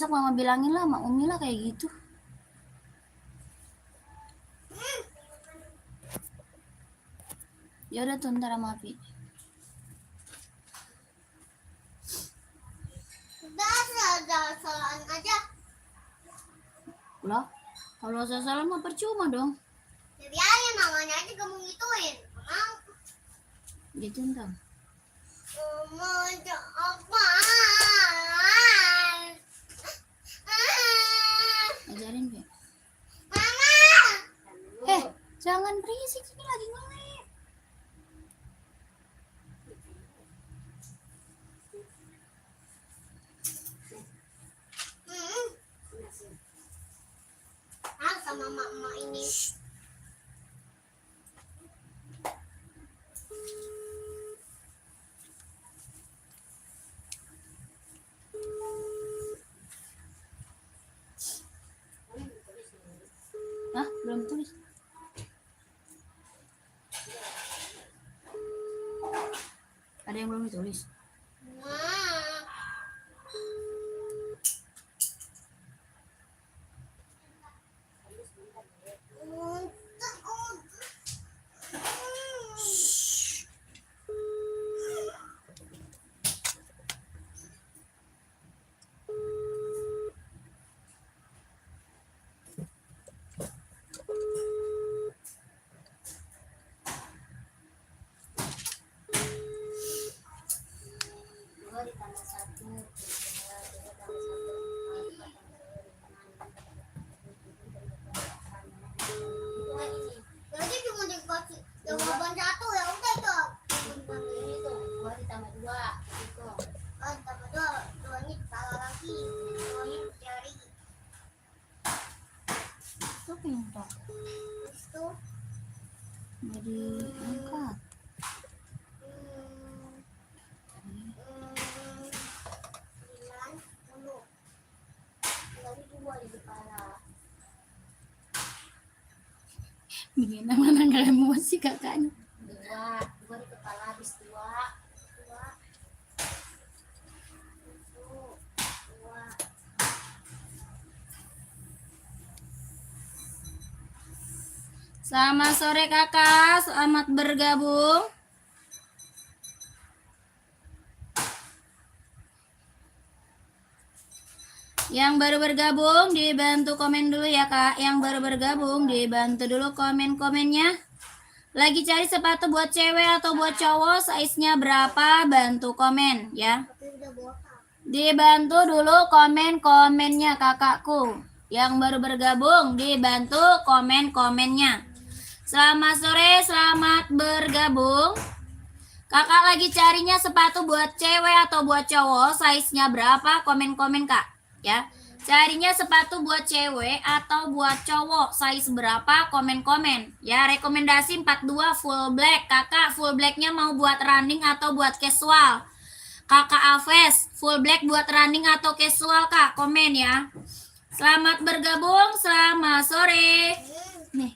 Besok mama bilangin lah, mak Umi lah kayak gitu. Ya udah tuh, ntar sama Api. Udah salaan aja. Lah, kalau salah mah percuma dong. Ya biarin, mamanya aja kamu ngituin. Mau? Gitu ntar. Mau apa? Ajarin, Be. Mama! Jangan berisik, ini lagi ngelik. Sama mama ini. Hah? Belum tulis? Ada yang belum ditulis? Nanti cuma dikasih jawaban satu ya udah tuh. Ini tuh, 2 ditambah 2. Gitu. Tambah dua ini salah lagi. Dua ini cari. Itu pintar. Itu. Jadi angkat. Begini mana nggak emosi kakaknya. 2 di kepala habis 2. Selamat sore kakak, selamat bergabung. Yang baru bergabung dibantu komen dulu ya kak. Yang baru bergabung dibantu dulu komen-komennya. Lagi cari sepatu buat cewek atau buat cowok, size-nya berapa, bantu komen ya. Dibantu dulu komen-komennya kakakku. Yang baru bergabung dibantu komen-komennya. Selamat sore, selamat bergabung. Kakak lagi carinya sepatu buat cewek atau buat cowok, size-nya berapa, komen-komen kak ya. Carinya sepatu buat cewek atau buat cowok, size berapa, komen-komen ya. Rekomendasi 42 full black. Kakak full blacknya mau buat running atau buat casual? Kakak Aves full black buat running atau casual kak, komen ya. Selamat bergabung, selamat sore. Nih,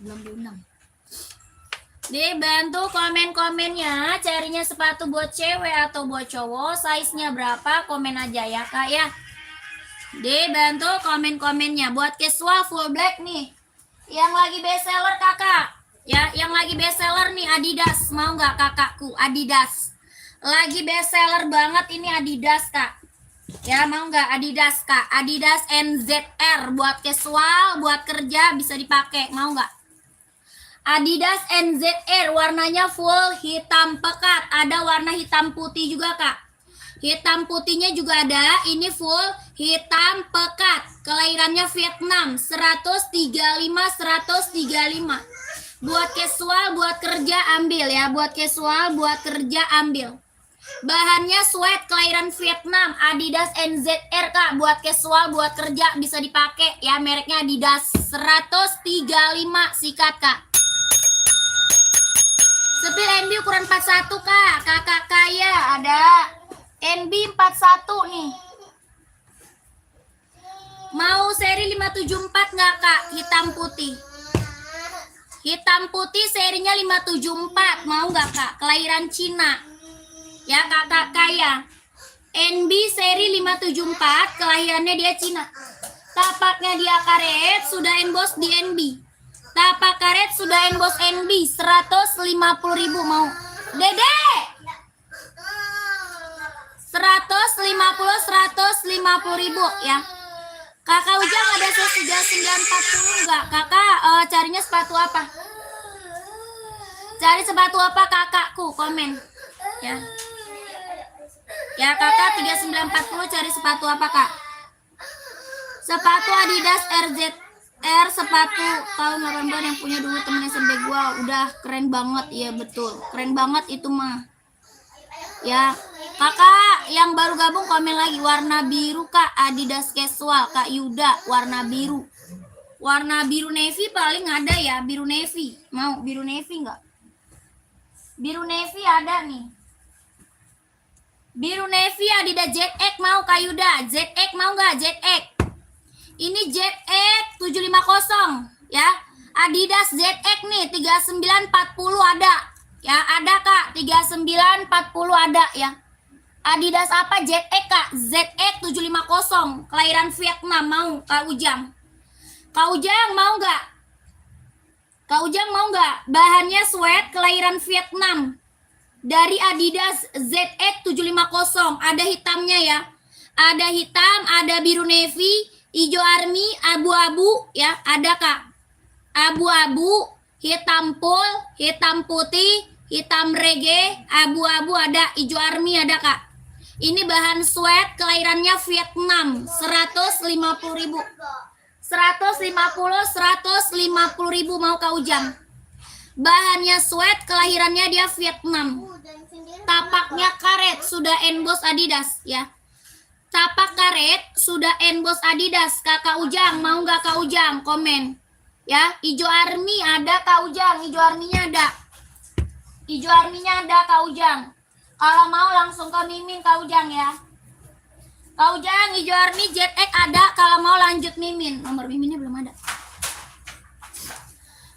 belum diundang. Dibantu komen-komennya, carinya sepatu buat cewek atau buat cowok, size-nya berapa, komen aja ya kak ya. Dibantu komen-komennya, buat casual full black nih. Yang lagi best seller kakak, ya, yang lagi best seller nih Adidas, mau nggak kakakku? Adidas, lagi best seller banget ini Adidas kak. Ya mau nggak Adidas kak? Adidas NZR buat casual, buat kerja bisa dipakai, mau nggak? Adidas NZR warnanya full hitam pekat, ada warna hitam putih juga kak. Hitam putihnya juga ada, ini full hitam pekat. Kelahirannya Vietnam, 135. Buat casual, buat kerja ambil ya, buat casual, buat kerja ambil. Bahannya sweat, kelahiran Vietnam, Adidas NZR kak, buat casual, buat kerja bisa dipakai ya, mereknya Adidas. 135 sikat kak. Sepil NB ukuran 41 kak, kakak kaya ada NB 41 nih. Mau seri 574 nggak kak, hitam putih? Hitam putih serinya 574, mau nggak kak? Kelahiran Cina. Ya kakak kaya. NB seri 574, kelahirannya dia Cina. Tapaknya dia karet, sudah emboss di NB. Tapak karet sudah emboss NB, 150.000 mau. Dede! 150.000 ya. Kakak Ujang ada 3940 enggak? Kakak carinya sepatu apa? Cari sepatu apa kakakku? Komen. Ya. Ya kakak 3940 cari sepatu apa kak? Sepatu Adidas RZR, sepatu tahun 80 yang punya dulu temen SMP gua. Udah keren banget, iya betul. Keren banget itu mah. Ya, kakak yang baru gabung komen lagi warna biru kak, Adidas casual kak Yuda warna biru. Warna biru navy paling ada ya, biru navy. Mau biru navy enggak? Biru navy ada nih. Biru navy Adidas ZX mau kak Yuda. ZX mau enggak? ZX. Ini ZX 750 ya. Adidas ZX nih 3940 ada. Ya, ada kak, 3940 ada ya. Adidas apa? ZX kak, ZX 750, kelahiran Vietnam mau kak Ujang. Kak Ujang mau nggak? Kak Ujang mau nggak? Bahannya sweat, kelahiran Vietnam. Dari Adidas ZX 750, ada hitamnya ya. Ada hitam, ada biru navy, hijau army, abu-abu ya, ada kak. Abu-abu, hitam pool, hitam putih, hitam reggae, abu-abu ada, hijau army ada kak. Ini bahan sweat, kelahirannya Vietnam, 150.000. 150.000 mau kak Ujang. Bahannya sweat, kelahirannya dia Vietnam. Tapaknya karet, sudah emboss Adidas ya. Tapak karet, sudah emboss Adidas. Kakak Ujang, mau nggak kak Ujang? Komen. Ya, hijau army ada kak Ujang, hijau arminya ada. Hijau arminya ada kak Ujang. Kalau mau langsung ke Mimin kak Ujang ya. Kak Ujang hijau army ZX ada, kalau mau lanjut Mimin. Nomor Miminnya belum ada.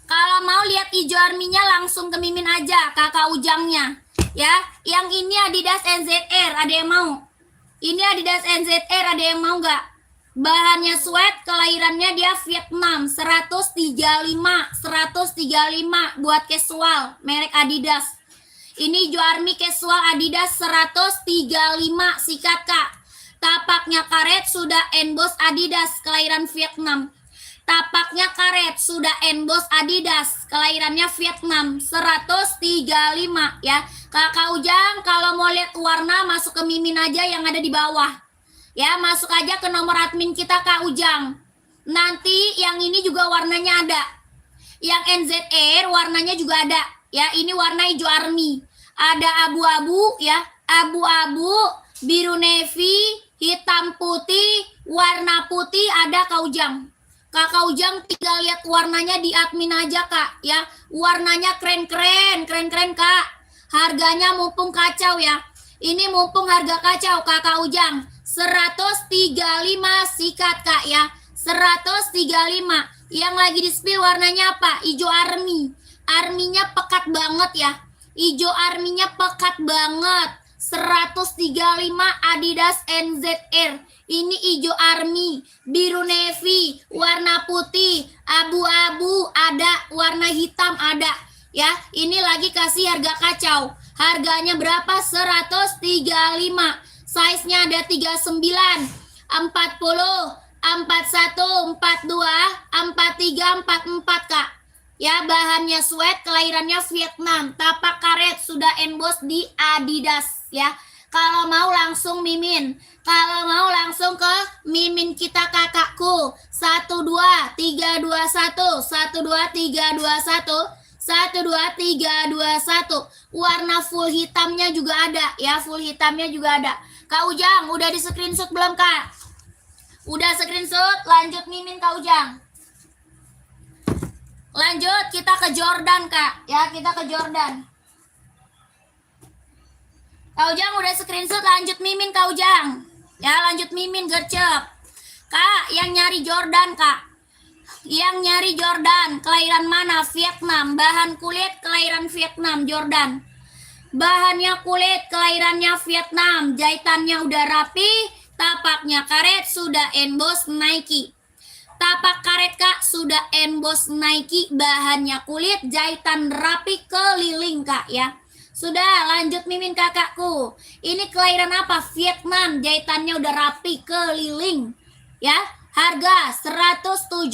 Kalau mau lihat hijau arminya langsung ke Mimin aja, kakak Ujangnya. Ya, yang ini Adidas NZR, ada yang mau? Ini Adidas NZR, ada yang mau nggak? Bahannya sweat, kelahirannya dia Vietnam, 135 buat casual, merek Adidas. Ini hijau army casual Adidas 135, sikat kak. Tapaknya karet, sudah emboss Adidas, kelahiran Vietnam. Tapaknya karet, sudah emboss Adidas, kelahirannya Vietnam, 135 ya. Kakak Ujang, kalau mau lihat warna masuk ke Mimin aja yang ada di bawah. Ya, masuk aja ke nomor admin kita Kak Ujang. Nanti yang ini juga warnanya ada. Yang NZR warnanya juga ada. Ya, ini warna hijau army. Ada abu-abu ya, abu-abu, biru navy, hitam putih, warna putih ada Kak Ujang. Kakak Ujang tinggal lihat warnanya di admin aja Kak ya. Warnanya keren-keren Kak. Harganya mumpung kacau ya. Ini mumpung harga kacau Kakak Ujang. 135 sikat kak ya, 135. Yang lagi di spill warnanya apa? Hijau army. Arminya pekat banget ya. Hijau arminya pekat banget. 135 Adidas NZR. Ini hijau army, biru navy, warna putih, abu-abu ada, warna hitam ada. Ya, ini lagi kasih harga kacau. Harganya berapa? 135. Size-nya ada 39, 40, 41, 42, 43, 44 kak. Ya, bahannya sweat, kelahirannya Vietnam. Tapak karet, sudah emboss di Adidas ya. Kalau mau langsung Mimin. Kalau mau langsung ke Mimin kita kakakku. 12321, 12321, 12321. Warna full hitamnya juga ada ya, full hitamnya juga ada. Kak Ujang, udah di screenshot belum kak? Udah screenshot, lanjut Mimin Kak Ujang. Lanjut, kita ke Jordan kak. Ya, kita ke Jordan. Kak Ujang udah screenshot, lanjut Mimin Kak Ujang. Ya, lanjut Mimin, gercep. Kak, yang nyari Jordan kak. Yang nyari Jordan, kelahiran mana? Vietnam. Bahan kulit, kelahiran Vietnam, Jordan. bahannya kulit, kelahirannya Vietnam, jahitannya udah rapi, tapaknya karet, sudah emboss Nike. Tapak karet Kak sudah emboss Nike, bahannya kulit, jahitan rapi, keliling Kak ya. Sudah, lanjut Mimin kakakku. Ini kelahiran apa? Vietnam, jahitannya udah rapi, keliling ya. Harga 170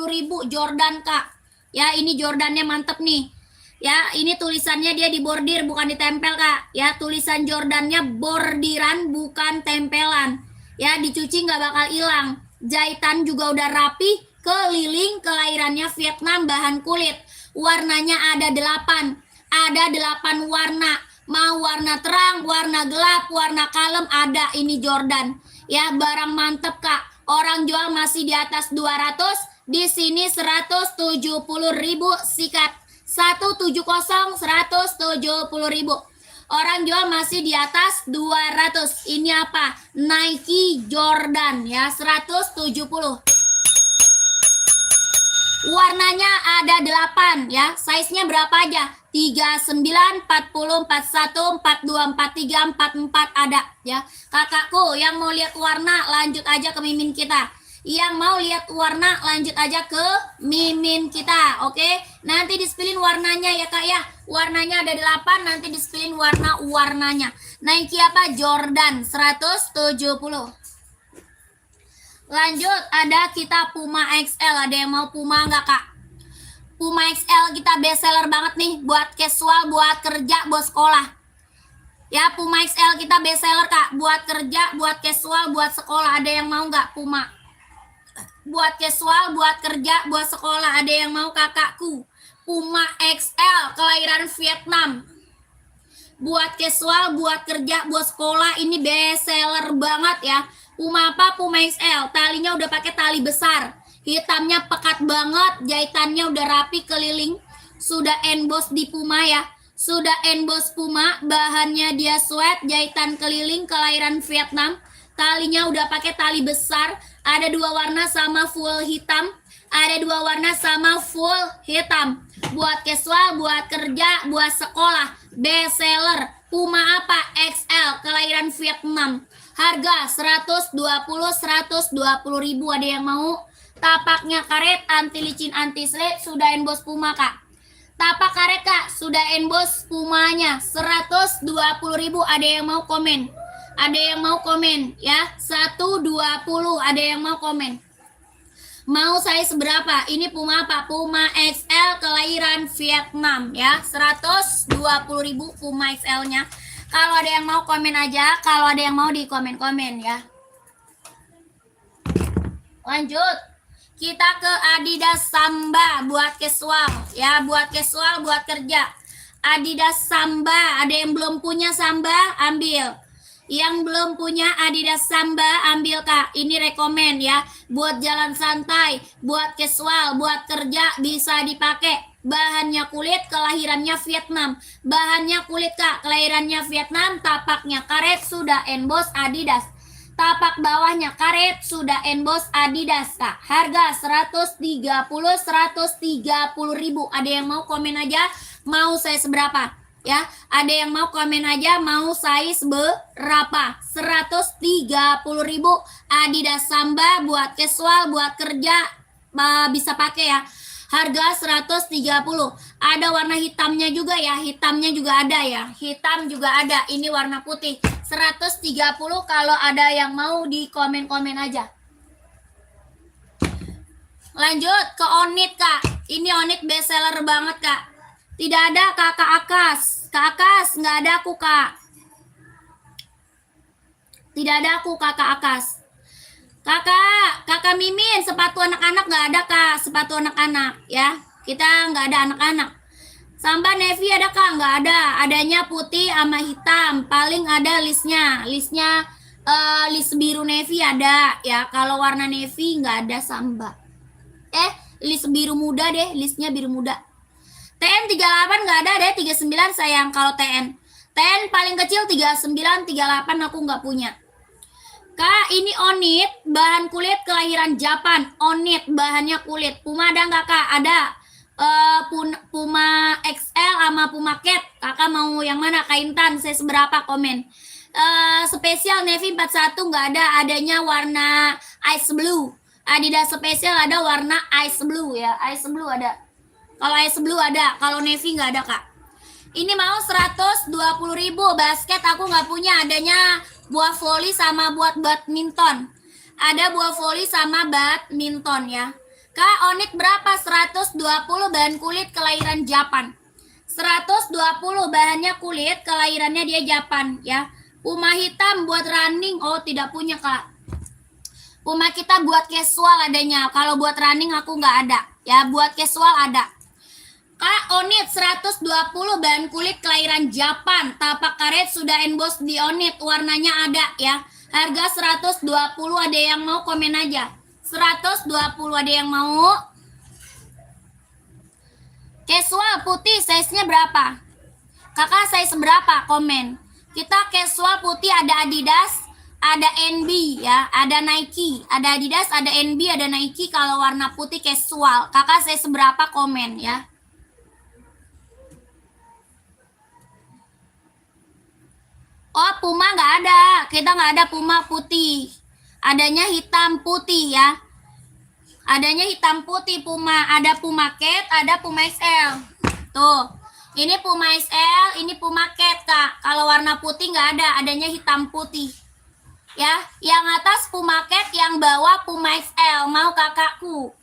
ribu Jordan Kak. Ya, ini Jordannya mantep nih. Ya, ini tulisannya dia dibordir bukan ditempel Kak. Ya, tulisan Jordannya bordiran bukan tempelan. Ya, dicuci nggak bakal hilang. Jahitan juga udah rapi, keliling, kelahirannya Vietnam, bahan kulit. Warnanya ada 8. Ada 8 warna. Mau warna terang, warna gelap, warna kalem, ada ini Jordan. Ya, barang mantep Kak. Orang jual masih di atas 200, di sini 170 ribu sikat. 170 ribu. Orang jual masih di atas 200. Ini apa? Nike Jordan ya, 170. Warnanya ada 8 ya. Size-nya berapa aja? 39, 40, 41, 42, 43, 44 ada ya. Kakakku yang mau lihat warna lanjut aja ke Mimin kita. Yang mau lihat warna lanjut aja ke Mimin kita. Oke? Nanti dispilin warnanya ya Kak ya. Warnanya ada 8, nanti dispilin warnanya. Nike apa? Jordan 170. Lanjut, ada kita Puma XL. Ada yang mau Puma nggak Kak? Puma XL kita best seller banget nih. Buat casual, buat kerja, buat sekolah. Ya, Puma XL kita best seller Kak. Buat kerja, buat casual, buat sekolah. Ada yang mau nggak Puma? Buat casual, buat kerja, buat sekolah. Ada yang mau kakakku? Puma XL, kelahiran Vietnam. Buat casual, buat kerja, buat sekolah. Ini best seller banget ya. Puma apa? Puma XL. Talinya udah pakai tali besar. Hitamnya pekat banget. Jahitannya udah rapi, keliling. Sudah emboss di Puma ya. Sudah emboss Puma. Bahannya dia sweat. Jahitan keliling, kelahiran Vietnam. Talinya udah pakai tali besar. Ada 2 warna sama full hitam. Ada 2 warna sama full hitam. Buat casual, buat kerja, buat sekolah. Best seller. Puma apa? XL, kelahiran Vietnam. Harga 120 ribu. Ada yang mau? Tapaknya karet, anti licin, anti slip, sudah emboss Puma Kak. Tapak karet Kak, sudah emboss Pumanya 120 ribu. Ada yang mau komen? Ada yang mau komen ya? 120. Ada yang mau komen? Mau size berapa? Ini Puma apa? Puma XL, kelahiran Vietnam ya. 120 ribu Puma XL-nya. Kalau ada yang mau komen aja, kalau ada yang mau di komen-komen ya. Lanjut. Kita ke Adidas Samba buat casual ya, buat casual, buat kerja. Adidas Samba, ada yang belum punya Samba, ambil. Yang belum punya Adidas Samba, ambil Kak. Ini rekomen ya, buat jalan santai, buat casual, buat kerja bisa dipakai. Bahannya kulit, kelahirannya Vietnam. Bahannya kulit Kak, kelahirannya Vietnam. Tapaknya karet, sudah emboss Adidas. Tapak bawahnya karet, sudah emboss Adidas Kak. Harga 130 ribu. Ada yang mau komen aja, mau size seberapa? Ya, ada yang mau komen aja, mau size berapa? 130 ribu Adidas Samba, buat casual, buat kerja, bisa pakai ya. Harga 130. Ada warna hitamnya juga ya. Hitamnya juga ada ya. Hitam juga ada. Ini warna putih. 130 kalau ada yang mau di komen-komen aja. Lanjut ke Onit Kak. Ini Onit best seller banget Kak. Tidak ada Kakak Akas. Kak Akas nggak ada aku Kak. Tidak ada aku Kakak Akas. Kakak Mimin, sepatu anak-anak nggak ada Kak, sepatu anak-anak ya. Kita nggak ada anak-anak. Samba navy ada Kak? Nggak ada. Adanya putih sama hitam. Paling ada listnya. Listnya list biru navy ada ya. Kalau warna navy nggak ada Samba. List biru muda deh, listnya biru muda. TN 38 nggak ada deh, 39 sayang kalau TN. TN paling kecil 39, 38 aku nggak punya. Kak, ini Onit, bahan kulit kelahiran Japan. Onit, bahannya kulit. Puma ada nggak Kak? Ada. Puma XL sama Puma Cat. Kakak mau yang mana? Kak Intan, saya seberapa komen? Spesial Navy 41 nggak ada, adanya warna ice blue. Adidas spesial ada warna ice blue ya, ice blue ada. Kalau ice blue ada, kalau navy nggak ada kak. Ini mau 120.000 basket aku nggak punya, adanya buah voli sama buat badminton. Ada buah voli sama badminton ya. Kak, Onyx berapa? 120 bahan kulit kelahiran Japan. 120 bahannya kulit, kelahirannya dia Japan ya. Puma hitam buat running, oh tidak punya kak. Puma kita buat casual adanya, kalau buat running aku nggak ada ya, buat casual ada. Kak, Onit 120 bahan kulit kelahiran Japan, tapak karet sudah emboss di Onit, warnanya ada ya. Harga 120, ada yang mau komen aja. 120 ada yang mau. Casual putih size-nya berapa? Kakak size berapa? Komen. Kita casual putih ada Adidas, ada NB ya, ada Nike, ada Adidas, ada NB, ada Nike. Kalau warna putih casual, kakak size berapa? Komen ya. Oh, Puma nggak ada. Kita nggak ada Puma putih. Adanya hitam putih ya. Adanya hitam putih Puma. Ada Puma Cat, ada Puma XL. Tuh. Ini Puma XL, ini Puma Cat, Kak. Kalau warna putih nggak ada. Adanya hitam putih. Ya, yang atas Puma Cat, yang bawah Puma XL. Mau kakakku.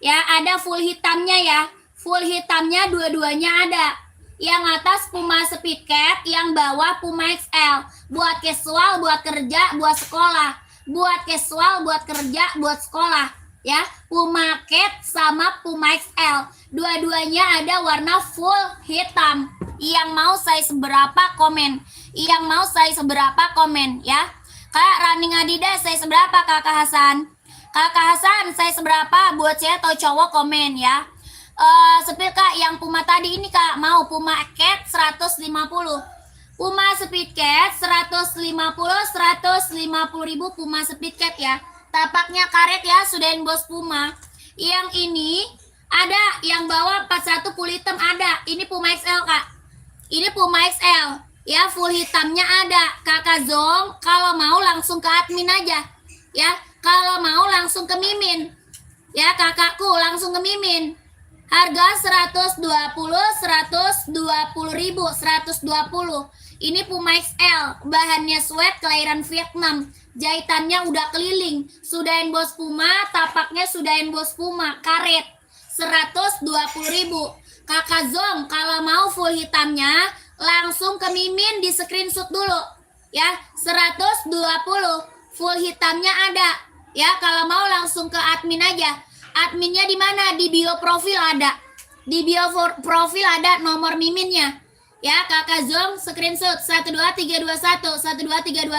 Ya, ada full hitamnya ya. Full hitamnya dua-duanya ada. Yang atas Puma Speed Cat, yang bawah Puma XL. Buat casual, buat kerja, buat sekolah. Buat casual, buat kerja, buat sekolah. Ya, Puma Cat sama Puma XL. Dua-duanya ada warna full hitam. Yang mau size berapa komen? Yang mau size berapa komen ya? Kak, running Adidas size berapa Kakak Hasan? Kakak Hasan size berapa buat cewek atau cowok komen ya? Speed kak, yang Puma tadi ini kak, mau Puma Cat 150, Puma Speed Cat 150 ribu Puma Speed Cat ya. Tapaknya karet ya, sudah emboss Puma. Yang ini ada, yang bawah 41 full hitam ada. Ini Puma XL kak. Ini Puma XL ya, full hitamnya ada. Kakak Zong, kalau mau langsung ke admin aja ya. Kalau mau langsung ke Mimin ya, kakakku langsung ke Mimin. Harga 120 ribu, 120. Ini Puma XL, bahannya sweat kelahiran Vietnam. Jahitannya udah keliling, sudah emboss Puma, tapaknya sudah emboss Puma, karet. 120 ribu. Kakak Zong, kalau mau full hitamnya, langsung ke Mimin di screenshot dulu. Ya, 120. Full hitamnya ada. Ya, kalau mau langsung ke admin aja. Adminnya di mana? Di bio profil ada. Di bio profil ada nomor miminnya. Ya, Kakak Zong screenshot 12321 12321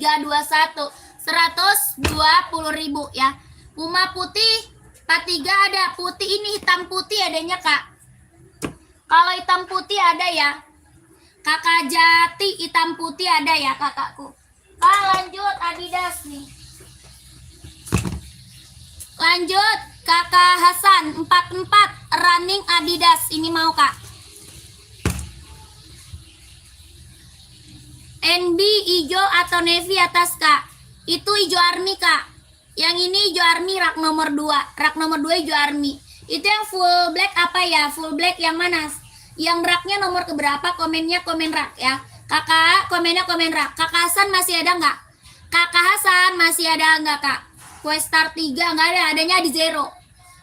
12321 120.000 ya. Puma putih 43 ada. Putih ini hitam putih adanya, Kak. Kalau hitam putih ada ya. Kakak Jati hitam putih ada ya, kakakku. Kak, lanjut Adidas nih. Lanjut Kakak Hasan 44 running Adidas, ini mau kak. NB hijau atau navy atas kak? Itu hijau army kak. Yang ini hijau army rak nomor 2. Rak nomor 2 hijau army. Itu yang full black apa ya? Full black yang mana? Yang raknya nomor keberapa? Komennya komen rak ya. Kakak komennya komen rak. Kakak Hasan masih ada nggak? Kakak Hasan masih ada nggak kak? Questar 3 nggak ada, adanya Adi Zero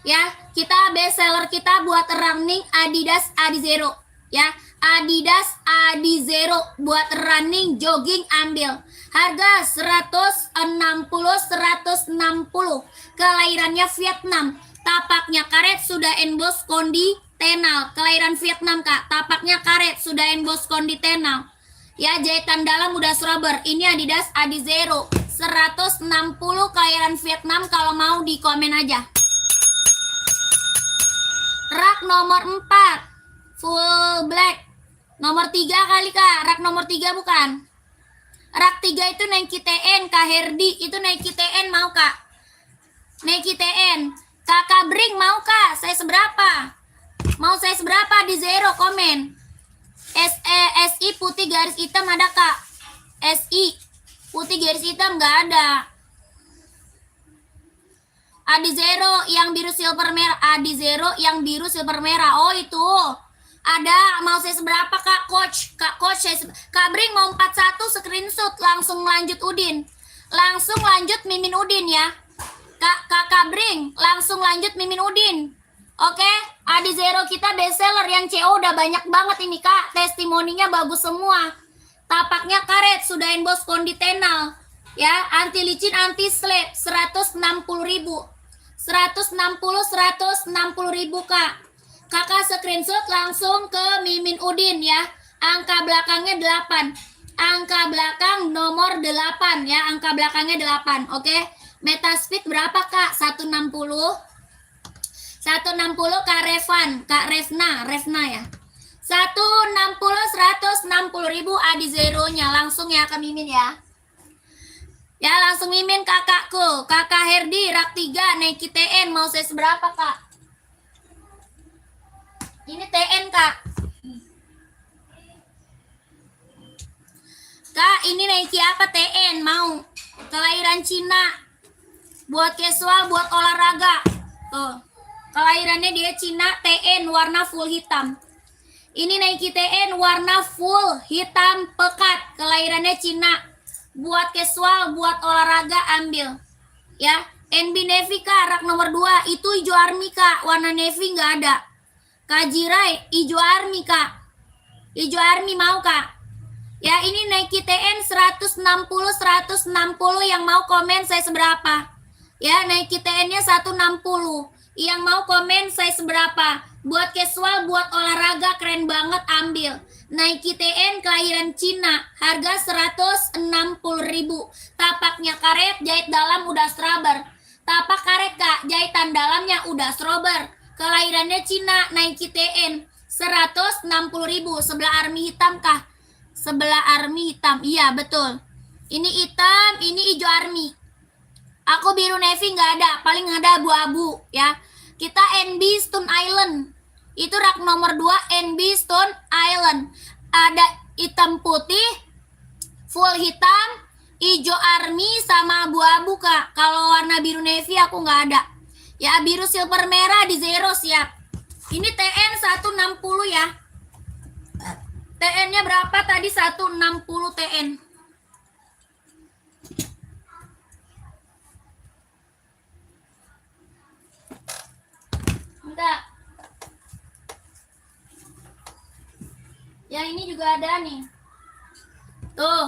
ya. Kita best seller kita buat running Adidas Adi Zero ya. Adidas Adi Zero buat running jogging ambil. Harga 160 kelahirannya Vietnam. Tapaknya karet sudah emboss kondi tenal. Kelahiran Vietnam kak. Tapaknya karet sudah emboss kondi tenal. Ya, jahitan dalam udah rubber. Ini Adidas Adi Zero 160 kelahiran Vietnam, kalau mau di komen aja. Rak nomor 4 full black. Nomor 3 kali kak. Rak nomor 3 bukan. Rak 3 itu Nike TN Kak Herdi. Itu Nike TN mau kak. Nike TN. Kakak Bring mau kak? Saya seberapa? Mau saya seberapa di zero komen? SI putih garis hitam ada kak? SI putih garis hitam nggak ada. Adi zero yang biru silver merah. Adi zero yang biru silver merah. Oh itu. Ada. Mau saya seberapa kak coach? Kak coach saya Kak Bring mau 41 screenshot langsung lanjut Udin. Langsung lanjut Mimin Udin ya. Kak Bring langsung lanjut Mimin Udin. Oke, Adi zero kita bestseller yang CO udah banyak banget ini kak. Testimoninya bagus semua. Tapaknya karet, sudahin bos konditenal. Ya, anti licin, anti slip, 160.000. 160.000 kak. Kakak screenshot langsung ke Mimin Udin ya. Angka belakangnya 8. Angka belakang nomor 8 ya. Angka belakangnya 8. Oke. Metaspeed berapa kak? 160. 160 Kak Revan, Kak Revna ya. 160.000 Adi zeronya langsung ya ke Mimin ya. Ya langsung Mimin kakakku. Kakak Herdi rak 3 naik TN mau saya seberapa kak? Ini TN kak. Kak ini naiki apa TN mau? Kelahiran Cina. Buat casual, buat olahraga. Tuh. Kelahirannya dia Cina, TN warna full hitam. Ini Nike TN warna full hitam pekat. Kelahirannya Cina. Buat casual, buat olahraga ambil. Ya, NB Navy kak, rak nomor 2. Itu hijau army kak, warna navy nggak ada. Kak Jirai, hijau army kak. Hijau army mau kak. Ya ini Nike TN 160 yang mau komen saya seberapa. Ya Nike TN-nya 160. Yang mau komen saya seberapa. Buat casual, buat olahraga keren banget ambil. Nike TN kelahiran Cina. Harga 160.000. Tapaknya karet, jahit dalam udah strober. Tapak karet kak, jahitan dalamnya udah strober. Kelahirannya Cina, Nike TN 160.000. Sebelah army hitam kah? Sebelah army hitam. Iya betul. Ini hitam, ini hijau army. Aku biru navy nggak ada, paling ada abu-abu ya. Kita NB Stone Island. Itu rak nomor 2 NB Stone Island. Ada hitam putih, full hitam, hijau army sama abu-abu kak. Kalau warna biru navy aku nggak ada. Ya biru silver merah di zero siap. Ini TN 160 ya. TN-nya berapa tadi? 160 TN. Enggak. Ya ini juga ada nih. Tuh.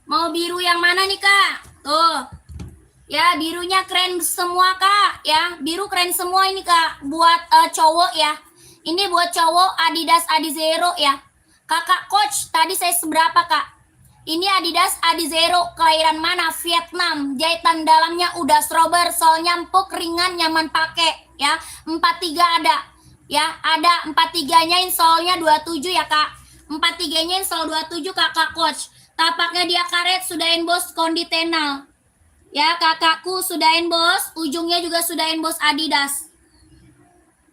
Mau biru yang mana nih kak? Tuh. Ya birunya keren semua kak. Ya biru keren semua ini kak. Buat cowok ya. Ini buat cowok Adidas Adizero ya. Kakak coach tadi saya seberapa kak? Ini Adidas Adizero kelahiran mana? Vietnam. Jahitan dalamnya udah strober, solnya empuk, ringan, nyaman pakai ya. 43 ada. Ya, ada 43-nya insolnya 27 ya kak. 43-nya insol 27 kakak coach. Tapaknya dia karet, sudahin bos konditenal. Ya, kakakku sudahin bos, ujungnya juga sudahin bos Adidas.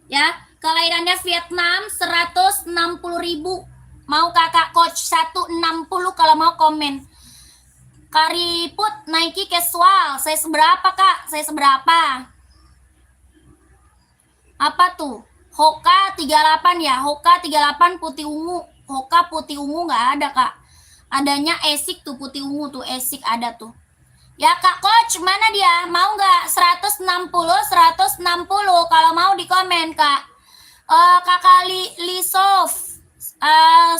Ya, kelahirannya Vietnam 160.000. Mau kakak coach 160 kalau mau komen. Kariput Nike casual. Saya seberapa kak? Saya seberapa? Apa tuh? Hoka 38 ya. Hoka 38 putih ungu. Hoka putih ungu nggak ada kak. Adanya Esik tuh putih ungu tuh. Esik ada tuh. Ya kak coach mana dia? Mau nggak? 160 kalau mau di komen kak. Kakak Lisov.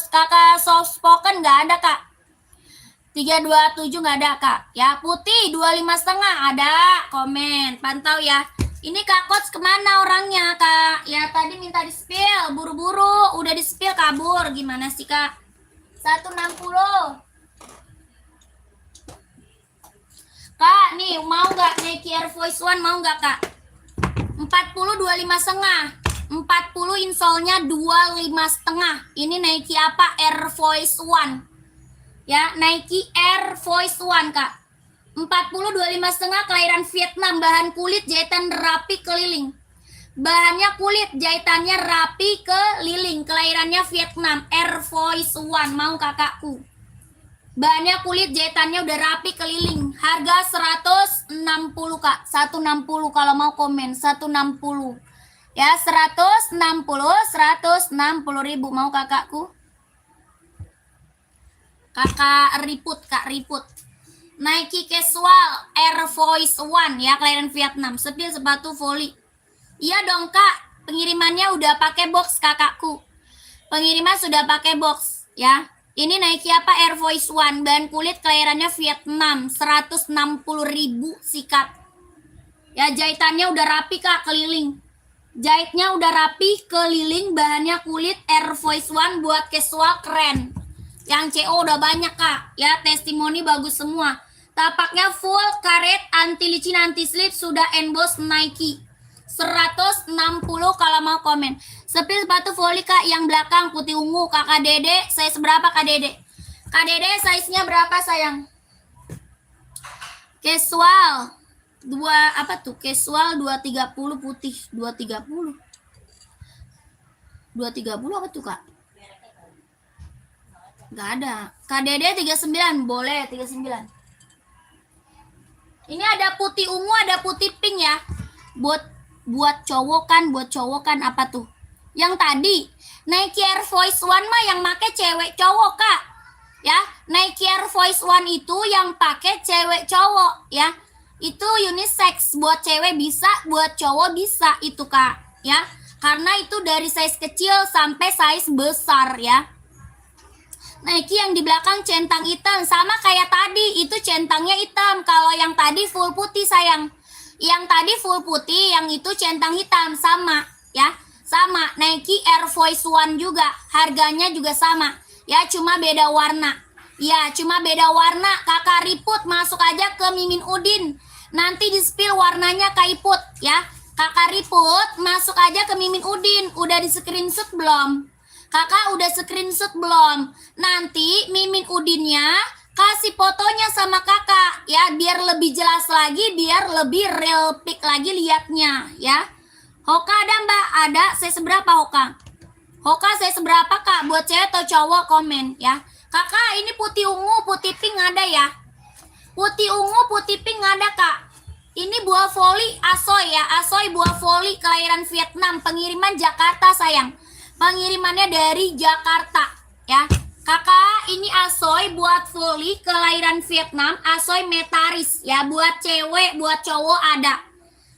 Kakak soft spoken nggak ada kak. 327 nggak ada kak. Ya putih 25,5 ada. Komen pantau ya. Ini kak coach kemana orangnya kak? Ya tadi minta di spill buru-buru. Udah di spill kabur. Gimana sih kak? 160. Kak nih mau nggak Nike Air Force One mau nggak kak? 40 25,5. 40 insolnya 25,5. Ini Nike apa? Air Force One. Ya, Nike Air Force One, Kak. 40 25,5 kelahiran Vietnam, bahan kulit jahitan rapi keliling. Bahannya kulit, jahitannya rapi, keliling. Kelahirannya Vietnam, Air Voice One. Mau kakakku? Bahannya kulit, jahitannya udah rapi, keliling. Harga 160 kak. 160 kalau mau komen. 160. Ya 160 ribu. Mau kakakku? Kakak Riput, Kak Riput. Nike Casual Air Voice One ya, kelahiran Vietnam. Sepil sepatu volley. Iya dong kak, pengirimannya udah pakai box kakakku. Pengiriman sudah pakai box ya. Ini Nike apa? Air Voice One, bahan kulit, kelahirannya Vietnam. 160 ribu sikat. Ya jahitannya udah rapi kak, keliling. Jahitnya udah rapi, keliling, bahannya kulit, Air Voice One buat casual, keren. Yang CO udah banyak kak, ya testimoni bagus semua. Tapaknya full karet, anti licin, anti slip, sudah emboss Nike. 160 kalau mau komen. Sepil sepatu volley kak, yang belakang putih ungu. Kakak Dede, size berapa kak Dede? Kak Dede size-nya berapa sayang? Casual. Casual 230 putih, 230. 230 apa tuh kak? Gak ada. Kak Dede 39, boleh 39. Ini ada putih ungu, ada putih pink ya. Buat cowok kan apa tuh? Yang tadi Nike Air Voice One mah yang make cewek cowok kak. Ya, Nike Air Voice One itu yang pakai cewek cowok ya. Itu unisex, buat cewek bisa, buat cowok bisa itu kak. Ya, karena itu dari size kecil sampai size besar ya. Nike yang di belakang centang hitam sama kayak tadi, itu centangnya hitam. Kalau yang tadi full putih sayang. Yang tadi full putih, yang itu centang hitam sama ya. Sama Nike Air Voice One juga, harganya juga sama. Ya cuma beda warna. Ya cuma beda warna. Kakak Riput masuk aja ke Mimin Udin. Nanti di spill warnanya Kak Iput ya. Kakak Riput masuk aja ke Mimin Udin. Udah di screenshot belum? Kakak udah screenshot belum? Nanti Mimin Udinnya kasih fotonya sama kakak ya, biar lebih jelas lagi, biar lebih real pic lagi liatnya ya. Hoka ada mbak? Ada. Saya seberapa Hoka? Hoka saya seberapa kak? Buat cewek atau cowok komen ya. Kakak ini putih ungu, putih pink ada ya? Putih ungu, putih pink ada kak. Ini buah volley Asoy ya. Asoy buah volley kelahiran Vietnam. Pengiriman Jakarta sayang. Pengirimannya dari Jakarta ya. Kakak ini Asoy buat volley kelahiran Vietnam. Asoy Metaris ya. Buat cewek, buat cowok ada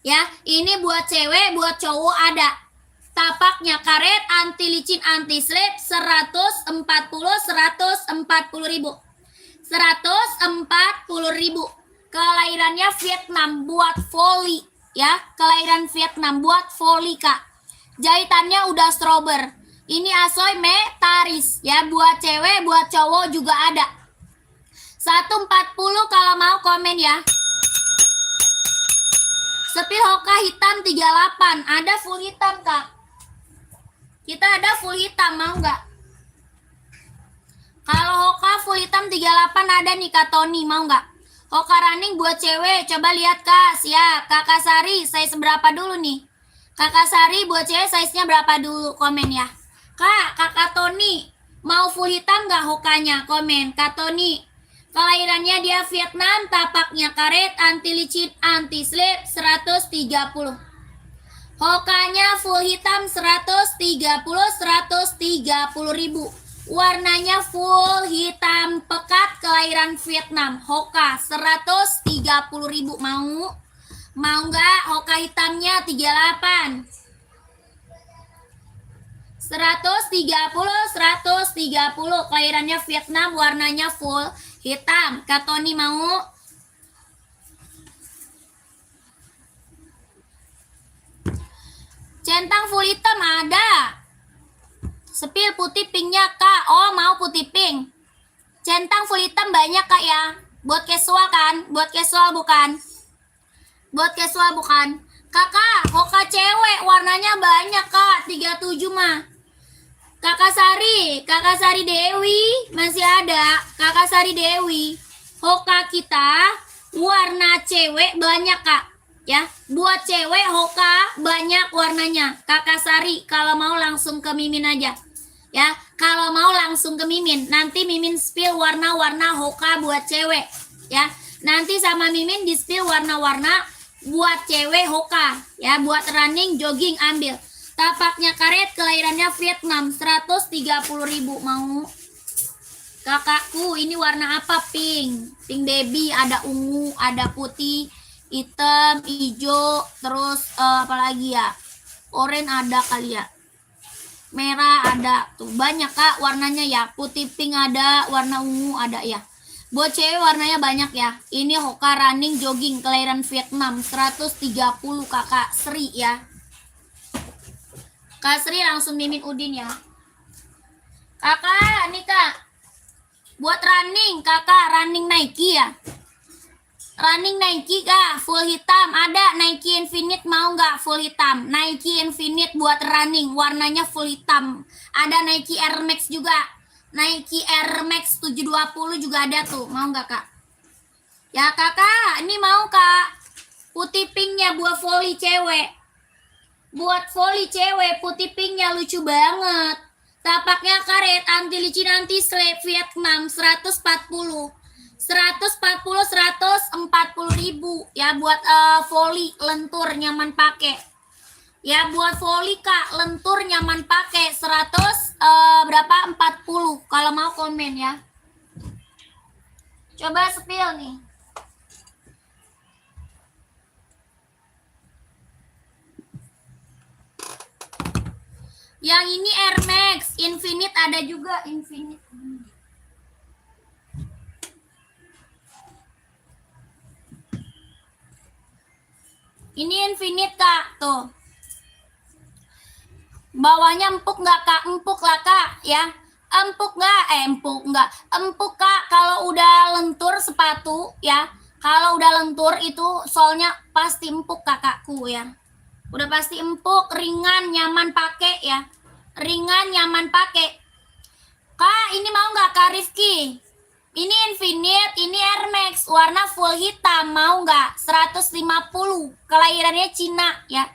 ya. Ini buat cewek, buat cowok ada. Tapaknya karet, anti licin, anti slip. 140 ribu. 140 ribu. Kelahirannya Vietnam buat volley ya. Kelahiran Vietnam buat volley kak. Jahitannya udah strober. Ini Asoy Metaris ya, buat cewek, buat cowok juga ada. 140 kalau mau komen ya. Sepil Hoka hitam 38. Ada full hitam kak. Kita ada full hitam, mau nggak? Kalau Hoka full hitam 38 ada nih Kak Tony, mau nggak? Hoka running buat cewek, coba lihat kak. Siap. Kakak Sari, size berapa dulu nih? Kakak Sari buat cewek size-nya berapa dulu? Komen ya. Kak, kakak Tony, mau full hitam nggak Hokanya? Komen. Kak Tony, kelahirannya dia Vietnam, tapaknya karet, anti licin, anti slip, 130. Hokanya full hitam 130 ribu. Warnanya full hitam pekat, kelahiran Vietnam. Hoka 130 ribu. Mau nggak Hoka hitamnya 38? 130 kelahirannya Vietnam, warnanya full hitam. Kak Tony mau? Centang full hitam ada. Sepil putih pinknya kak. Oh mau putih pink. Centang full hitam banyak kak ya. Buat casual kan? Buat casual bukan? Buat casual bukan? Kakak, Hoka cewek warnanya banyak kak. 37 mah. Kakak Sari Dewi masih ada. Kakak Sari Dewi, Hoka kita warna cewek banyak kak. Ya, buat cewek Hoka banyak warnanya. Kakak Sari, kalau mau langsung ke Mimin aja. Ya, kalau mau langsung ke Mimin. Nanti Mimin spill warna-warna Hoka buat cewek. Ya, nanti sama Mimin di spill warna-warna buat cewek Hoka. Ya, buat running, jogging ambil. Tapaknya karet, kelahirannya Vietnam, 130.000. Mau? Kakakku, ini warna apa? Pink. Pink baby, ada ungu, ada putih, hitam, hijau, terus apalagi ya? Oranye ada kali ya. Merah ada. Tuh banyak Kak warnanya ya. Putih pink ada, warna ungu ada ya. Buat cewek warnanya banyak ya. Ini Hoka running jogging kelahiran Vietnam 130 Kakak Sri ya. Kak Sri langsung Mimin Udin ya. Kakak, nih Kak. Buat running, Kakak running Nike ya. Running Nike Kak, full hitam. Ada Nike Infinite mau nggak full hitam? Nike Infinite buat running, warnanya full hitam. Ada Nike Air Max juga. Nike Air Max 720 juga ada tuh. Mau nggak Kak? Ya Kakak, ini mau Kak. Putih pinknya buat volley cewek. Buat volley cewek, putih pinknya lucu banget. Tapaknya karet, anti licin, anti slip, Vietnam 140. 140 ya buat volley lentur nyaman pakai. Ya buat volley Kak, lentur nyaman pakai 100 berapa? 40. Kalau mau komen ya. Coba spill nih. Yang ini Air Max, Infinite ada juga Infinite. Ini Infinite Kak, tuh. Bawahnya empuk nggak Kak? Empuk lah Kak, ya. Empuk nggak? Empuk nggak. Empuk Kak, kalau udah lentur sepatu, ya. Kalau udah lentur itu solnya pasti empuk kakakku ya. Udah pasti empuk, ringan, nyaman pakai ya. Ringan, nyaman pakai. Kak, ini mau nggak Kak Rifki? Ini Infinite, ini Air Max, warna full hitam, mau nggak? 150, kelahirannya Cina ya.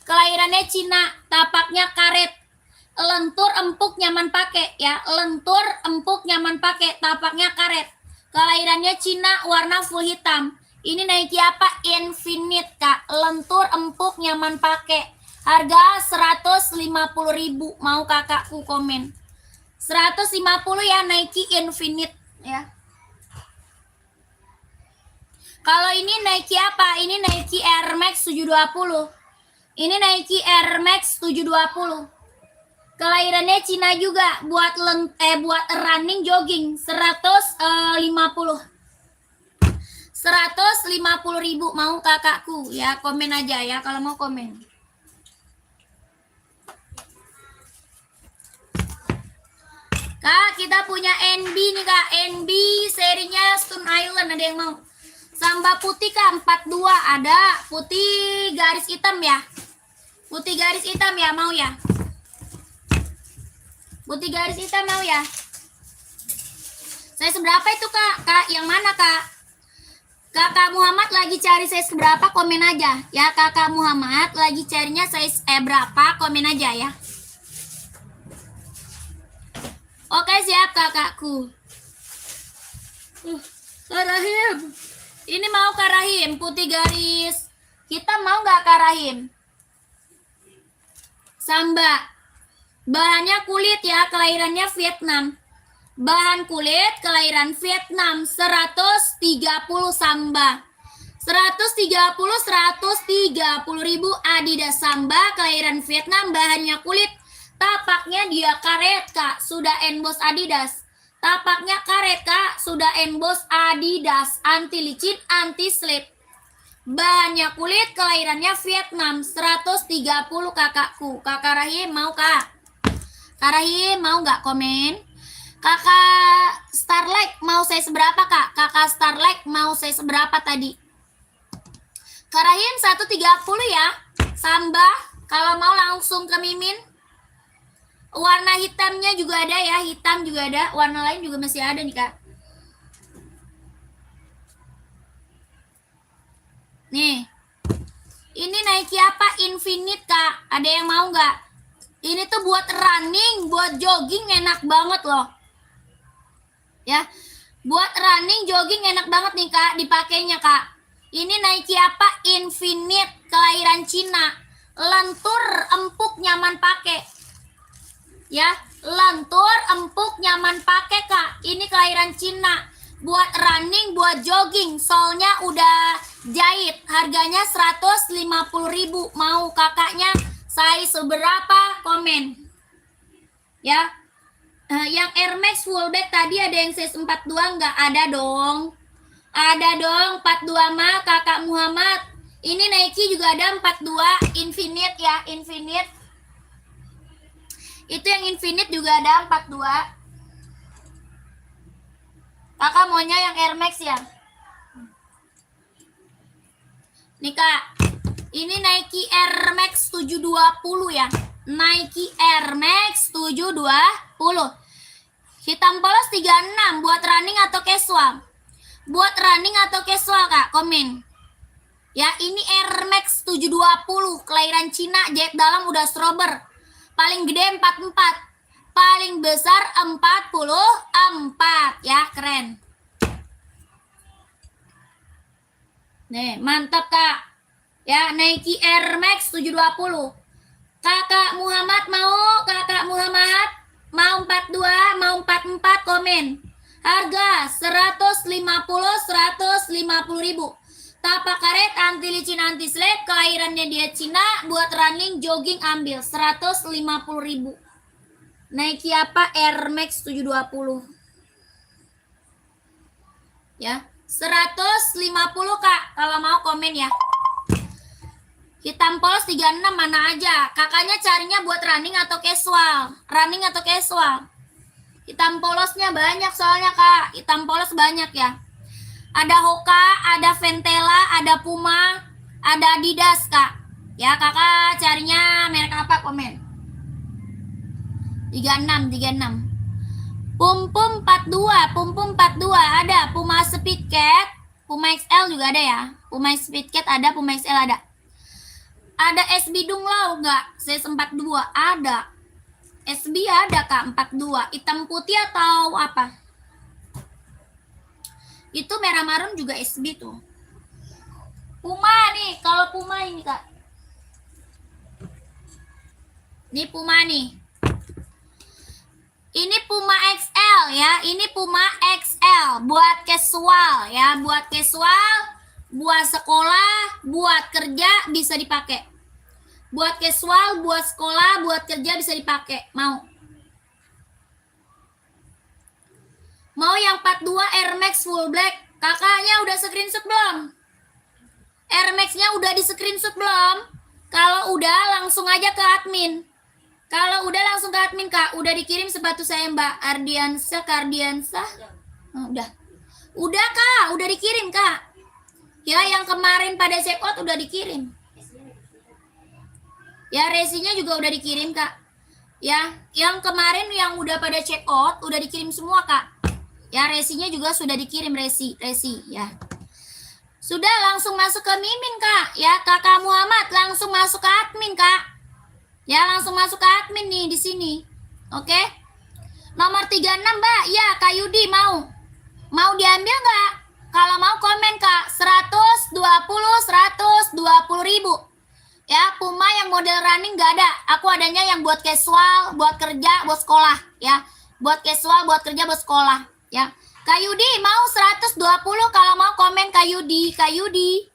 Kelahirannya Cina, tapaknya karet. Lentur, empuk, nyaman pakai ya. Lentur, empuk, nyaman pakai, tapaknya karet. Kelahirannya Cina, warna full hitam. Ini Nike apa? Infinite Kak. Lentur, empuk, nyaman pakai. Harga 150.000. Mau kakakku komen. 150 ya Nike Infinite ya. Kalau ini Nike apa? Ini Nike Air Max 720. Ini Nike Air Max 720. Kelahirannya Cina juga buat buat running jogging 150. 150.000 mau kakakku ya, komen aja ya kalau mau komen. Kak, kita punya NB nih Kak. NB serinya Stone Island, ada yang mau? Samba putih Kak, 42 ada. Putih garis hitam ya. Putih garis hitam ya, mau ya? Putih garis hitam mau ya? Saya seberapa itu Kak? Kak, yang mana Kak? Kakak Muhammad lagi cari size berapa, komen aja. Ya, Kakak Muhammad lagi carinya size berapa, komen aja ya. Oke, siap kakakku. Kak Rahim. Ini mau Kak Rahim, putih garis hitam mau nggak Kak Rahim? Samba. Bahannya kulit ya, kelahirannya Vietnam. Bahan kulit, kelahiran Vietnam, 130 Samba. 130.000 Adidas Samba, kelahiran Vietnam, bahannya kulit. Tapaknya dia karet Kak, sudah emboss Adidas. Tapaknya karet Kak, sudah emboss Adidas. Anti licin, anti slip. Bahannya kulit, kelahirannya Vietnam, 130 kakakku. Kakak Rahim mau Kak? Kak Rahim mau nggak komen? Kakak Starlight mau saya seberapa Kak? Kakak Starlight mau saya seberapa tadi? Kak Rahim 130 ya. Samba, kalau mau langsung ke Mimin. Warna hitamnya juga ada ya, hitam juga ada. Warna lain juga masih ada nih Kak. Nih. Nike apa? Infinite, Kak. Ada yang mau nggak? Ini tuh buat running, buat jogging enak banget loh. Ya. Buat running, jogging enak banget nih, Kak, dipakainya, Kak. Ini Nike apa? Infinite, kelahiran Cina. Lentur, empuk, nyaman pakai. Ya, lentur, empuk, nyaman pakai, Kak. Ini kelahiran Cina. Buat running, buat jogging. Solnya udah jahit. Harganya 150.000. Mau kakaknya size berapa? Komen. Ya. Yang Air Max fullback tadi ada yang size 42 nggak? Ada dong. Ada dong 42 mah Kakak Muhammad. Ini Nike juga ada 42 Infinite ya, Infinite. Itu yang Infinite juga ada 42. Kakak maunya yang Air Max ya? Nih Kak, ini Nike Air Max 720 ya. Nike Air Max 720. Hitam polos 36 buat running atau casual? Buat running atau casual Kak? Komen. Ya, ini Air Max 720 kelahiran Cina, jahit dalam udah strober. Paling gede 44. Paling besar 44 ya, keren. Nih, mantap Kak. Ya, Nike Air Max 720. Kakak Muhammad mau? Kakak Muhammad mau 42, mau 44, komen. Harga 150.000. Tapak karet, anti licin, anti slip, kelahirannya dia Cina, buat running, jogging ambil 150.000. Nike apa? Air Max 720. Ya, 150 Kak. Kalau mau komen ya. Hitam polos 36 mana aja? Kakaknya carinya buat running atau casual? Running atau casual? Hitam polosnya banyak soalnya Kak. Hitam polos banyak ya. Ada Hoka, ada Ventela, ada Puma, ada Adidas Kak. Ya kakak carinya merek apa? Komen. 36. Pum-pum 42, Pum-pum 42 ada. Puma Speed Cat, Puma XL juga ada ya. Puma Speed Cat ada, Puma XL ada. Ada SB Dunglau nggak? C42 ada. SB ada Kak, 42. Hitam putih atau apa? Itu merah marun juga SB tuh. Puma nih, kalau Puma ini Kak. Ini Puma nih. Ini Puma XL ya, ini Puma XL buat casual ya, buat casual, buat sekolah, buat kerja bisa dipakai. Buat casual, buat sekolah, buat kerja bisa dipakai. Mau? Mau yang 42 Air Max full black? Kakaknya udah screenshot belum? Air Max-nya udah di screenshot belum? Kalau udah langsung aja ke admin. Kalau udah langsung ke admin Kak. Udah dikirim sepatu saya Mbak Kardiansa. Oh, udah. Udah Kak, udah dikirim Kak. Ya yang kemarin pada check out udah dikirim. Ya resinya juga udah dikirim Kak. Ya, yang kemarin yang udah pada check out udah dikirim semua Kak. Ya resinya juga sudah dikirim resi ya. Sudah langsung masuk ke Mimin Kak. Ya Kakak Muhammad langsung masuk ke admin Kak. Ya langsung masuk ke admin nih di sini. Oke. Nomor 36 Mbak. Ya Kak Yudi mau. Mau diambil nggak? Kalau mau komen Kak. 120.000. Ya Puma yang model running nggak ada. Aku adanya yang buat casual, buat kerja, buat sekolah. Ya buat casual, buat kerja, buat sekolah. Ya Kak Yudi mau 120. Kalau mau komen Kak Yudi. Kak Yudi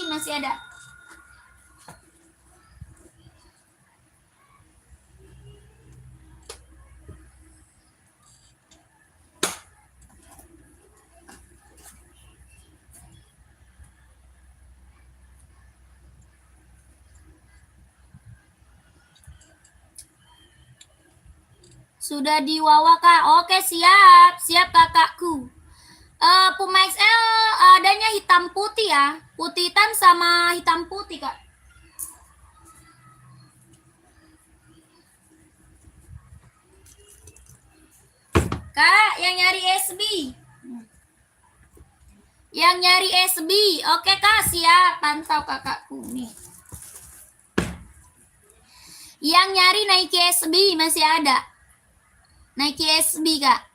masih ada. Sudah di Wawa Kak. Oke siap kakakku. Puma XL adanya hitam putih ya. Putih hitam sama hitam putih Kak. Kak yang nyari SB. Yang nyari SB. Oke Kak, siap. Pantau kakakku nih. Yang nyari Nike SB masih ada. Nike SB Kak.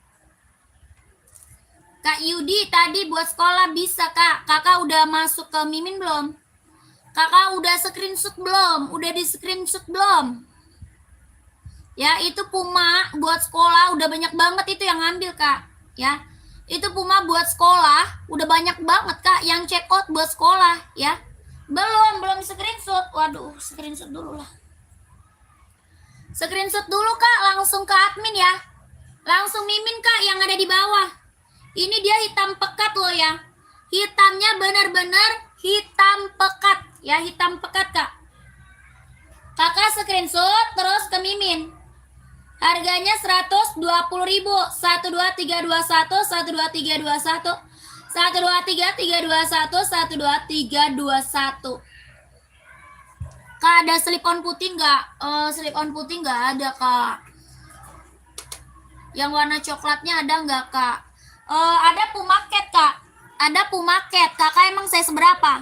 Kak Yudi tadi buat sekolah bisa Kak. Kakak udah masuk ke Mimin belum? Kakak udah screenshot belum? Udah di screenshot belum? Ya, itu Puma buat sekolah udah banyak banget itu yang ngambil Kak. Ya, itu Puma buat sekolah udah banyak banget Kak yang check out buat sekolah ya. Belum screenshot. Waduh, screenshot dulu lah. Screenshot dulu Kak, langsung ke admin ya. Langsung Mimin Kak yang ada di bawah. Ini dia hitam pekat loh ya. Hitamnya benar-benar hitam pekat ya, hitam pekat Kak. Kakak screenshot terus ke Mimin. Harganya 120.000. 12321 12321 12321 12321. Kak, ada slip on putih nggak? Slip on putih nggak ada Kak. Yang warna coklatnya ada nggak Kak? Ada Pumaket Kak. Ada Pumaket. Kakak emang saya seberapa?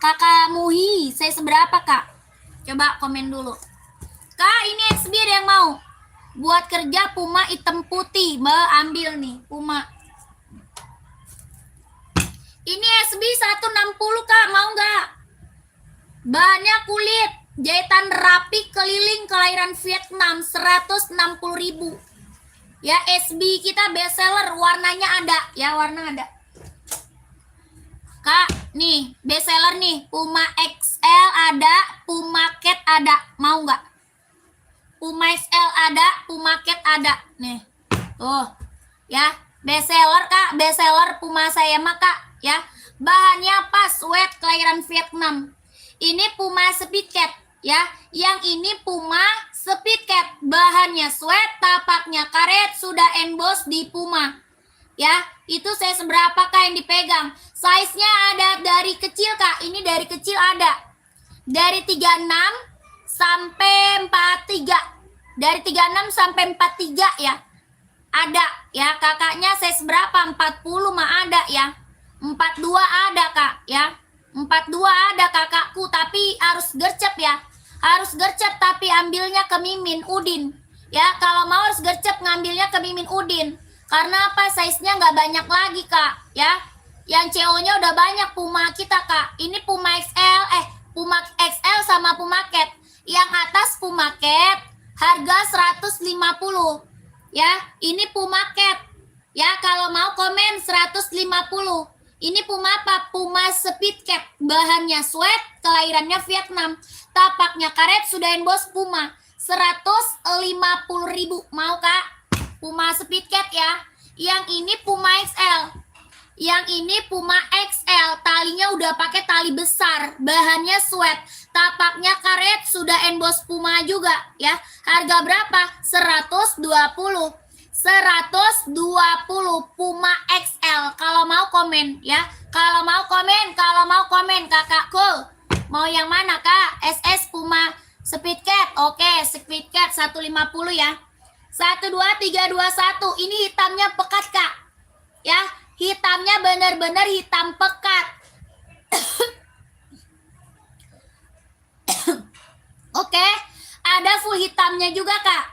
Kakak Muhi, saya seberapa Kak? Coba komen dulu. Kak, ini SB ada yang mau? Buat kerja Puma hitam putih. Mbak ambil nih, Puma. Ini SB 160 Kak, mau nggak? Bahannya kulit, jahitan rapi keliling kelahiran Vietnam, 160.000. Ya, SB kita best seller, warnanya ada, ya warna ada. Kak, nih best seller nih, Puma XL ada, Puma Cat ada, mau nggak? Puma XL ada, Puma Cat ada, nih. Tuh, ya best seller Kak, best seller Puma saya mah Kak, ya. Bahannya pas, wet kelahiran Vietnam. Ini Puma Speed Cat, ya. Yang ini Puma Speed Cat, bahannya sweat, tapaknya karet, sudah emboss di Puma. Ya, itu saya seberapa Kak yang dipegang. Size-nya ada dari kecil Kak, ini dari kecil ada. Dari 36 sampai 43. Dari 36 sampai 43 ya. Ada ya, kakaknya size berapa? 40 mah ada ya. 42 ada Kak ya. 42 ada kakakku, tapi harus gercep ya. Harus gercep tapi ambilnya ke Mimin Udin. Ya, kalau mau harus gercep ngambilnya ke Mimin Udin. Karena apa? Size-nya nggak banyak lagi Kak ya. Yang CO-nya udah banyak Puma kita Kak. Ini Puma XL, Puma XL sama Puma Cat. Yang atas Puma Cat harga 150. Ya, ini Puma Cat. Ya, kalau mau komen 150. Ini Puma apa? Puma Speed Cat. Bahannya sweat, kelahirannya Vietnam. Tapaknya karet, sudah emboss Puma. 150.000. Mau Kak? Puma Speed Cat ya. Yang ini Puma XL. Yang ini Puma XL. Talinya udah pakai tali besar. Bahannya sweat. Tapaknya karet, sudah emboss Puma juga ya. Harga berapa? 120. 120 Puma XL. Kalau mau komen ya. Kalau mau komen kakakku. Mau yang mana Kak? SS Puma Speed Cat. Oke, Speed Cat 150 ya. 1 2 3 2 1. Ini hitamnya pekat Kak. Ya, hitamnya benar-benar hitam pekat. Oke, ada full hitamnya juga Kak.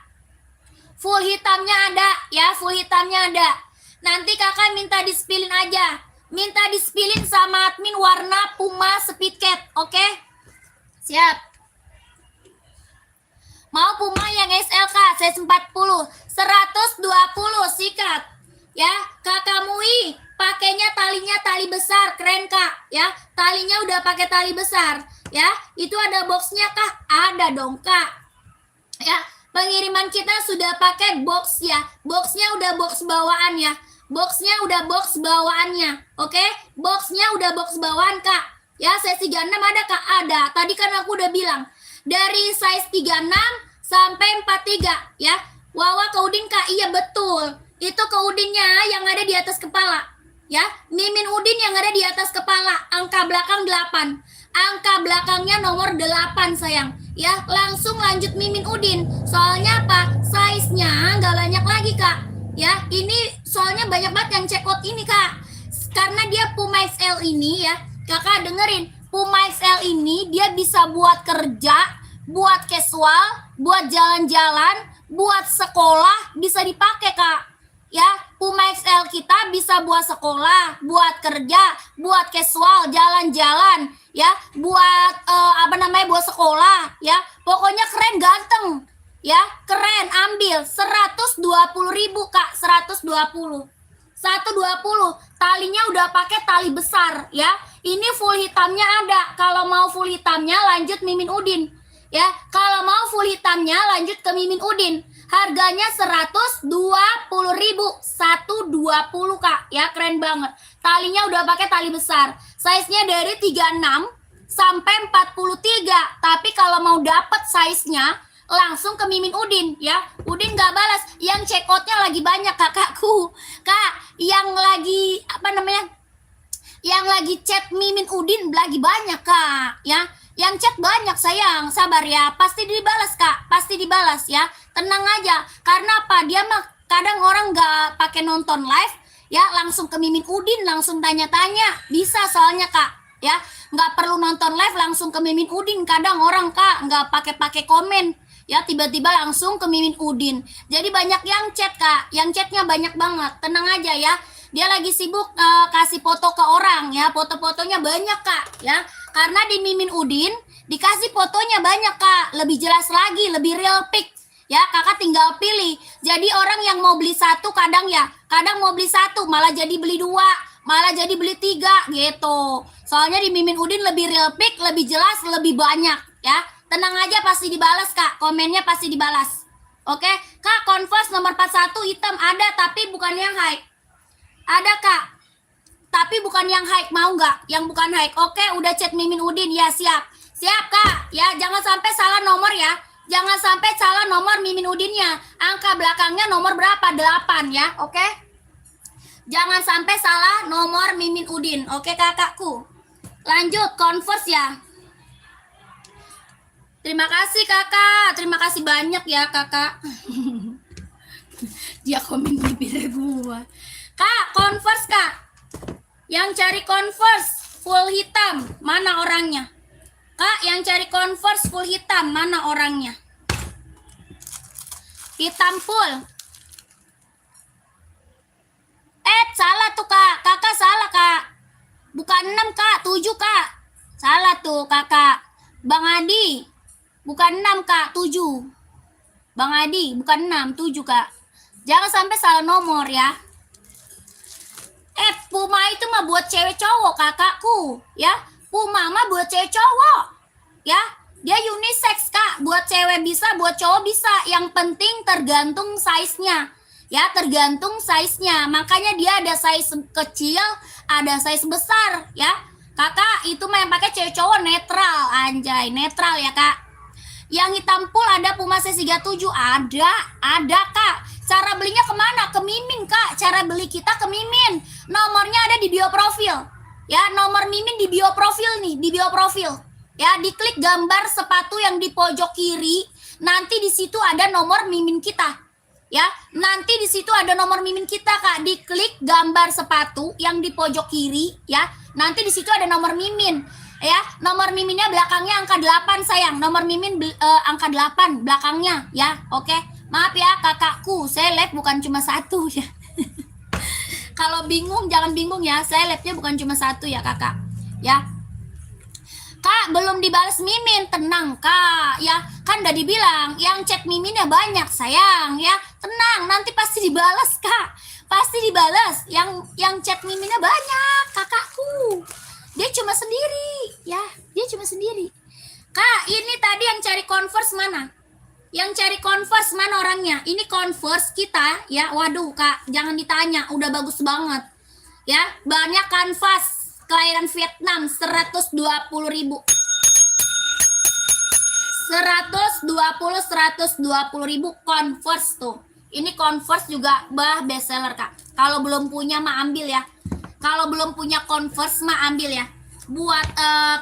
Full hitamnya ada ya, full hitamnya ada. Nanti kakak minta dispilin aja. Minta dispilin sama admin warna Puma Speed Cat, oke? Siap. Mau Puma yang SL Kak, size 40. 120 sikat. Ya, Kakak Mui pakainya talinya tali besar, keren Kak. Ya, talinya udah pakai tali besar. Ya, itu ada boxnya Kak? Ada dong Kak. Ya, pengiriman kita sudah pakai box ya. Boxnya udah box bawaan ya. Boxnya udah box bawaannya. Oke? Boxnya udah box bawaan Kak. Ya, size 36 ada Kak? Ada. Tadi kan aku udah bilang. Dari size 36 sampai 43 ya. Wawa ke Udin Kak? Iya betul. Itu ke Udinnya yang ada di atas kepala. Ya, Mimin Udin yang ada di atas kepala. Angka belakang 8. Angka belakangnya nomor 8 sayang. Ya, langsung lanjut Mimin Udin. Soalnya apa? Size-nya nggak banyak lagi Kak. Ya, ini soalnya banyak banget yang check out ini Kak. Karena dia Puma XL ini ya, kakak dengerin, Puma XL ini dia bisa buat kerja, buat casual, buat jalan-jalan, buat sekolah, bisa dipakai kak. Ya, Puma XL kita bisa buat sekolah, buat kerja, buat casual, jalan-jalan, ya, buat buat sekolah, ya. Pokoknya keren, ganteng, ya, keren. Ambil 120.000 kak, 120. 120. Talinya udah pakai tali besar, ya. Ini full hitamnya ada. Kalau mau full hitamnya lanjut Mimin Udin. Ya, kalau mau full hitamnya lanjut ke Mimin Udin. Harganya 120.000, 120 kak, ya keren banget. Talinya udah pakai tali besar. Size-nya dari 36 sampai 43. Tapi kalau mau dapet size-nya langsung ke Mimin Udin, ya. Udin nggak balas. Yang check out-nya lagi banyak kakakku. Kak, yang lagi yang lagi chat Mimin Udin lagi banyak kak, ya. Yang chat banyak sayang, sabar ya, pasti dibalas kak, pasti dibalas ya, tenang aja. Karena apa? Dia mah kadang orang nggak pakai nonton live, ya langsung ke Mimin Udin, langsung tanya-tanya, bisa soalnya kak, ya nggak perlu nonton live langsung ke Mimin Udin. Kadang orang kak nggak pakai komen, ya tiba-tiba langsung ke Mimin Udin. Jadi banyak yang chat kak, yang chatnya banyak banget, tenang aja ya. Dia lagi sibuk kasih foto ke orang ya, foto-fotonya banyak kak ya. Karena di Mimin Udin dikasih fotonya banyak kak, lebih jelas lagi, lebih real pic ya. Kakak tinggal pilih. Jadi orang yang mau beli satu kadang mau beli satu malah jadi beli dua, malah jadi beli tiga gitu. Soalnya di Mimin Udin lebih real pic, lebih jelas, lebih banyak ya. Tenang aja pasti dibalas kak, komennya pasti dibalas. Oke kak, Converse nomor 41 hitam ada tapi bukan yang high. Ada kak, tapi bukan yang high, mau nggak? Yang bukan high. Oke, udah chat Mimin Udin, ya siap. Siap kak, ya jangan sampai salah nomor ya. Jangan sampai salah nomor Mimin Udinnya. Angka belakangnya nomor berapa? 8 ya, oke? Jangan sampai salah nomor Mimin Udin, oke kakakku. Lanjut, Converse ya. Terima kasih kakak, terima kasih banyak ya kakak. Dia komen bibir gua. Kak, Converse kak. Yang cari Converse full hitam, mana orangnya? Kak, yang cari Converse full hitam, mana orangnya? Hitam full. Salah tuh kak. Kakak salah kak. Bukan 6 kak, 7 kak. Salah tuh kakak. Bang Adi. Bukan 6 kak, 7. Bang Adi, bukan 6, 7 kak. Jangan sampai salah nomor ya. Puma itu mah buat cewek cowok kakakku, ya. Puma mah buat cewek cowok, ya. Dia unisex kak, buat cewek bisa, buat cowok bisa. Yang penting tergantung size-nya, ya tergantung size-nya. Makanya dia ada size kecil, ada size besar, ya. Kakak itu mah yang pakai cewek cowok netral, anjay, netral ya kak. Yang hitam full ada Puma C37, ada kak. Cara belinya kemana? Ke Mimin kak. Cara beli kita ke Mimin. Nomornya ada di bio profil. Ya, nomor Mimin di bio profil nih, di bio profil. Ya, diklik gambar sepatu yang di pojok kiri. Nanti di situ ada nomor Mimin kita. Ya, nanti di situ ada nomor Mimin kita kak. Diklik gambar sepatu yang di pojok kiri. Ya, nanti di situ ada nomor Mimin. Ya, nomor Miminnya belakangnya angka 8 sayang. Nomor Mimin angka 8 belakangnya. Ya, oke. Maaf ya kakakku, saya lab bukan cuma satu ya. Kalau bingung jangan bingung ya, saya labnya bukan cuma satu ya kakak. Ya. Kak, belum dibalas Mimin, tenang kak. Ya, kan udah dibilang yang chat Miminnya banyak sayang ya. Tenang, nanti pasti dibalas kak. Pasti dibalas. Yang chat Miminnya banyak kakakku. Dia cuma sendiri, ya. Dia cuma sendiri. Kak, ini tadi yang cari Converse mana? Yang cari Converse mana orangnya? Ini Converse kita ya. Waduh kak, jangan ditanya, udah bagus banget. Ya, banyak kanvas kelahiran Vietnam 120.000. 120.000 Converse tuh. Ini Converse juga best seller kak. Kalau belum punya mah ambil ya. Kalau belum punya Converse mah ambil ya. Buat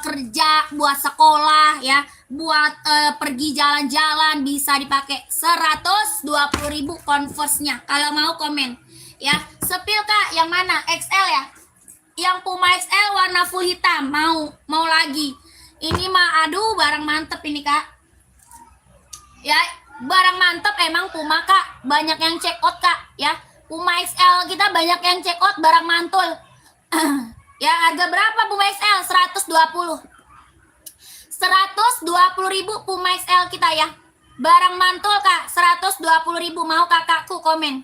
kerja, buat sekolah ya, buat pergi jalan-jalan bisa dipakai. 120.000 Converse-nya. Kalau mau komen ya. Sepil kak, yang mana? XL ya? Yang Puma XL warna full hitam. Mau lagi. Ini mah aduh barang mantep ini Kak. Ya, barang mantep emang Puma Kak. Banyak yang check out Kak, ya. Puma XL kita banyak yang check out barang mantul. Ya, harga berapa Puma XL? 120. 120.000 Puma XL kita ya. Barang mantul Kak, 120.000. Mau kakakku komen.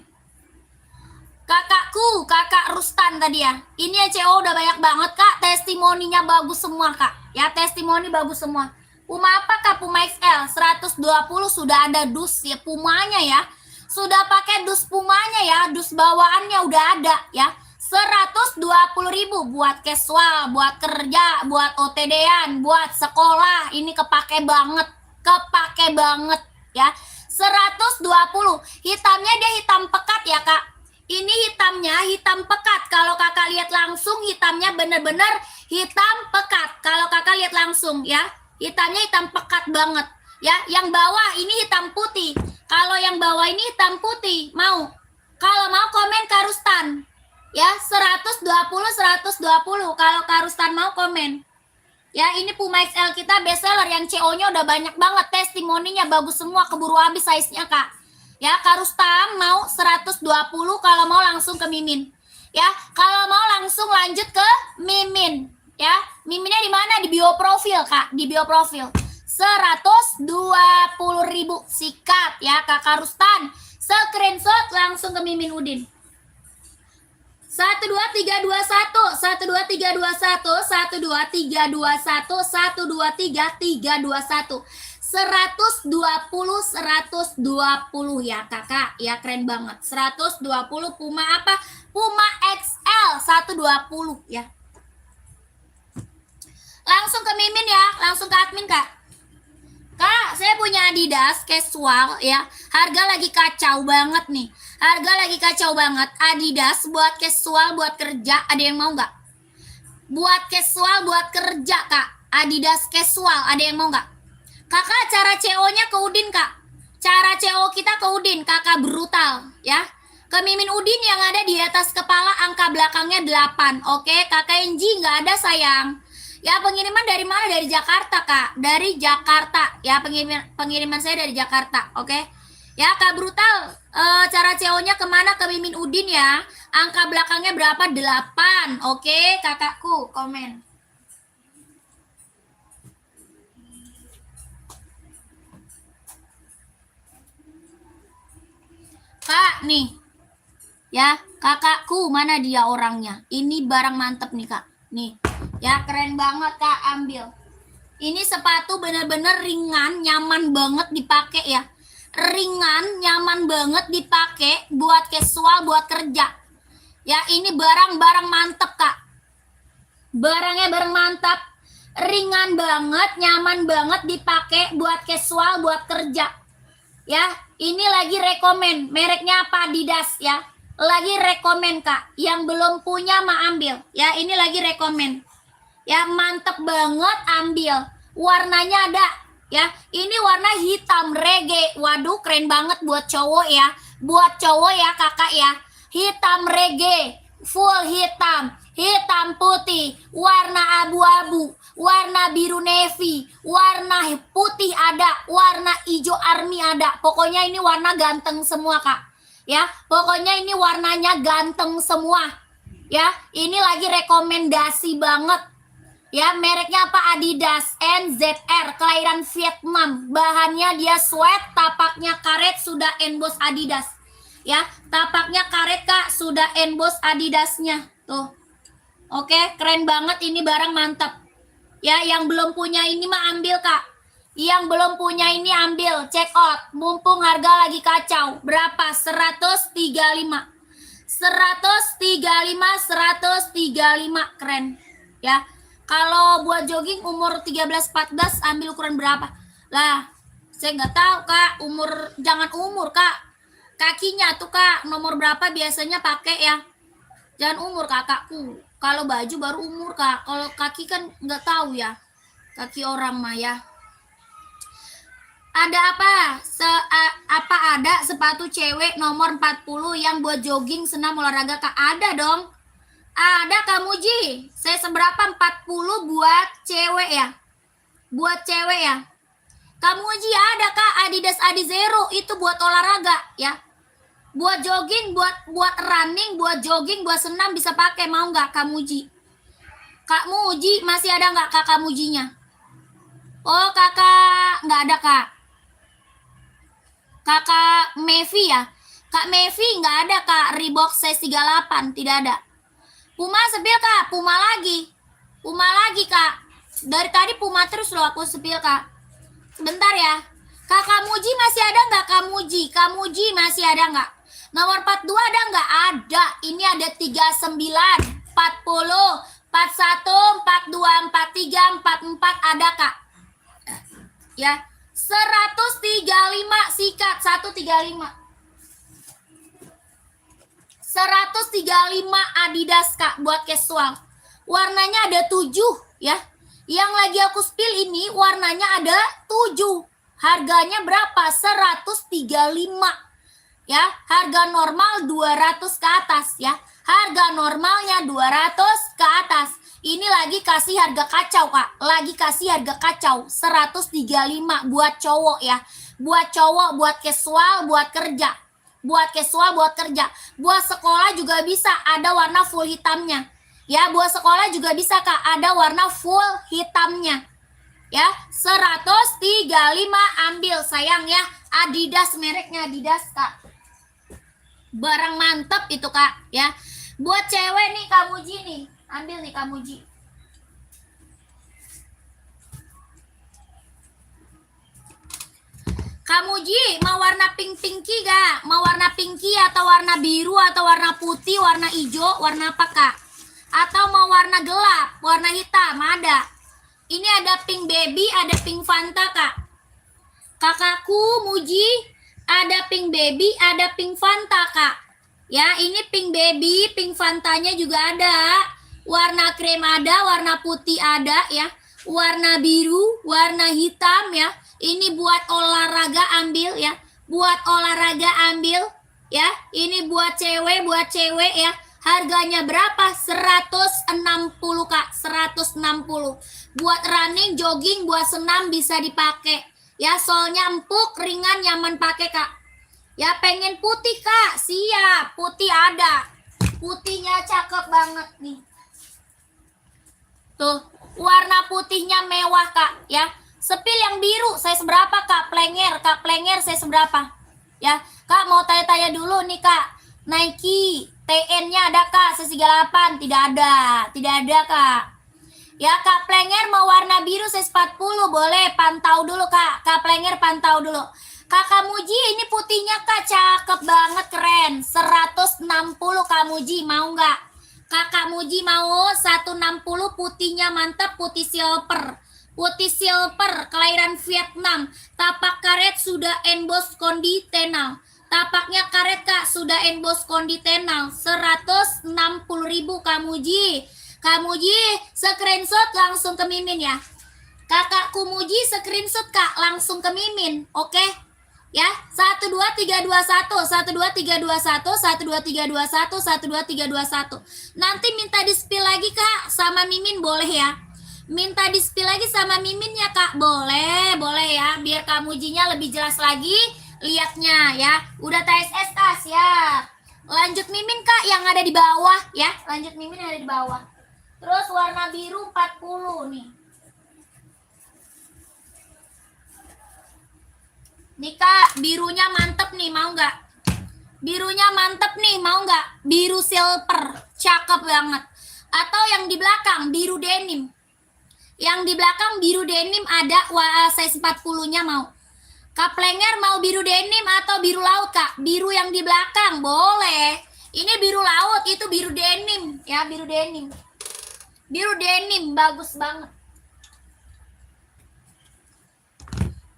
Kakak Rustan tadi ya. Ini ya CO udah banyak banget Kak. Testimoninya bagus semua Kak. Ya, testimoni bagus semua. Puma apa Kak? Puma XL 120 sudah ada dus ya Pumanya ya. Sudah pakai dus Pumanya ya. Dus bawaannya udah ada ya. 120.000 buat casual, buat kerja, buat OTD-an, buat sekolah. Ini kepake banget ya. 120. Hitamnya dia hitam pekat ya Kak. Ini hitamnya hitam pekat. Kalau kakak lihat langsung hitamnya bener-bener hitam pekat. Kalau kakak lihat langsung ya, hitamnya hitam pekat banget ya. Yang bawah ini hitam putih. Kalau yang bawah ini hitam putih. Mau? Kalau mau komen Karustan ya. 120. Kalau Karustan mau komen ya. Ini Puma XL kita bestseller. Yang CO-nya udah banyak banget. Testimoninya bagus semua. Keburu habis size-nya Kak ya. Karustan mau 120. Kalau mau langsung ke Mimin ya. Kalau mau langsung lanjut ke Mimin ya. Miminnya di mana? Di bio profil Kak. Di bio profil 120.000. Sikat ya Kak Karustan. Screenshot langsung ke Mimin Udin. 12321 12321 12321 12321 120 ya kakak ya. Keren banget. 120 Puma apa? Puma XL 120 ya. Langsung ke Mimin ya. Langsung ke admin Kak. Kak, saya punya Adidas casual ya. Harga lagi kacau banget nih. Harga lagi kacau banget. Adidas buat casual, buat kerja. Ada yang mau nggak? Buat casual, buat kerja Kak. Adidas casual. Ada yang mau nggak? Kakak, cara CO-nya ke Udin Kak. Cara CO kita ke Udin. Kakak brutal ya. Ke Mimin Udin yang ada di atas kepala angka belakangnya 8. Oke, Kakak Enji nggak ada sayang. Ya, pengiriman dari mana? Dari Jakarta Kak. Dari Jakarta ya. Pengiriman saya dari Jakarta. Oke ya Kak brutal. Cara CO-nya kemana? Ke Mimin Udin ya. Angka belakangnya berapa? 8. Oke kakakku komen. Kak nih ya, kakakku mana dia orangnya. Ini barang mantep nih Kak. Nih ya, keren banget Kak. Ambil. Ini sepatu bener-bener ringan, nyaman banget dipakai ya. Ringan, nyaman banget dipakai buat casual, buat kerja ya. Ini barang-barang mantep Kak. Barangnya barang mantap, ringan banget, nyaman banget dipakai buat casual, buat kerja ya. Ini lagi rekomen. Mereknya apa? Adidas ya. Lagi rekomen Kak. Yang belum punya mah ambil ya. Ini lagi rekomen ya. Mantep banget, ambil. Warnanya ada ya. Ini warna hitam reggae. Waduh, keren banget buat cowok ya. Buat cowok ya kakak ya. Hitam reggae, full hitam, hitam putih, warna abu-abu, warna biru navy, warna putih ada, warna hijau army ada. Pokoknya ini warna ganteng semua Kak ya. Pokoknya ini warnanya ganteng semua ya. Ini lagi rekomendasi banget ya. Mereknya apa? Adidas NZR, kelahiran Vietnam. Bahannya dia sweat, tapaknya karet, sudah emboss Adidas ya. Tapaknya karet Kak, sudah emboss Adidasnya tuh. Oke, keren banget. Ini barang mantap ya. Yang belum punya ini mah ambil Kak. Yang belum punya ini ambil, check out. Mumpung harga lagi kacau. Berapa? 135. 135. Keren ya. Kalau buat jogging umur 13-14 ambil ukuran berapa? Lah, saya nggak tahu Kak. Jangan umur Kak. Kakinya tuh Kak, nomor berapa biasanya pakai ya. Jangan umur kakakku. Kalau baju baru umur Kak. Kalau kaki kan nggak tahu ya. Kaki orang mah ya. Ada apa? Apa ada sepatu cewek nomor 40 yang buat jogging senam olahraga Kak? Ada dong. Ada Kak Muji. Saya seberapa 40 buat cewek ya. Buat cewek ya. Kak Muji ada Kak Adidas Adizero itu buat olahraga ya. Buat jogging, buat running, buat jogging, buat senam bisa pakai, mau nggak Kak Muji? Kak Muji masih ada nggak Kakak Mujinya? Oh Kakak nggak ada Kak. Kakak Mevi ya. Kak Mevi nggak ada Kak. Reebok size 38 tidak ada. Puma sepil Kak. Puma lagi Kak. Dari tadi Puma terus loh aku sepil Kak. Sebentar ya. Kakak Muji masih ada nggak Kak Muji? Kak Muji masih ada nggak? Nomor 42 ada nggak? Ada. Ini ada 39, 40, 41, 42, 43, 44 ada Kak. Ya. 135 sikat 135. 135 Adidas Kak buat casual. Warnanya ada 7 ya. Yang lagi aku spill ini warnanya ada 7. Harganya berapa? 135. Ya, harga normal 200 ke atas ya. Harga normalnya 200 ke atas. Ini lagi kasih harga kacau Kak. Lagi kasih harga kacau 135 buat cowok ya. Buat cowok, buat casual, buat kerja. Buat casual, buat kerja. Buat sekolah juga bisa, ada warna full hitamnya. Ya, buat sekolah juga bisa Kak, ada warna full hitamnya. Ya, 135 ambil sayang ya. Adidas, mereknya Adidas Kak. Barang mantep itu Kak ya. Buat cewek nih Kak Muji nih. Ambil nih Kak Muji. Kak Muji mau warna pinky gak? Mau warna pinky atau warna biru atau warna putih, warna hijau, warna apa Kak? Atau mau warna gelap, warna hitam ada. Ini ada pink baby, ada pink Fanta Kak. Kakakku Muji ada pink baby, ada pink Fanta Kak. Ya, ini pink baby, pink Fantanya juga ada. Warna krem ada, warna putih ada ya. Warna biru, warna hitam ya. Ini buat olahraga ambil ya. Buat olahraga ambil ya. Ini buat cewek ya. Harganya berapa? 160 Kak, 160. Buat running, jogging, buat senam bisa dipakai. Ya, soalnya empuk, ringan, nyaman pakai Kak. Ya, pengen putih Kak, siap. Putih ada. Putihnya cakep banget nih. Tuh, warna putihnya mewah Kak, ya. Sepil yang biru, saya seberapa Kak? Plenger saya seberapa? Ya, Kak mau tanya-tanya dulu nih Kak. Nike TN-nya ada Kak, size 38? Tidak ada Kak. Ya, Kak Plenger mau warna biru size 40, boleh pantau dulu Kak. Kak Plenger pantau dulu. Kakak Muji ini putihnya Kak, cakep banget, keren. 160 Kak Muji, mau nggak? Kakak Muji mau 160, putihnya mantap, putih silver. Putih silver, kelahiran Vietnam. Tapak karet sudah emboss konditenal. Tapaknya karet Kak, sudah emboss konditenal. 160.000 Kak Muji. Kak Muji, screenshot langsung ke Mimin ya. Kakakku Muji screenshot Kak, langsung ke Mimin. Oke? Ya, 12321, 12321, 12321, 12321. Nanti minta di-spill lagi Kak sama Mimin boleh ya? Minta di-spill lagi sama Mimin ya Kak, boleh ya, biar Kak Mujinya lebih jelas lagi lihatnya ya. Udah TSS Kak, siap. Lanjut Mimin Kak yang ada di bawah ya, lanjut Mimin yang ada di bawah. Terus warna biru 40 nih. Nih Kak, birunya mantep nih, mau nggak? Birunya mantep nih, mau nggak? Biru silver, cakep banget. Atau yang di belakang, biru denim. Yang di belakang biru denim ada size 40-nya mau. Kak Plenger mau biru denim atau biru laut Kak? Biru yang di belakang, boleh. Ini biru laut, itu biru denim. Ya, biru denim. Biru denim, bagus banget.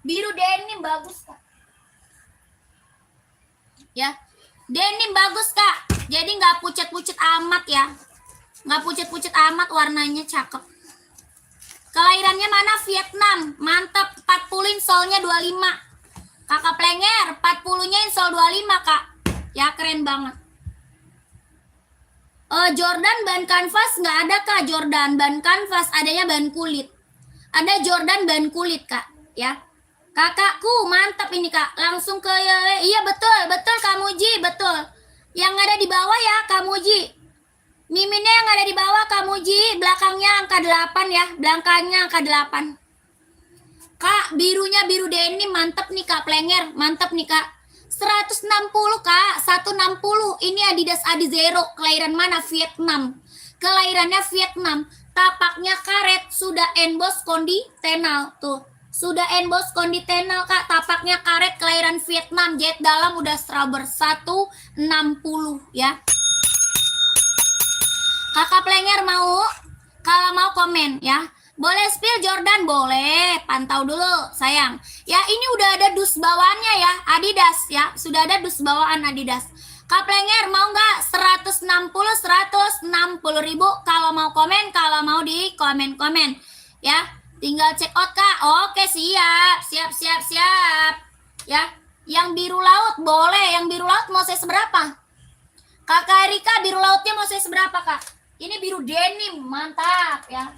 Biru denim bagus Kak. Ya, denim bagus Kak. Jadi nggak pucet-pucet amat ya. Nggak pucet-pucet amat, warnanya cakep. Kelahirannya mana? Vietnam. Mantap, 40 insolnya 25. Kakak Plenger, 40-nya insol 25 Kak. Ya, keren banget. Jordan ban kanvas nggak ada kak. Jordan ban kanvas, adanya ban kulit. Ada Jordan ban kulit kak, ya. Kakakku mantap ini kak. Langsung ke iya betul betul Kamuji betul. Yang ada di bawah ya Kamuji. Miminnya yang ada di bawah Kamuji, belakangnya angka 8 ya, belakangnya angka 8. Kak, birunya biru denim mantap nih kak, plenger mantap nih kak. 160 kak, 160. Ini Adidas Adizero, kelahiran mana? Vietnam. Kelahirannya Vietnam. Tapaknya karet, sudah emboss konditenal tuh. Sudah emboss konditenal kak, tapaknya karet, kelahiran Vietnam. Jahit dalam udah strabber 160 ya. Kakak Plenger mau? Kalau mau komen ya. Boleh spill Jordan? Boleh. Pantau dulu sayang. Ya ini udah ada dus bawaannya ya. Adidas ya. Sudah ada dus bawaan Adidas. Kak Plenger mau nggak? 160 ribu. Kalau mau komen, kalau mau di komen-komen. Ya. Tinggal check out kak. Oke siap. Siap. Ya. Yang biru laut boleh. Yang biru laut mau saya seberapa? Kakak Erika biru lautnya mau saya seberapa kak? Ini biru denim, mantap ya.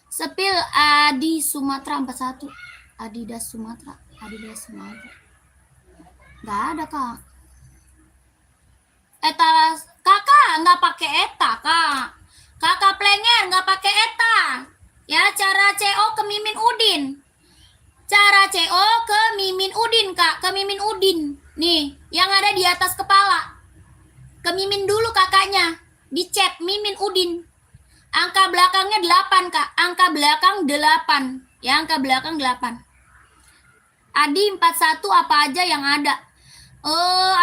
Sepil Adi Sumatera 41. Adidas Sumatera. Gak ada kak. Kakak nggak pakai eta kak. Kakak Plenger nggak pakai eta. Ya, cara CO ke Mimin Udin. Cara CO ke Mimin Udin, Kak. Ke Mimin Udin. Nih, yang ada di atas kepala. Ke Mimin dulu kakaknya. Di chat Mimin Udin. Angka belakangnya 8, Kak. Angka belakang 8. Ya, angka belakang 8. Adi 41 apa aja yang ada?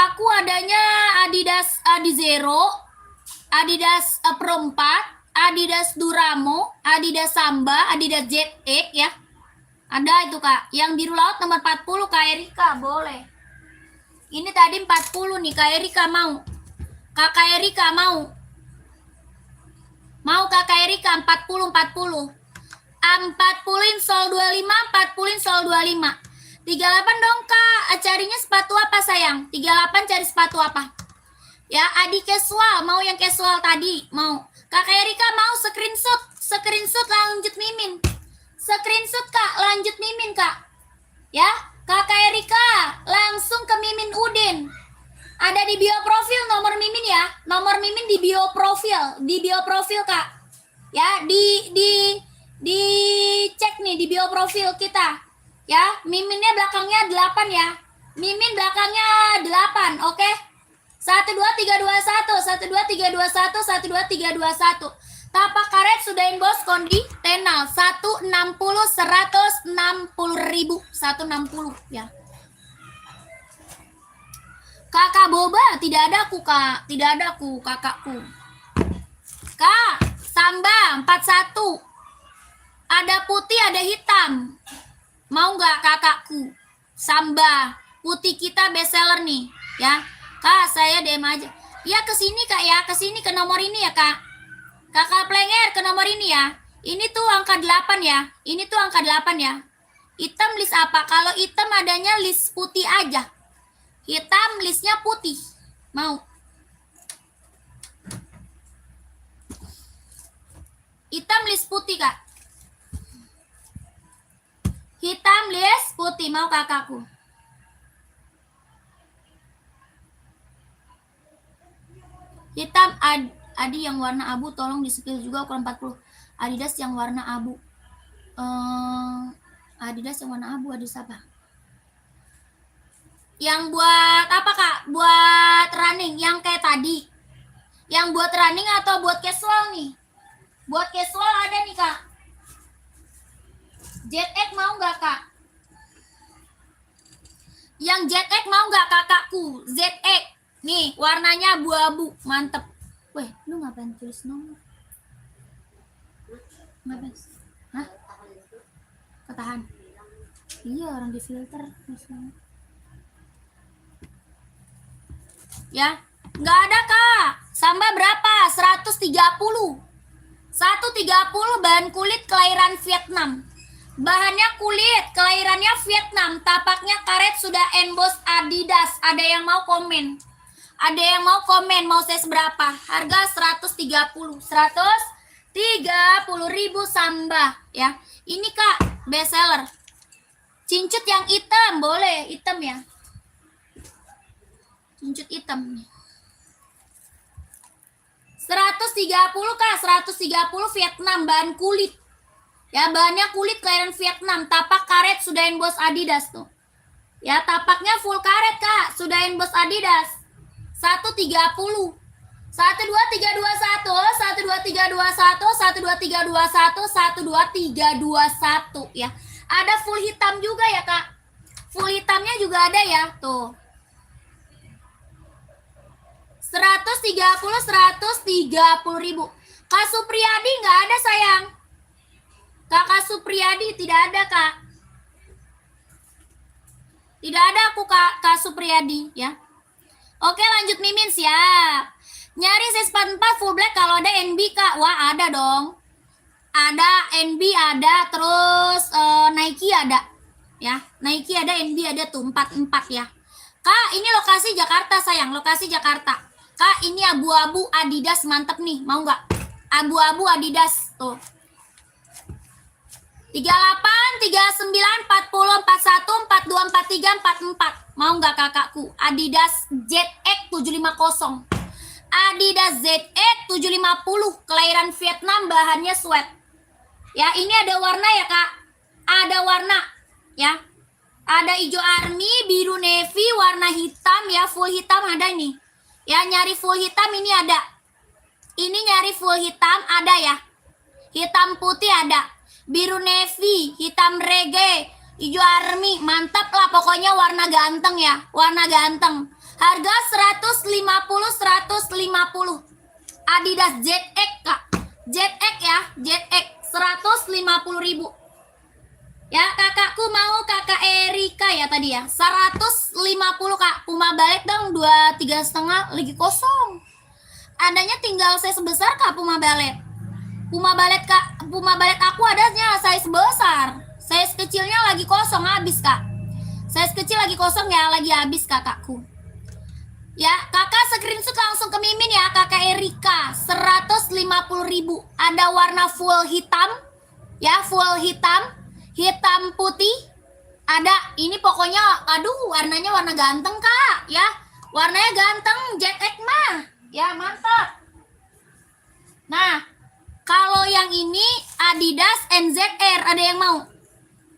Aku adanya Adidas Adizero, Adidas Pro 4, Adidas Duramo, Adidas Samba, Adidas ZX ya. Ada itu kak. Yang biru laut nomor 40 Kak Erika, boleh. Ini tadi 40 nih Kak Erika mau. Kakak Erika mau. Mau Kakak Erika 40. 40 sol 25, 40 sol 25. 38 dong kak. Carinya sepatu apa sayang? 38 cari sepatu apa? Ya, Adi casual, mau yang casual tadi, mau. Kakak Erika mau screenshot lanjut Mimin. Screenshot kak, lanjut Mimin kak. Ya, Kakak Erika langsung ke Mimin Udin. Ada di bio profil nomor Mimin ya. Nomor Mimin di bio profil kak. Ya, di cek nih di bio profil kita. Ya, Miminnya belakangnya 8 ya. Mimin belakangnya 8, oke? 12321. Tapak karet sudah inbox kondi tenal 160 ribu 160 ya. Kakak Boba tidak ada aku kak, tidak ada aku kakakku. Kak Samba 41. Ada putih ada hitam. Mau nggak kakakku? Samba putih kita bestseller nih ya. Kak, saya DM aja. Ya ke sini kak ya, ke sini ke nomor ini ya kak. Kakak Plenger ke nomor ini ya. Ini tuh angka 8 ya. Ini tuh angka 8 ya. Hitam list apa? Kalau hitam adanya list putih aja. Hitam listnya putih. Mau? Hitam list putih kak. Hitam list putih. Mau kakakku? Hitam Adi yang warna abu tolong di spill juga ukuran 40. Adidas yang warna abu. Adidas yang warna abu Adidas apa? Yang buat apa kak? Buat running yang kayak tadi. Yang buat running atau buat casual nih? Buat casual ada nih kak. ZX mau nggak kak? Yang ZX mau nggak kakakku? ZX. Nih, warnanya abu-abu, mantep. Weh, lu ngapain tulis nomor? Ngapain? Hah? Ketahan. Iya, orang di filter. Ya, nggak ada kak. Samba berapa? 130. 130 bahan kulit kelahiran Vietnam. Bahannya kulit, kelahirannya Vietnam, tapaknya karet, sudah emboss Adidas. Ada yang mau komen? Ada yang mau komen, mau size berapa? Harga 130. 130.000 Samba ya. Ini Kak, best seller. Cincut yang hitam, boleh hitam ya. Cincut hitam. 130 Kak, 130 Vietnam, bahan kulit. Ya, bahannya kulit kelahiran Vietnam, tapak karet, sudah emboss Adidas tuh. Ya, tapaknya full karet Kak, sudah emboss Adidas. 130. 12321, 12321, 12321, 12321 ya. Ada full hitam juga ya Kak. Full hitamnya juga ada ya, tuh. 130.000. Kak Supriyadi nggak ada sayang. Kakak Supriyadi tidak ada Kak. Tidak ada aku Kak Supriyadi ya. Oke lanjut Mimin, siap. Nyari size 44 full black kalau ada NB Kak. Wah ada dong. Ada NB ada, terus Nike ada. Ya, Nike ada, NB ada tuh 44 ya. Kak ini lokasi Jakarta sayang, lokasi Jakarta. Kak ini abu-abu Adidas mantep nih, mau nggak? Abu-abu Adidas tuh. 38, 39, 40, 41, 42, 43, 44. Mau nggak kakakku? Adidas ZX 750. Adidas ZX 750 kelahiran Vietnam, bahannya sweat. Ya, ini ada warna ya Kak. Ada warna ya. Ada hijau army, biru navy, warna hitam ya, full hitam ada nih. Ya, nyari full hitam ini ada. Ini nyari full hitam ada ya. Hitam putih ada. Biru navy, hitam reggae, hijau army, mantap lah pokoknya, warna ganteng ya, warna ganteng. Harga 150. Adidas ZX Kak, ZX ya, ZX 150.000. Ya kakakku mau kakak Erika ya tadi ya, 150 Kak. Puma balet dong 23,5 lagi kosong. Adanya tinggal size besar Kak Puma balet. Puma balet Kak, Puma balet aku adanya size besar. Size kecilnya lagi kosong, habis Kak. Size kecil lagi kosong ya, lagi habis kakakku. Ya, kakak screenshot langsung ke Mimin ya, kakak Erika. 150.000. Ada warna full hitam. Ya, full hitam. Hitam putih. Ada, ini pokoknya, aduh warnanya warna ganteng Kak. Ya, warnanya ganteng, ZX mah. Ya, mantap. Nah, kalau yang ini Adidas NZR, ada yang mau?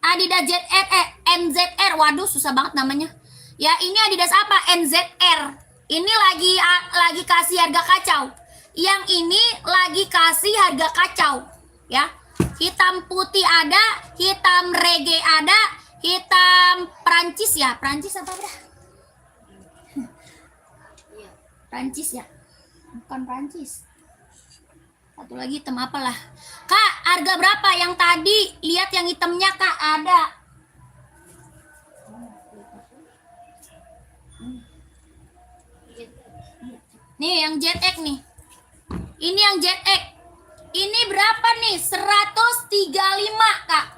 Adidas ZR, NZR, waduh susah banget namanya. Ya ini Adidas apa? NZR. Ini lagi kasih harga kacau. Yang ini lagi kasih harga kacau. Ya, hitam putih ada, hitam reggae ada, hitam Prancis ya. Prancis apa dah? Prancis ya, bukan Prancis. Satu lagi hitam apalah. Kak, harga berapa yang tadi? Lihat yang hitamnya Kak, ada. Nih yang ZX nih. Ini yang ZX. Ini berapa nih? 135 Kak.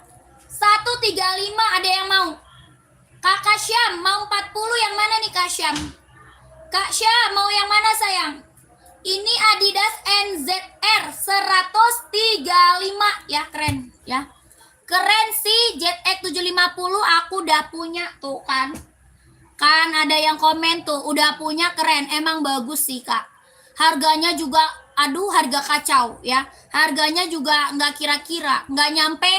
135 ada yang mau? Kakak Syam mau 40, yang mana nih Kak Syam? Kak Syam mau yang mana sayang? Ini Adidas NZR 135 ya, keren ya. Keren sih, ZX 750 aku udah punya tuh kan. Kan ada yang komen tuh, udah punya, keren, emang bagus sih Kak. Harganya juga, aduh harga kacau ya. Harganya juga nggak kira-kira, nggak nyampe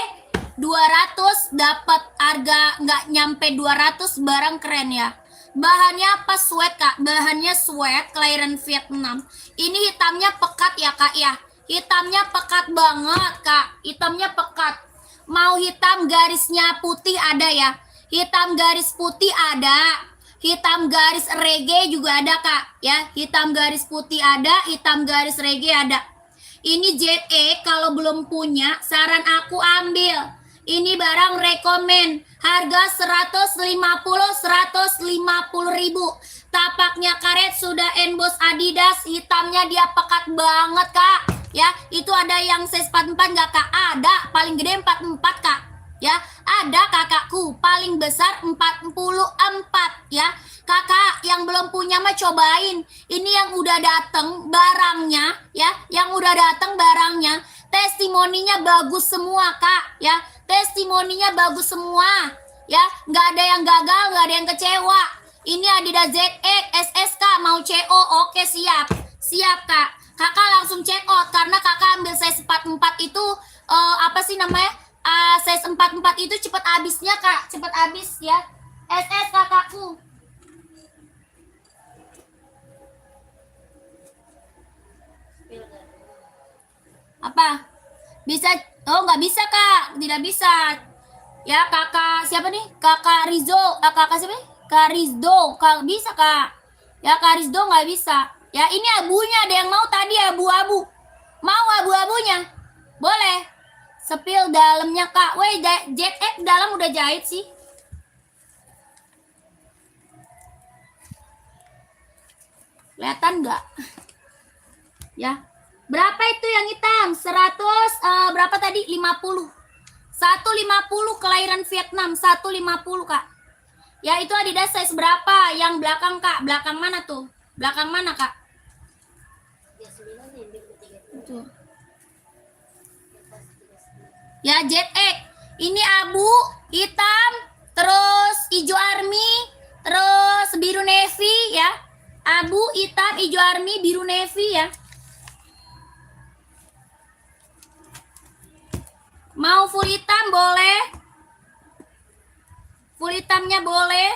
200, dapat harga nggak nyampe 200, barang keren ya. Bahannya apa? Sweat Kak, bahannya sweat kelahiran Vietnam. Ini hitamnya pekat ya Kak ya. Hitamnya pekat banget Kak, hitamnya pekat. Mau hitam garisnya putih ada ya. Hitam garis putih ada. Hitam garis reggae juga ada Kak ya. Hitam garis putih ada, hitam garis reggae ada. Ini ZE kalau belum punya, saran aku ambil. Ini barang rekomen, harga 150.000. Tapaknya karet, sudah emboss Adidas, hitamnya dia pekat banget Kak. Ya, itu ada yang size 44 enggak Kak? Ada, paling gede 44 Kak. Ya, ada kakakku paling besar 44 ya. Kakak yang belum punya mah cobain. Ini yang udah dateng barangnya ya, yang udah dateng barangnya. Testimoninya bagus semua, Kak, ya. Testimoninya bagus semua. Ya, nggak ada yang gagal, nggak ada yang kecewa. Ini Adidas ZX SSK mau CO. Oke, siap. Siap, Kak. Kakak langsung check out karena kakak ambil size 44 itu apa sih namanya? Size 44 itu cepat habisnya, Kak. Cepat habis ya. SS kakakku. Apa? Bisa? Oh, nggak bisa, Kak. Tidak bisa. Ya, kakak siapa nih? Kakak Rizo. Kakak siapa nih? Kak Rizdo. Kak bisa, Kak. Ya, Kak Rizdo nggak bisa. Ya, ini abunya. Ada yang mau tadi abu-abu. Mau abu-abunya? Boleh. Sepil dalamnya, Kak. Woi, ZX dalam udah jahit sih. Kelihatan nggak? Ya. Berapa itu yang hitam? 100 berapa tadi? 50. 150 kelahiran Vietnam. 150, Kak. Ya, itu Adidas size berapa? Yang belakang, Kak. Belakang mana tuh? Belakang mana, Kak? Tuh. Ya, ZX. Ini abu, hitam, terus hijau army, terus biru navy ya. Abu, hitam, hijau army, biru navy ya. Mau full hitam boleh. Full hitamnya boleh.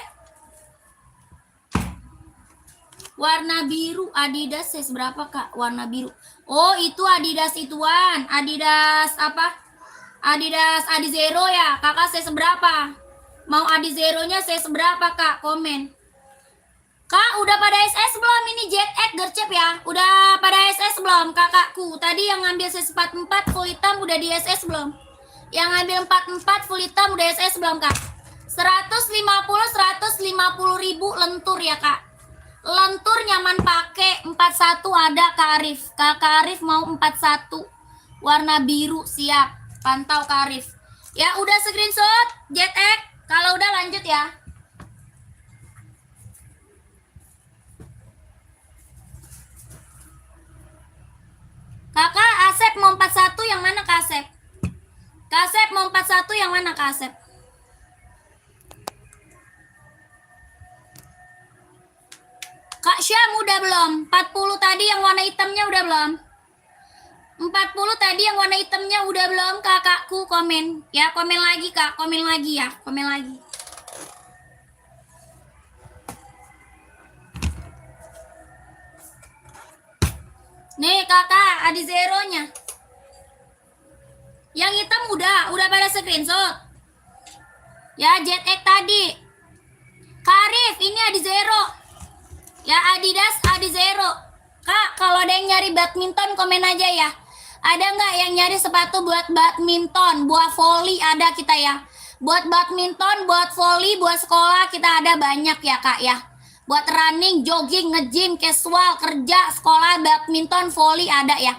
Warna biru Adidas size berapa, Kak? Warna biru. Oh, itu Adidas ituan. Adidas apa? Adidas Adizero ya. Kakak size berapa? Mau Adizeronya size berapa, Kak? Komen. Kak, udah pada SS belum ini ZX gercep ya? Udah pada SS belum, kakakku? Tadi yang ngambil size 44 full hitam udah di SS belum? Yang ngambil 44 full hitam udah SS belum, Kak? 150 ribu lentur ya, Kak. Lentur nyaman pakai 41 ada Kak Arif. Kak Arif mau 41 warna biru siap. Pantau Kak Arif. Ya udah screenshot ZX. Kalau udah lanjut ya. Kakak Asep mau 41 yang mana, Kak Asep? Kak Asep mau 41 yang mana, Kak Asep? Kak Syam udah belum? 40 tadi yang warna hitamnya udah belum? 40 tadi yang warna hitamnya udah belum, kakakku? Komen. Ya, komen lagi, Kak. Komen lagi ya. Komen lagi. Nih, Kakak, Adizeronya. Yang hitam udah pada screenshot. Ya, ZX tadi. Karif, ini Adizero. Ya, Adidas Adizero. Kak, kalau ada yang nyari badminton komen aja ya. Ada nggak yang nyari sepatu buat badminton, buat volley ada kita ya. Buat badminton, buat volley, buat sekolah kita ada banyak ya, Kak ya. Buat running, jogging, nge-gym, casual, kerja, sekolah, badminton, volley ada ya.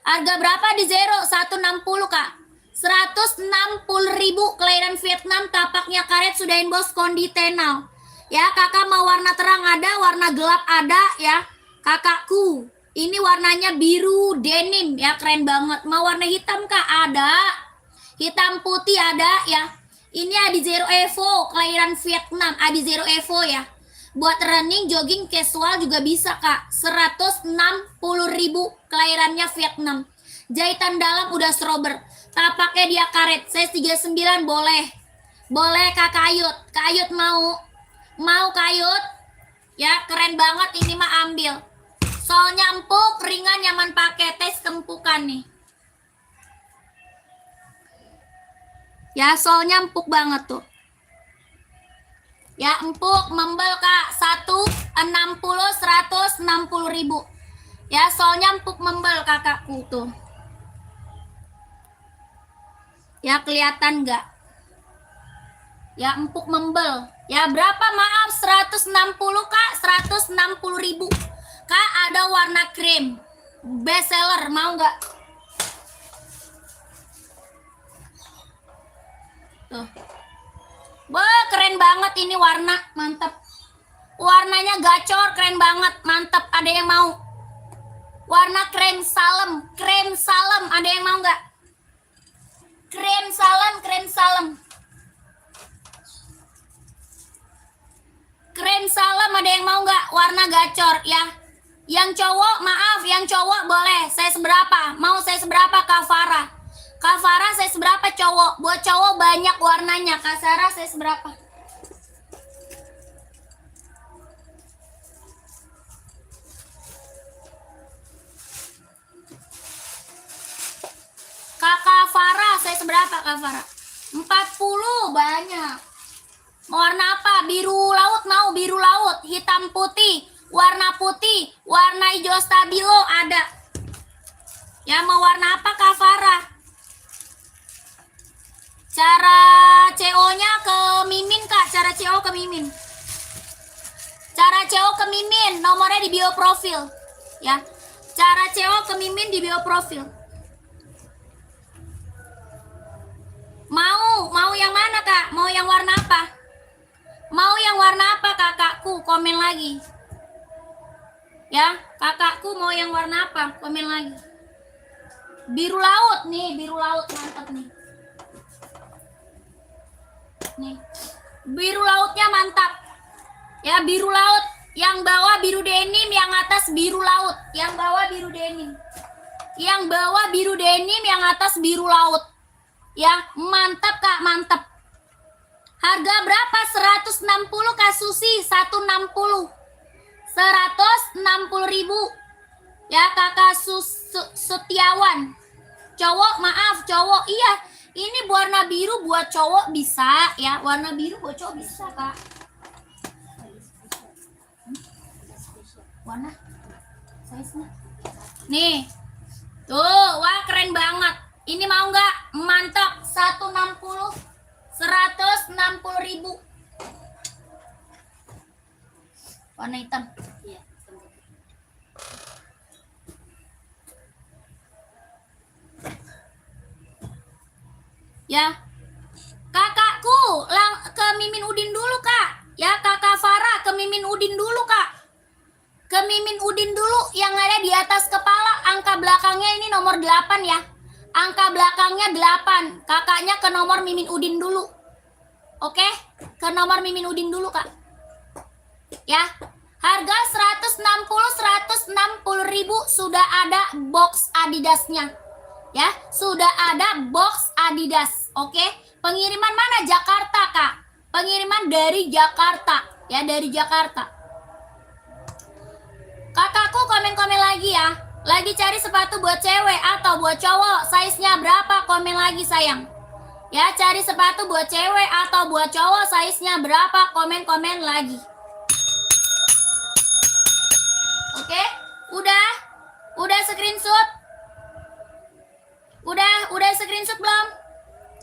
Harga berapa di Zero? 160, Kak. 160 ribu kelahiran Vietnam, tapaknya karet sudah inbox kondi tenau. Ya, kakak mau warna terang ada, warna gelap ada ya. Kakakku, ini warnanya biru denim ya, keren banget. Mau warna hitam, Kak? Ada. Hitam putih ada ya. Ini Adizero Evo kelahiran Vietnam, Adizero Evo ya. Buat running, jogging, casual juga bisa, Kak. 160 ribu kelahirannya Vietnam. Jahitan dalam udah strober. Tapaknya dia karet. Size 39 boleh. Boleh, Kak Kayut. Kayut mau? Mau Kayut? Ya, keren banget ini mah ambil. Soalnya empuk, ringan, nyaman pakai. Tes kempukan nih. Ya, soalnya empuk banget tuh. Ya, empuk, membel, Kak. 160 ribu. Ya, soalnya empuk membel, kakakku tuh. Ya, kelihatan nggak? Ya, empuk membel. Ya, berapa? Maaf, 160, Kak. 160 ribu. Kak, ada warna krim. Best seller, mau nggak? Tuh. Wah, keren banget ini warna, mantap. Warnanya gacor, keren banget, mantap. Ada yang mau? Warna krem salem, ada yang mau nggak? Krem salem. Krem salem ada yang mau nggak? Warna gacor ya. Yang cowok, maaf, yang cowok boleh. Saya seberapa? Mau saya seberapa, Kak Farah? Kak Farah saya seberapa cowok? Buat cowok banyak warnanya. Kak Sarah saya seberapa? Kakak Farah saya seberapa, Kak Farah? 40, banyak. Mau warna apa? Biru laut mau, biru laut, hitam putih, warna putih, warna hijau stabilo ada. Ya mau warna apa, Kak Farah? Cara CO-nya ke Mimin, Kak. Cara CO ke Mimin. Cara CO ke Mimin, nomornya di bio profil. Ya. Cara CO ke Mimin di bio profil. Mau yang mana, Kak? Mau yang warna apa? Mau yang warna apa, kakakku? Komen lagi. Ya, kakakku mau yang warna apa? Komen lagi. Biru laut nih, biru laut mantap nih. Nih. Biru lautnya mantap. Ya, biru laut. Yang bawah biru denim, yang atas biru laut. Yang bawah biru denim. Yang bawah biru denim, yang atas biru laut. Ya, mantap, Kak, mantap. Harga berapa? 160, Kak Susi, 160. 160.000. Ya, Kakak Setiawan. Cowok, maaf, cowok. Iya, ini warna biru buat cowok bisa ya. Warna biru buat cowok bisa, Kak. Warna size-nya. Nih. Tuh, wah keren banget. Ini mau nggak? Mantap, 160. 160.000. Warna hitam. Iya. Ya. Kakakku, ke Mimin Udin dulu, Kak. Ya, Kakak Farah ke Mimin Udin dulu, Kak. Ke Mimin Udin dulu yang ada di atas kepala, angka belakangnya ini nomor 8 ya. Angka belakangnya 8. Kakaknya ke nomor Mimin Udin dulu. Oke? Ke nomor Mimin Udin dulu, Kak. Ya. Harga 160.000 sudah ada box Adidasnya. Ya, sudah ada box Adidas. Oke? Pengiriman mana? Jakarta, Kak. Pengiriman dari Jakarta. Ya, dari Jakarta. Kakakku komen-komen lagi ya. Lagi cari sepatu buat cewek atau buat cowok, size-nya berapa? Komen lagi sayang. Ya, cari sepatu buat cewek atau buat cowok, size-nya berapa? Komen-komen lagi. Oke? Udah screenshot? Udah screenshot belum?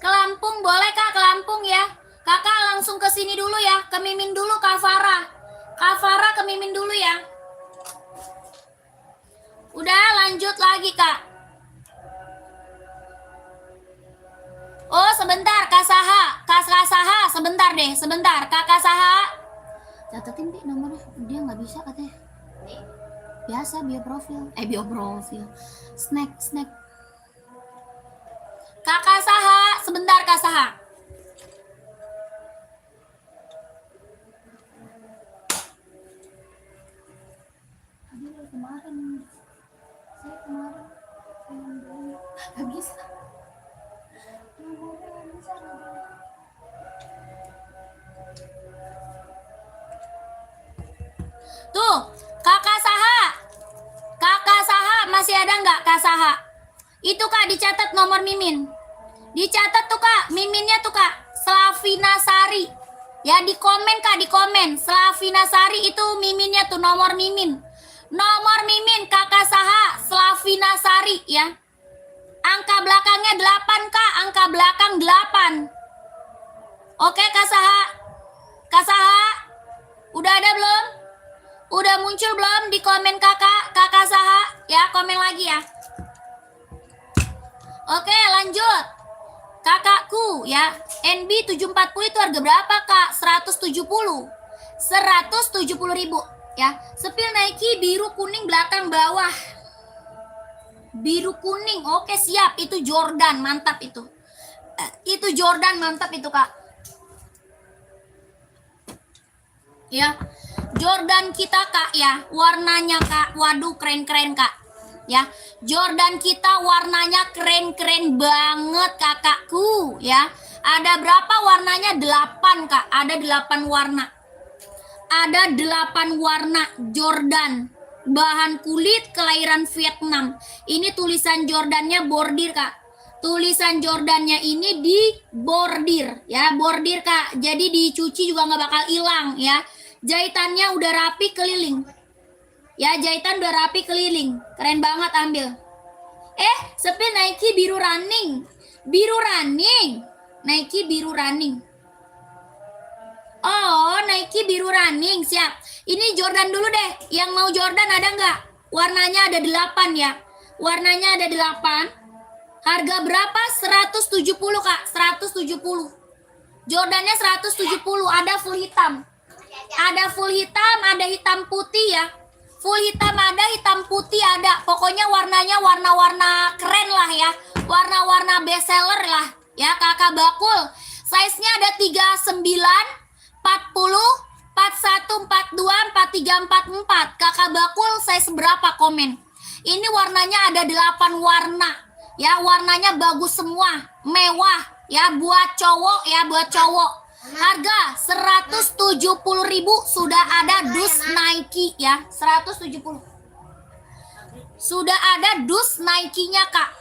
Ke Lampung boleh, Kak? Ke Lampung ya. Kakak langsung ke sini dulu ya. Ke Mimin dulu, Kak Farah. Kak Farah ke Mimin dulu ya. Udah lanjut lagi, Kak. Oh, sebentar, Kak Saha. Kak Saha, sebentar deh, sebentar. Kakak Saha. Catetin deh nomornya. Dia nggak bisa katanya. Biasa bio profil. Snack. Kakak Saha, sebentar Kak Saha. Kemarin nggak bisa. Tuh, Kakak Saha masih ada nggak Kak Saha? Itu Kak dicatat nomor Mimin. Dicatat tuh Kak, Miminnya tuh Kak, Slavina Sari. Ya di komen Kak, di komen. Slavina Sari itu Miminnya tuh nomor Mimin. Nomor Mimin Kakak Saha, Slavina Sari ya. Angka belakangnya 8 Kak, angka belakang 8. Oke Kak Saha. Kak Saha, udah ada belum? Udah muncul belum di komen Kakak Saha? Ya, komen lagi ya. Oke, lanjut. Kakakku ya, NB 740 itu harga berapa kak? 170 ribu ya. Sepil Nike biru kuning belakang bawah. Biru kuning, oke siap. Itu Jordan, mantap itu. Itu Jordan, mantap itu kak. Ya, Jordan kita kak ya, warnanya kak, waduh keren-keren kak. Ya, Jordan kita warnanya keren-keren banget kakakku ya. Ada berapa warnanya? 8 kak, ada 8 warna. Ada 8 warna Jordan. Bahan kulit kelahiran Vietnam. Ini tulisan Jordannya bordir kak. Tulisan Jordannya ini di bordir ya, bordir kak. Jadi dicuci juga nggak bakal hilang ya. Jahitannya udah rapi keliling. Ya, jahitan udah rapi keliling. Keren banget ambil. Sepil Nike biru running. Biru running. Nike biru running. Oh, Nike biru running. Siap. Ini Jordan dulu deh. Yang mau Jordan ada nggak? Warnanya ada 8 ya. Warnanya ada 8. Harga berapa? 170 kak. 170. Jordannya 170. Ada full hitam. Ada full hitam, ada hitam putih ya. Full hitam ada, hitam putih ada. Pokoknya warnanya warna-warna keren lah ya. Warna-warna best seller lah ya kakak bakul. Size-nya ada 39, 40, 41, 42, 43, 44. Kakak bakul size berapa komen? Ini warnanya ada 8 warna. Ya, warnanya bagus semua. Mewah ya buat cowok ya, buat cowok. Harga 170.000 sudah ada dus Nike ya, 170. Sudah ada dus Nike-nya kak.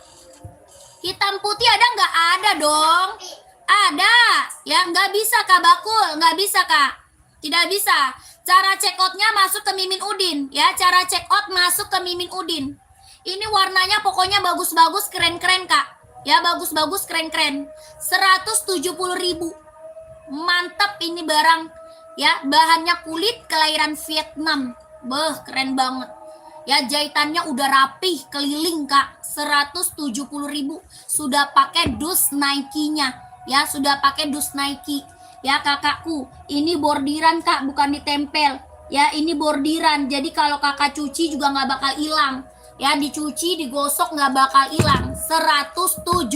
Hitam putih ada nggak? Ada dong. Ada. Ya nggak bisa kak bakul, nggak bisa kak. Tidak bisa. Cara check out-nya masuk ke Mimin Udin ya. Cara check out masuk ke Mimin Udin. Ini warnanya pokoknya bagus-bagus, keren-keren kak. Ya bagus-bagus, keren-keren. 170.000. Mantap ini barang ya, bahannya kulit kelahiran Vietnam. Keren banget ya, jahitannya udah rapih keliling kak. 170.000 sudah pakai dus Nike-nya ya, sudah pakai dus Nike ya kakakku. Ini bordiran kak, bukan ditempel ya, ini bordiran. Jadi kalau kakak cuci juga nggak bakal hilang ya, dicuci digosok nggak bakal hilang. 170.000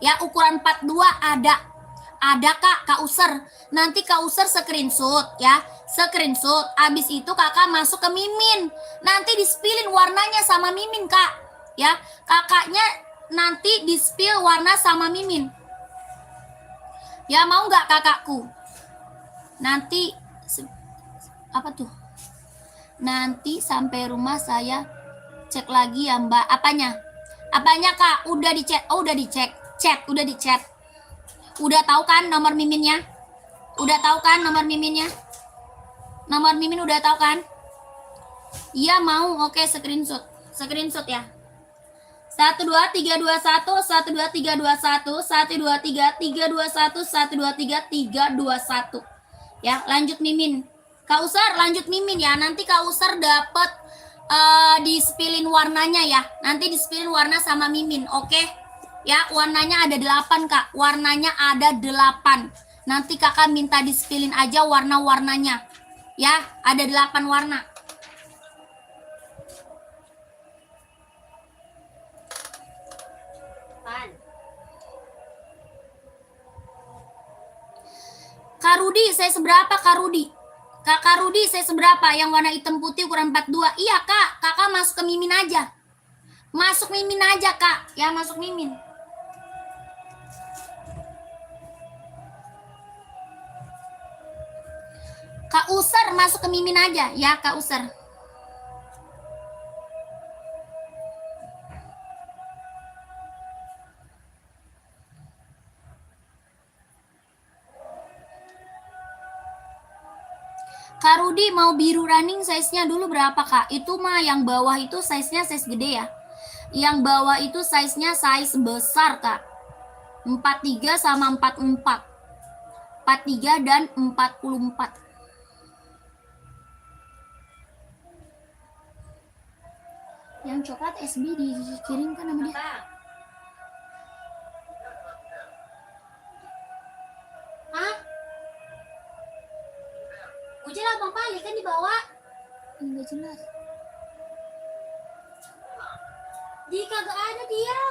ya, ukuran 42 ada. Ada kak user. Nanti kak user screenshot ya, screenshot. Abis itu kakak masuk ke Mimin. Nanti di-spillin warnanya sama Mimin kak. Ya, kakaknya nanti di-spill warna sama Mimin. Ya mau nggak kakakku? Nanti apa tuh? Nanti sampai rumah saya cek lagi ya mbak. Apanya? Apanya kak? Udah dicek. Oh udah dicek. Chat, udah dicet. Udah tahu kan nomor Miminnya? Udah tahu kan nomor Miminnya? Nomor Mimin udah tahu kan? Iya mau, oke screenshot. Screenshot ya. 12321 12321 123 321 123 321. Ya, lanjut Mimin. Kak Usar lanjut Mimin ya. Nanti Kak Usar dapat di-spillin warnanya ya. Nanti di-spillin warna sama Mimin, oke? Ya, warnanya ada 8 kak. Warnanya ada 8. Nanti kakak minta di-spillin aja warna-warnanya. Ya, ada 8 warna. Kak Rudi, saya seberapa Kak Rudi? Kakak Rudi, saya seberapa? Yang warna hitam putih ukuran 42. Iya kak, kakak masuk ke Mimin aja. Masuk Mimin aja kak. Ya, masuk Mimin. Kak Usar masuk ke Mimin aja ya Kak Usar. Kak Rudi mau biru running size-nya dulu berapa kak? Itu mah yang bawah itu size-nya size gede ya. Yang bawah itu size-nya size besar kak. 43 sama 44. 43 dan 44. Yang coklat SB dikirim kan sama dia. Hah? Ujian Abang Pali kan dibawa. Ini nggak jelas. Di kagak ada dia.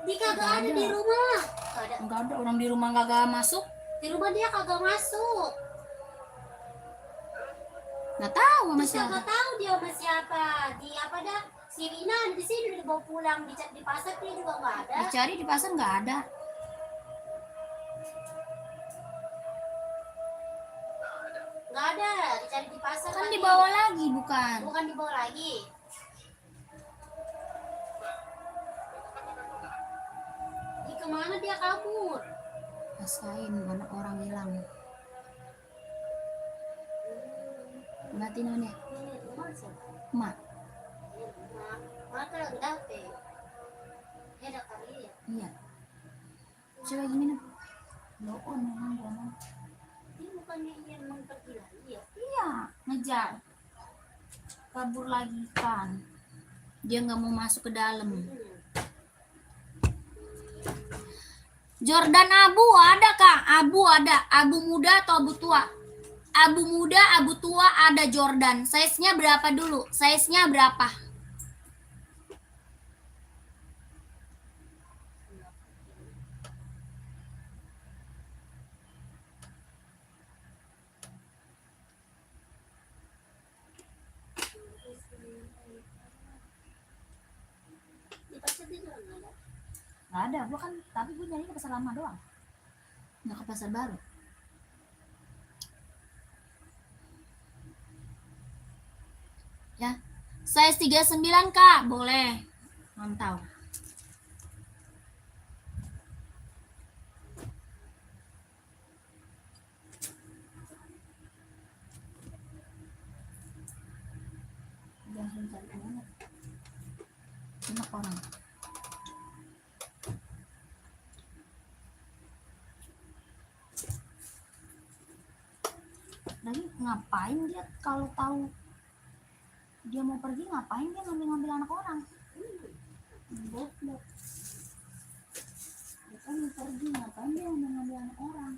Di kagak ada di rumah. Gak ada. Enggak ada orang di rumah kagak masuk. Di rumah dia kagak masuk. Nggak tahu sama Terus siapa. kagak tahu dia sama siapa. Di apa dah? Si Rina di sini udah dibawa pulang, di pasar dia juga nggak ada. Dicari di pasar nggak ada. Nggak ada, dicari di pasar. Kan tadi. dibawa lagi bukan? Bukan dibawa lagi. Di kemana dia kabur? Rasain anak orang hilang. Mati nanya. Ini rumah siapa? Mak. Ini rumah. Mata lagi dapet. Ini ada kali ya. Iya. Coba gimana? Doon memang jangan. Ini bukannya yang mau pergi lagi ya? Iya, ngejar. Kabur lagi kan. Dia nggak mau masuk ke dalam. Jordan Abu ada Kak? Abu ada. Abu muda atau abu tua? Abu muda, abu tua ada Jordan. Size-nya berapa dulu? Size-nya berapa? Di pasar dia juga nggak ada. Nggak ada. Gua kan, tapi gue nyari ke pasar lama doang. Nggak ke pasar baru. Ya. Size 39 Kak, boleh. Mantap. Enak orang. Lagi ngapain dia kalau tahu dia mau pergi, ngapain dia ngambil anak orang? Goblok. Dia kan mau pergi, ngapain dia ngambil anak orang?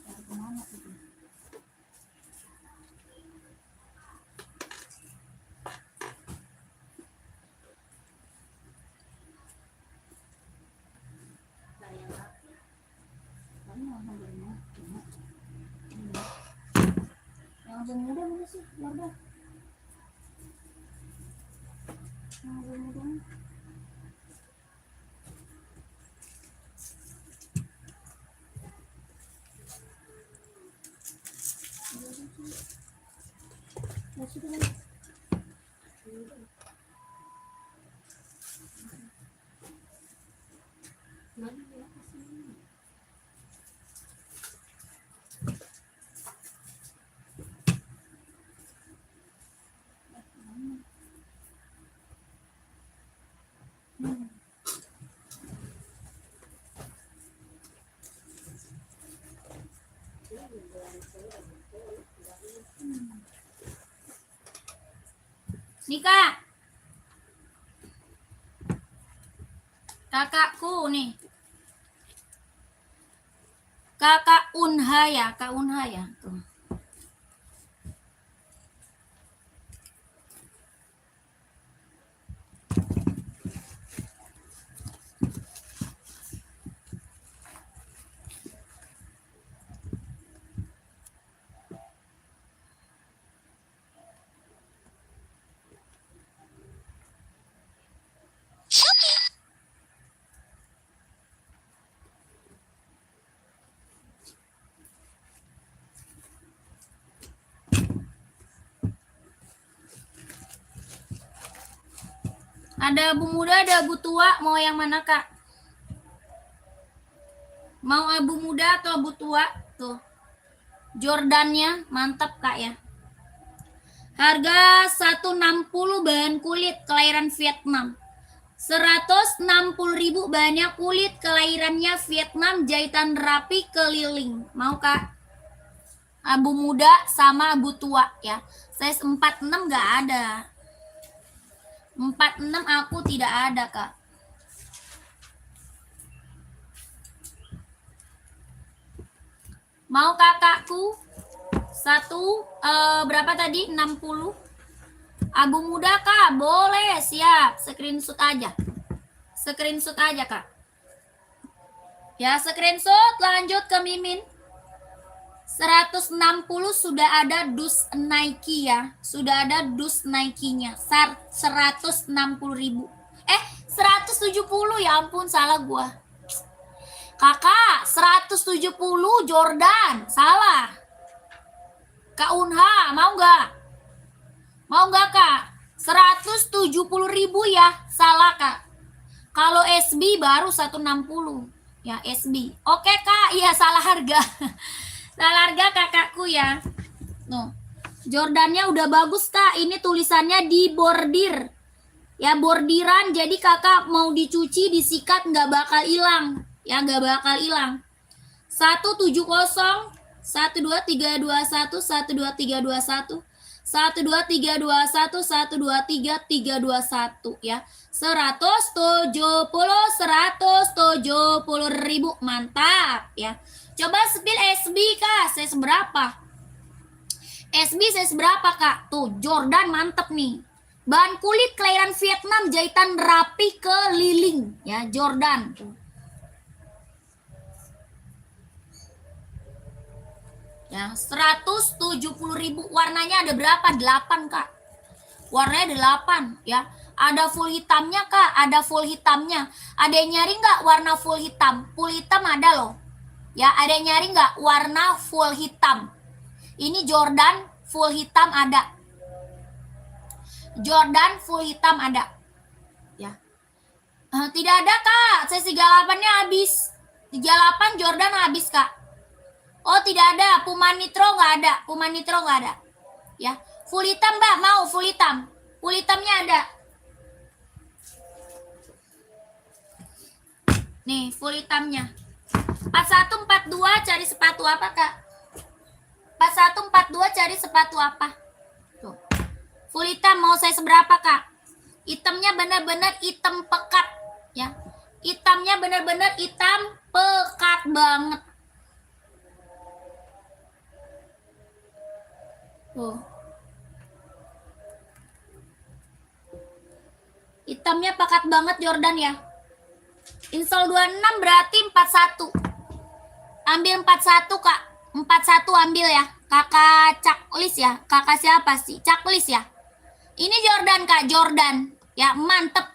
Cari kemana gitu? Bayang apa? Yang muda mana sih? Wardah. Yang muda. Masih dulu. Mana dia kesini? Nih Kak. Kakakku nih. Kakak Unha ya, Kak Unha ya. Tuh. Ada abu muda, ada abu tua. Mau yang mana Kak? Mau abu muda atau abu tua? Tuh. Jordannya mantap Kak ya. Harga 160 bahan kulit kelahiran Vietnam. 160.000 bahannya kulit kelahirannya Vietnam, jahitan rapi keliling. Mau Kak? Abu muda sama abu tua ya. Size 46 nggak ada. 46 aku tidak ada, Kak. Mau kakakku? Satu, berapa tadi? 60. Abu muda, Kak. Boleh, siap. Screenshot aja. Screenshot aja, Kak. Ya, screenshot. Lanjut ke Mimin. 160 sudah ada dus Nike ya. Sudah ada dus Nike-nya. 160.000. 170 ya ampun, salah gua. Kakak, 170 Jordan. Salah. Kak Unha, mau nggak? Mau nggak, Kak? 170.000 ya. Salah, Kak. Kalau SB baru 160. Ya, SB. Oke, Kak. Iya, salah harga. Salah harga kakakku ya. Noh. Jordannya udah bagus, Kak. Ini tulisannya di bordir. Ya, bordiran. Jadi kakak mau dicuci, disikat nggak bakal hilang. Ya, nggak bakal hilang. 170 12321 12321 12321 12321 ya. 170.000 mantap ya. Coba spill SB, Kak. Saya seberapa? SB saya seberapa, Kak? Tuh, Jordan mantep nih. Bahan kulit kelahiran Vietnam, jahitan rapi keliling ya, Jordan. Ya, 170.000. Warnanya ada berapa? 8, Kak. Warnanya 8 ya. Ada full hitamnya, Kak. Ada full hitamnya. Ada yang nyari nggak warna full hitam? Full hitam ada loh. Ya, ada yang nyari nggak warna full hitam? Ini Jordan full hitam ada. Jordan full hitam ada. Ya. Tidak ada, Kak. Saya 38-nya habis. 38 Jordan habis, Kak. Oh, tidak ada. Puma Nitro nggak ada. Puma Nitro nggak ada. Ya. Full hitam, Mbak. Mau full hitam. Full hitamnya ada. Nih, full hitamnya. 4142 cari sepatu apa, Kak? 4142 cari sepatu apa? Tuh. Full hitam mau saya seberapa, Kak? Hitamnya benar-benar hitam pekat ya. Hitamnya benar-benar hitam pekat banget. Tuh. Hitamnya pekat banget Jordan ya. Install 26 berarti 41. Ambil 41, Kak. 41 ambil ya. Kakak Caklis ya. Kakak siapa sih? Caklis ya. Ini Jordan, Kak. Jordan. Ya, mantep.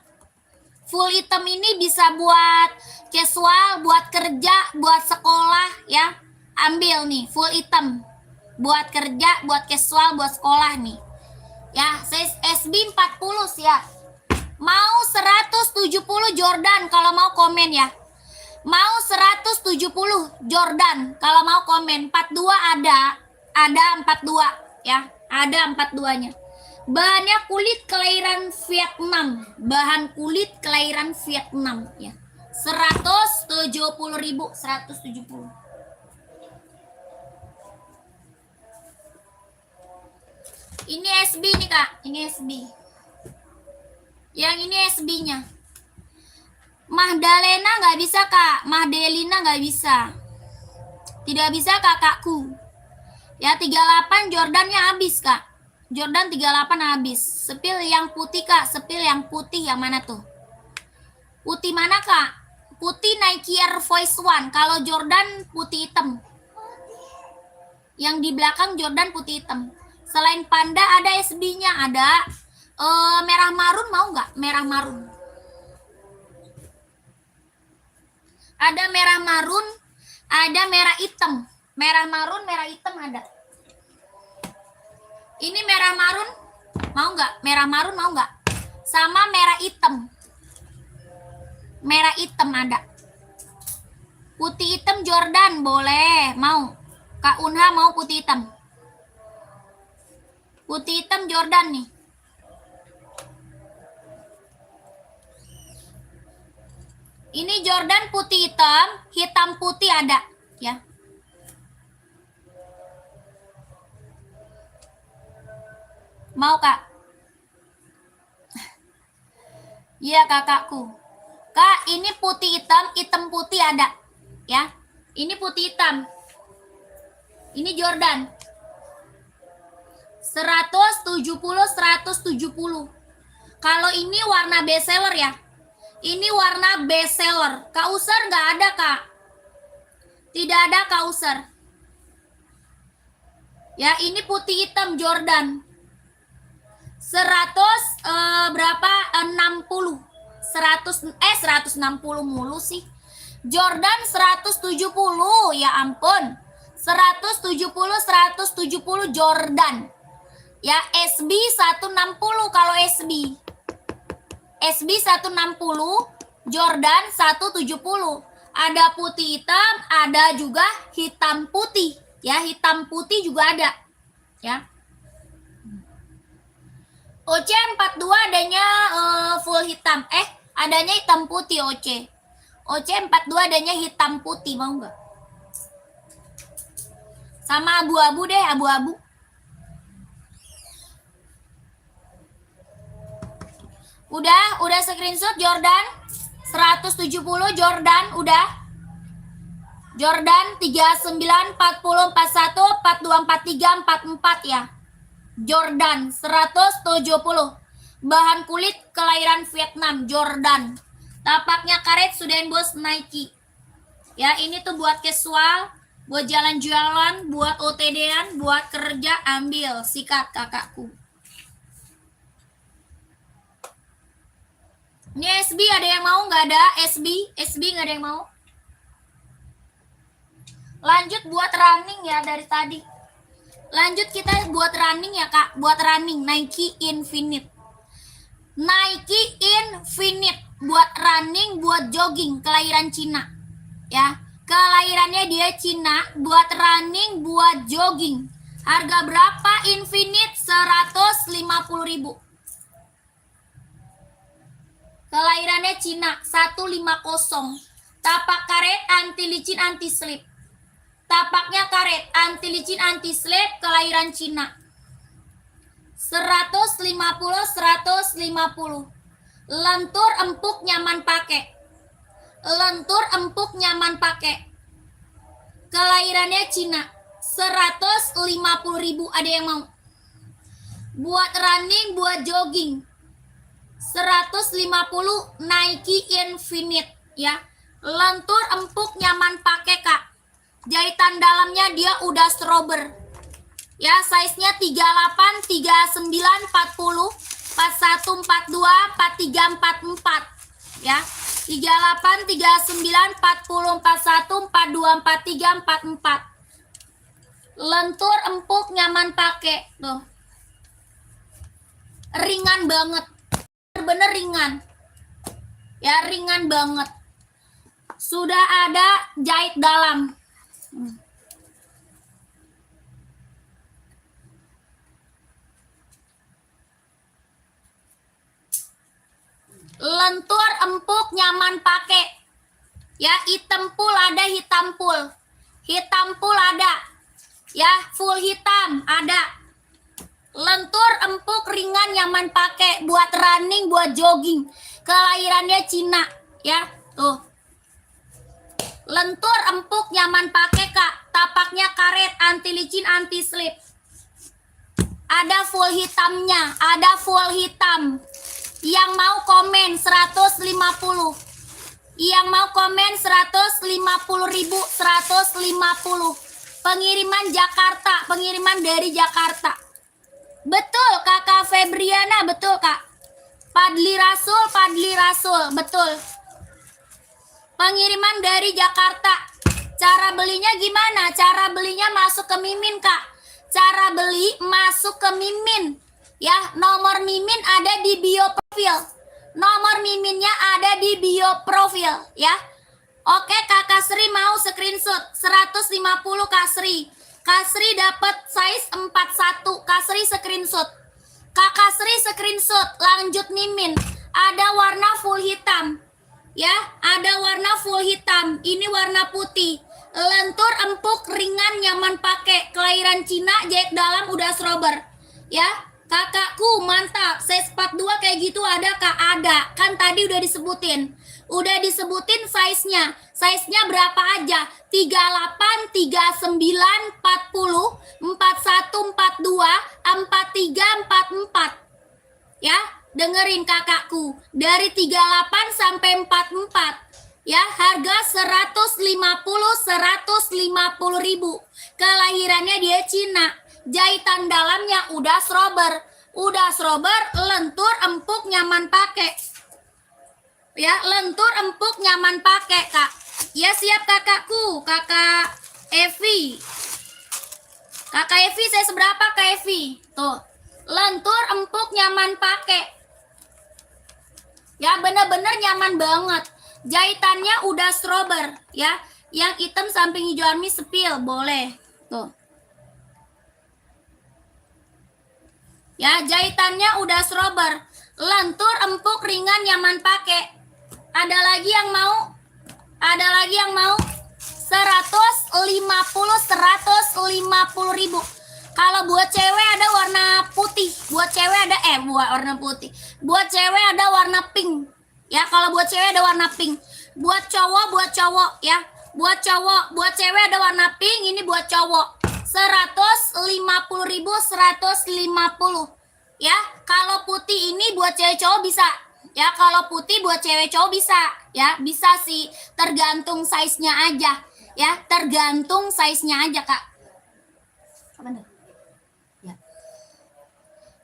Full hitam ini bisa buat casual, buat kerja, buat sekolah ya. Ambil nih, full hitam. Buat kerja, buat casual, buat sekolah nih. Ya, size SB 40 ya. Mau 170 Jordan kalau mau komen ya. Mau 170 Jordan kalau mau komen. 42 ada. Ada 42 ya. Ada 42-nya. Bahannya kulit kelahiran Vietnam. Bahan kulit kelahiran Vietnam ya. 170.000, 170. Ini SB nih, Kak. Ini SB. Yang ini SB-nya. Mahdalena nggak bisa, Kak. Mahdelina nggak bisa. Tidak bisa, kakakku. Ya, 38 Jordannya habis, Kak. Jordan 38 habis. Sepil yang putih, Kak. Sepil yang putih yang mana tuh? Putih mana, Kak? Putih Nike Air Force One. Kalau Jordan putih hitam. Yang di belakang Jordan putih hitam. Selain Panda ada SB-nya, ada merah marun, mau nggak? Merah marun. Ada merah marun, ada merah hitam. Merah marun, merah hitam ada. Ini merah marun, mau nggak? Merah marun mau nggak? Sama merah hitam. Merah hitam ada. Putih hitam Jordan boleh, mau. Kak Unha mau putih hitam. Putih hitam Jordan nih. Ini Jordan putih hitam, hitam putih ada ya. Mau Kak? Iya kakakku. Kak, ini putih hitam, hitam putih ada. Ya, ini putih hitam. Ini Jordan. 170. Kalau ini warna bestseller ya. Ini warna bestseller. Kauser nggak ada Kak. Tidak ada kauser. Ya, ini putih hitam Jordan. 100 berapa? 60. 160 mulu sih. Jordan 170, ya ampun. 170 Jordan. Ya, SB 160 kalau SB. SB 160, Jordan 170. Ada putih hitam, ada juga hitam putih. Ya, hitam putih juga ada. Ya. OC42 adanya full hitam. Adanya hitam putih OC. OC42 adanya hitam putih, mau nggak? Sama abu-abu deh, abu-abu. Udah screenshot Jordan 170 Jordan udah. Jordan 39 40 41 42 43 44 ya. Jordan 170. Bahan kulit kelahiran Vietnam, Jordan. Tapaknya karet sudah bos Nike. Ya, ini tuh buat casual, buat jalan-jalan, buat OTD-an, buat kerja, ambil, sikat kakakku. Ini SB ada yang mau nggak ada? SB nggak ada yang mau? Lanjut buat running ya dari tadi. Lanjut kita buat running ya Kak, buat running Nike Infinite. Nike Infinite buat running, buat jogging, kelahiran Cina. Ya, kelahirannya dia Cina, buat running, buat jogging. Harga berapa Infinite? 150.000. Kelahirannya Cina, 150. Tapak karet, anti licin, anti slip. Tapaknya karet, anti licin, anti slip, kelahiran Cina. 150. Lentur empuk nyaman pakai. Lentur empuk nyaman pakai. Kelahirannya Cina. 150.000, ada yang mau? Buat running, buat jogging. 150 Nike Infinite ya. Lentur empuk nyaman pakai Kak. Jahitan dalamnya dia udah strober. Ya, size-nya 38, 39, 40, 41, 42, 43, 44. Ya. 38, 39, 40, 41, 42, 43, 44. Lentur empuk nyaman pakai. Tuh. Ringan banget. Bener ringan. Ya, ringan banget. Sudah ada jahit dalam. Lentur empuk nyaman pakai. Ya, hitam full ada, hitam full. Hitam full ada. Ya, full hitam ada. Lentur empuk ringan nyaman pakai buat running, buat jogging. Kelahirannya Cina, ya. Tuh. Lentur empuk nyaman pakai Kak. Tapaknya karet, anti licin, anti slip. Ada full hitamnya, ada full hitam. Yang mau komen 150. Yang mau komen 150.000, 150. Pengiriman Jakarta, pengiriman dari Jakarta. Betul Kakak Febriana, betul Kak. Padli Rasul, betul. Pengiriman dari Jakarta. Cara belinya gimana? Cara belinya masuk ke Mimin Kak. Cara beli masuk ke Mimin. Ya, nomor Mimin ada di bio profil. Nomor Miminnya ada di bio profil, ya. Oke, Kakak Sri mau screenshot 150 Kak Sri. Kak Sri dapat size 41. Kak Sri screenshot. Kakak Sri screenshot, lanjut Mimin. Ada warna full hitam. Ya, ada warna full hitam. Ini warna putih. Lentur empuk ringan nyaman pakai. Kelahiran Cina, jahit dalam udah strober. Ya. Kakakku, mantap. Size 42 kayak gitu ada Kak? Ada. Kan tadi udah disebutin. Udah disebutin size-nya. Size-nya berapa aja? 38, 39, 40, 41, 42, 43, 44. Ya, dengerin kakakku. Dari 38 sampai 44. Ya, harga 150 ribu. Kelahirannya dia Cina. Jahitan dalamnya udah srober, lentur, empuk, nyaman pakai. Ya, lentur, empuk, nyaman pakai, Kak. Ya, siap kakakku, Kakak Evi. Kakak Evi, saya seberapa Kak Evi? Tuh, lentur, empuk, nyaman pakai. Ya, bener-bener nyaman banget. Jahitannya udah srober, ya. Yang hitam samping hijau army sepil, boleh. Tuh. Ya, jahitannya udah srober, lentur, empuk, ringan, nyaman pakai. Ada lagi yang mau? 150 ribu. Kalau buat cewek ada warna putih, buat cewek ada warna putih. Buat cewek ada warna pink. Ya, kalau buat cewek ada warna pink. Buat cowok ya. Buat cewek ada warna pink, ini buat cowok. 150 ribu, 150 ya. Kalau putih ini buat cewek cowok bisa ya. Kalau putih buat cewek cowok bisa ya, bisa sih, tergantung size-nya aja ya, tergantung size-nya aja Kak.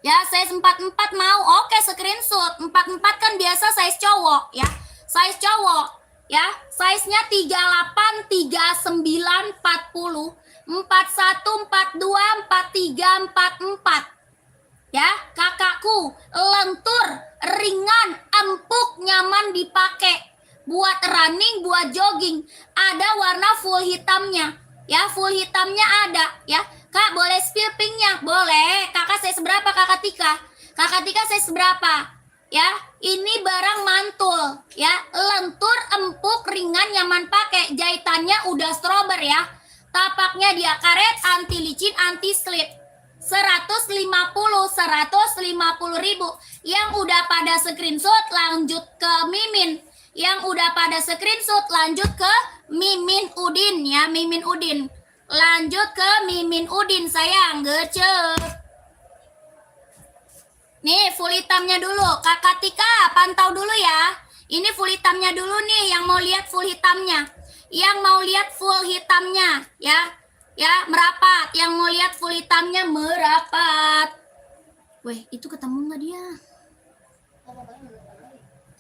Ya, size 44 mau. Oke, screenshot. 44 kan biasa size cowok ya. Size cowok ya. Size-nya 38, 39, 40, 41, 42, 43, 44. Ya, kakakku, lentur, ringan, empuk, nyaman dipakai. Buat running, buat jogging. Ada warna full hitamnya. Ya, full hitamnya ada ya. Kak, boleh spill pinknya? Boleh. Kakak size berapa Kakak Tika? Kakak Tika size berapa? Ya, ini barang mantul ya. Lentur, empuk, ringan, nyaman pakai. Jahitannya udah strober ya. Tapaknya dia karet, anti licin, anti slip. 150 ribu. Yang udah pada screenshot lanjut ke Mimin. Yang udah pada screenshot lanjut ke Mimin Udin ya, Mimin Udin. Lanjut ke Mimin Udin sayang, gecep. Nih full hitamnya dulu. Kakak Tika pantau dulu ya. Ini full hitamnya dulu nih, yang mau lihat full hitamnya. Yang mau lihat full hitamnya ya. Ya, merapat. Yang mau lihat full hitamnya merapat. Weh, itu ketemu nggak dia?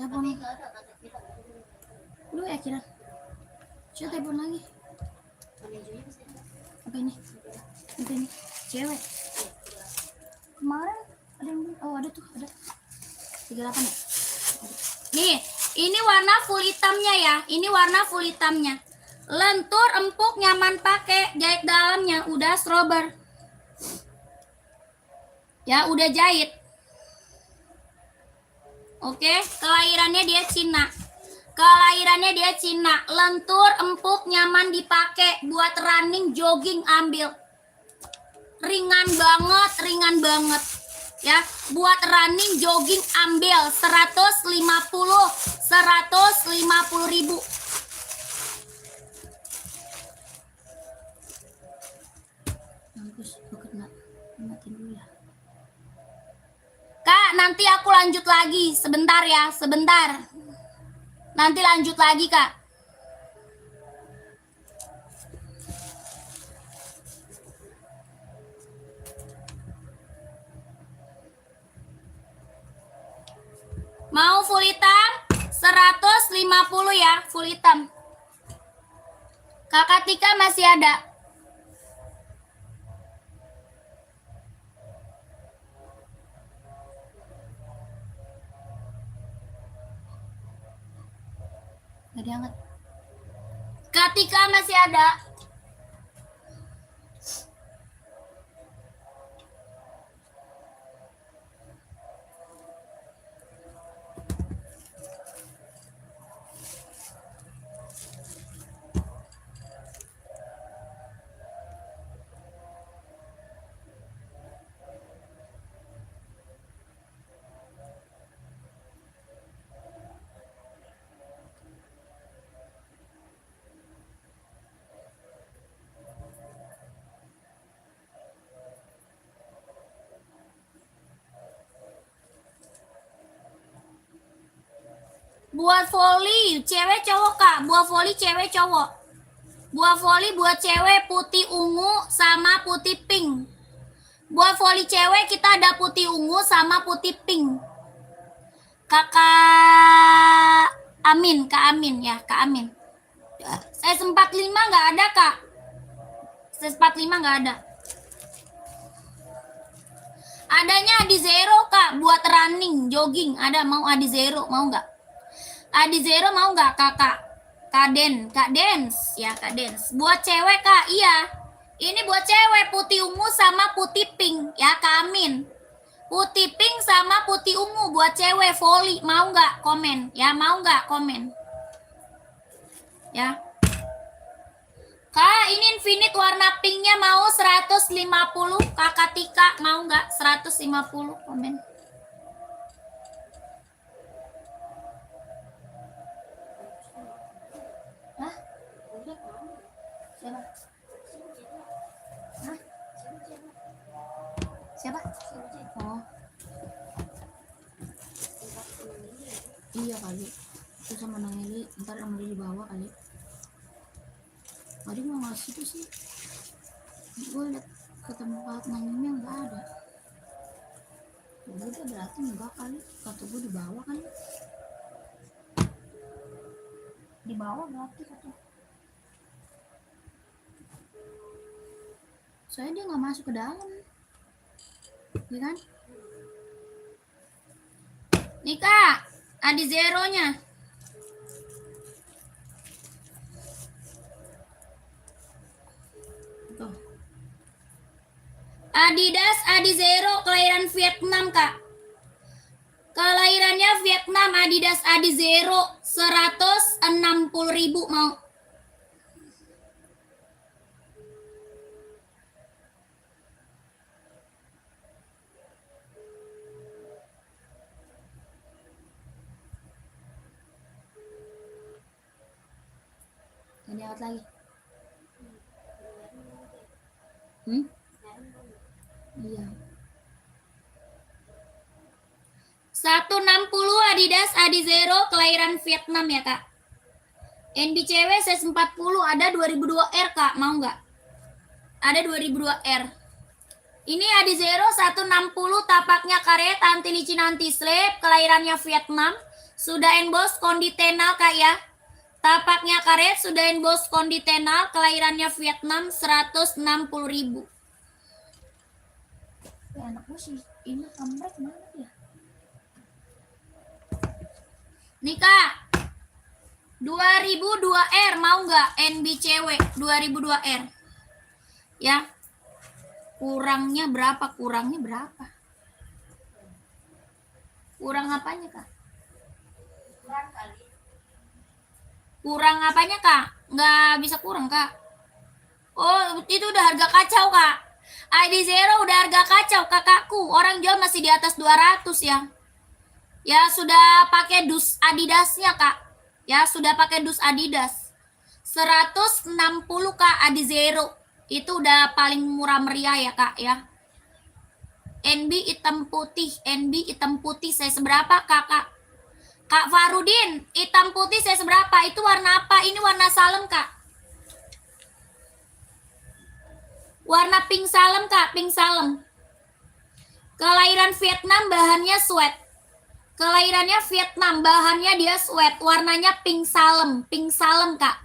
Telepon. Lu ya kira? Coba telepon lagi. Apa ini? Apa ini? Cewek. Kemarin ada yang, oh ada tuh, ada 38 ya? Nih, ini warna full hitamnya ya. Ini warna full hitamnya. Lentur, empuk, nyaman pakai. Jahit dalamnya udah strober. Ya, udah jahit. Oke, kelahirannya dia Cina. Kelahirannya dia Cina. Lentur, empuk, nyaman dipakai. Buat running, jogging, ambil. Ringan banget. Ya, buat running, jogging, ambil. 150 ribu. Kak, nanti aku lanjut lagi. Sebentar ya, sebentar. Nanti lanjut lagi, Kak. Mau full hitam? 150 ya, full hitam. Kakak Tika masih ada. Gak diangkat. Kak Tika masih ada. Buat voli, cewek cowok kak. Buat voli cewek cowok. Buat voli buat cewek putih ungu sama putih pink. Buat voli cewek kita ada putih ungu sama putih pink. Kakak Amin, Kak Amin ya, Kak Amin. Size 45 nggak ada kak. Size 45 nggak ada. Adanya Adi Zero kak, buat running, jogging. Ada mau Adi Zero, mau nggak? Adi Zero mau nggak kakak? Kak Dens, ya Kak Dens. Buat cewek kak, iya. Ini buat cewek putih ungu sama putih pink, ya Kak Amin. Putih pink sama putih ungu buat cewek volley, mau nggak komen? Ya mau nggak komen? Ya. Kak, ini Infinite warna pinknya mau 150. Kakak Tika mau nggak 150 komen? Hah? Siapa? Hah? Siapa? Oh. Iya kali. Itu sama Nang Eli, ntar Nang Eli dibawa kali. Tadi mau ngasih tuh sih, gue liat ketemu Kak Nangimnya nggak ada. Udah berarti enggak kali, kata gue dibawa kan? Dibawa berarti kata. Soalnya dia nggak masuk ke dalam, ya kan? Nih kak, ada zeronya. Tuh. Adidas Adi Zero kelahiran Vietnam kak. Kelahirannya Vietnam, Adidas Adi Zero 160.000 mau. Ini out lagi. Iya. 160 Adidas Adi Zero kelahiran Vietnam ya kak. NBCW size 40 ada 2002R kak, mau nggak? Ada 2002R. Ini Adi Zero 160 tapaknya karet anti licin anti slip, kelahirannya Vietnam. Sudah emboss konditenal kak ya. Tapaknya karet sudah emboss konditenal, kelahirannya Vietnam 160.000. Ya, anak gue sih ini kamrek mana ya? Nih kak, 2002R mau nggak? NBCW 2002R. Ya, kurangnya berapa? Kurang apanya kak? Kurang apanya kak? Nggak bisa kurang kak. Oh itu udah harga kacau kak. ID Zero udah harga kacau kakakku. Orang jual masih di atas 200 ya. Ya sudah pakai dus Adidasnya kak. Ya sudah pakai dus Adidas. 160 kak ID Zero. Itu udah paling murah meriah ya kak ya. NB hitam putih saya seberapa kakak? Kak Farudin, hitam putih saya seberapa? Itu warna apa? Ini warna salem kak. Warna pink salem kak, pink salem. Kelahiran Vietnam, bahannya sweat. Kelahirannya Vietnam, bahannya dia sweat. Warnanya pink salem kak.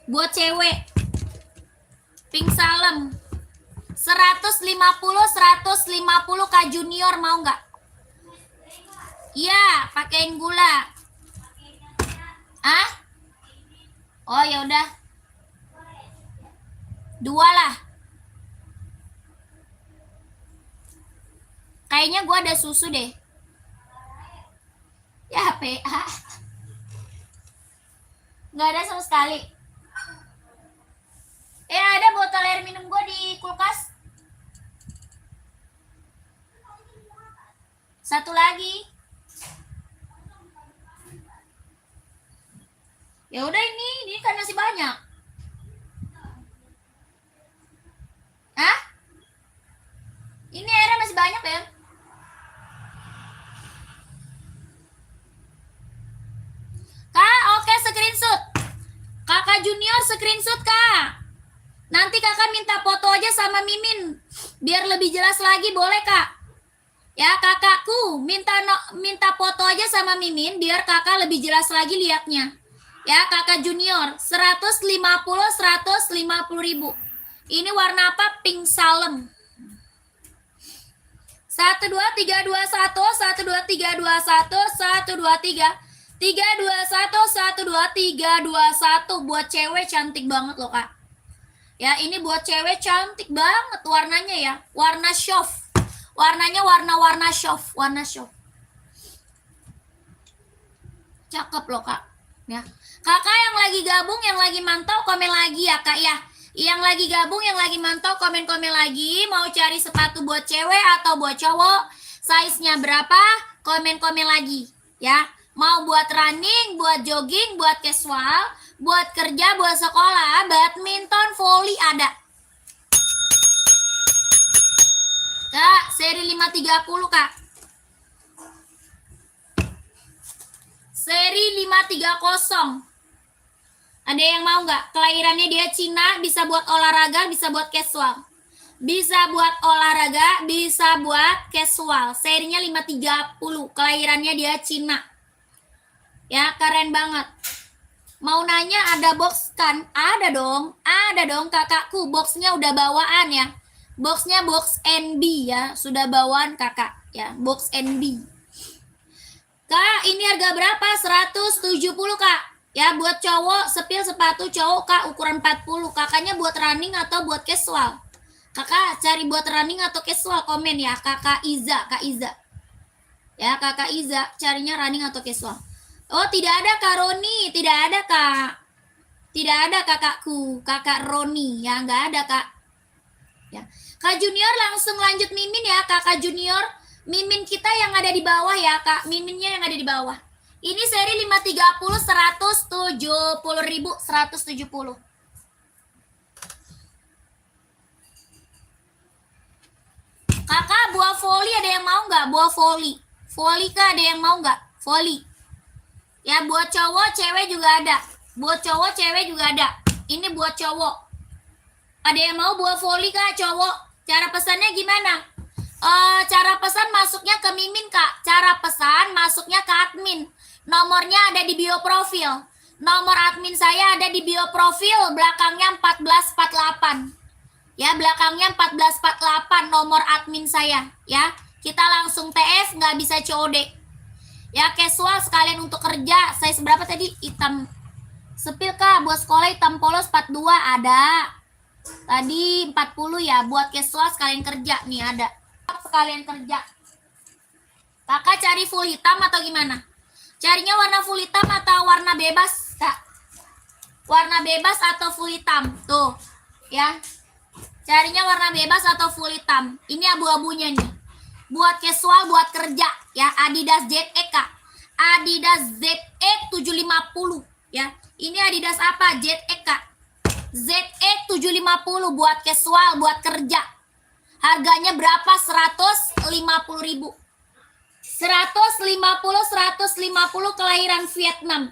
Buat cewek. Pink salem. 150 kak junior mau nggak? Iya, pakein gula. Ah? Oh ya udah. 2 lah. Kayaknya gua ada susu deh. Ya PA. Nggak ada sama sekali. Ada botol air minum gua di kulkas. Satu lagi. Ya udah ini kan masih banyak. Hah? Ini airnya masih banyak ya? Mimin, biar lebih jelas lagi boleh Kak? Ya kakakku, minta foto aja sama Mimin biar kakak lebih jelas lagi liatnya. Ya kakak junior, 150 ribu. Ini warna apa? Pink salem. 1 2 3 2 1 1 2 3 2 1 1 2 3 3 2 1 1 2 3 2 1 buat cewek cantik banget loh Kak. Ya, ini buat cewek cantik banget warnanya ya. Warna soft. Warnanya warna soft, warna soft. Cakep loh Kak. Ya. Kakak yang lagi gabung, yang lagi mantau komen lagi ya Kak ya. Yang lagi gabung, yang lagi mantau komen-komen lagi. Mau cari sepatu buat cewek atau buat cowok, size-nya berapa? Komen-komen lagi ya. Mau buat running, buat jogging, buat casual, buat kerja, buat sekolah, badminton, volley ada. Kak, seri 530 Kak. Seri 530. Ada yang mau nggak? Kelahirannya dia Cina, bisa buat olahraga, bisa buat casual. Bisa buat olahraga, bisa buat casual. Serinya 530. Kelahirannya dia Cina. Ya, keren banget. Mau nanya ada box kan? Ada dong kakakku. Boxnya udah bawaan ya. Boxnya box NB ya, sudah bawaan kakak ya, box NB. Kak, ini harga berapa? 170 Kak. Ya, buat cowok, sepil sepatu cowok Kak, ukuran 40. Kakaknya buat running atau buat casual? Kakak cari buat running atau casual, komen ya. Kakak Iza. Ya, Kakak Iza carinya running atau casual. Oh, tidak ada Kak Roni, tidak ada Kak. Tidak ada kakakku, Kakak Roni ya, nggak ada Kak. Ya. Kak Junior langsung lanjut Mimin ya, Kakak Junior. Mimin kita yang ada di bawah ya, Kak. Miminnya yang ada di bawah. Ini seri 530 170 ribu, 170. Kakak, buah voli ada yang mau nggak? Buah voli. Voli Kak, ada yang mau nggak? Voli. Ya, buat cowok, cewek juga ada. Buat cowok, cewek juga ada. Ini buat cowok. Ada yang mau buah voli Kak, cowok? Cara pesannya gimana? Cara pesan masuknya ke Mimin Kak. Cara pesan masuknya ke admin. Nomornya ada di bio profil. Nomor admin saya ada di bio profil, belakangnya 1448. Ya, belakangnya 1448 nomor admin saya. Ya, kita langsung TS, nggak bisa COD. Ya, casual sekalian untuk kerja. Size berapa tadi? Hitam. Sepil Kak, buat sekolah hitam polos 42 ada. Tadi 40 ya, buat casual sekalian kerja nih ada. Sekalian kerja. Kakak cari full hitam atau gimana? Carinya warna full hitam atau warna bebas, Kak? Warna bebas atau full hitam? Tuh, ya. Carinya warna bebas atau full hitam. Ini abu-abunya nih. Buat casual, buat kerja, ya. Adidas ZX, Kak. Adidas ZX 750, ya. Ini Adidas apa? ZX, Kak. ZX 750 buat casual, buat kerja. Harganya berapa? 150 ribu. 150 kelahiran Vietnam.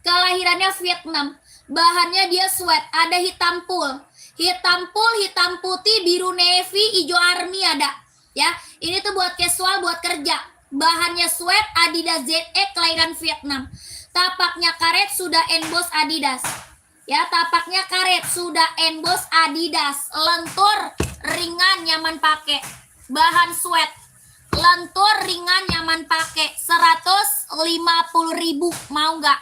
Kelahirannya Vietnam. Bahannya dia sweat, ada hitam pool, hitam putih, biru navy, hijau army ada. Ya, ini tuh buat casual, buat kerja. Bahannya sweat, Adidas ZX kelahiran Vietnam. Tapaknya karet, sudah emboss Adidas. Ya, tapaknya karet, sudah emboss Adidas. Lentur, ringan, nyaman pakai. Bahan sweat. Lentur, ringan, nyaman pakai. 150 ribu. Mau nggak?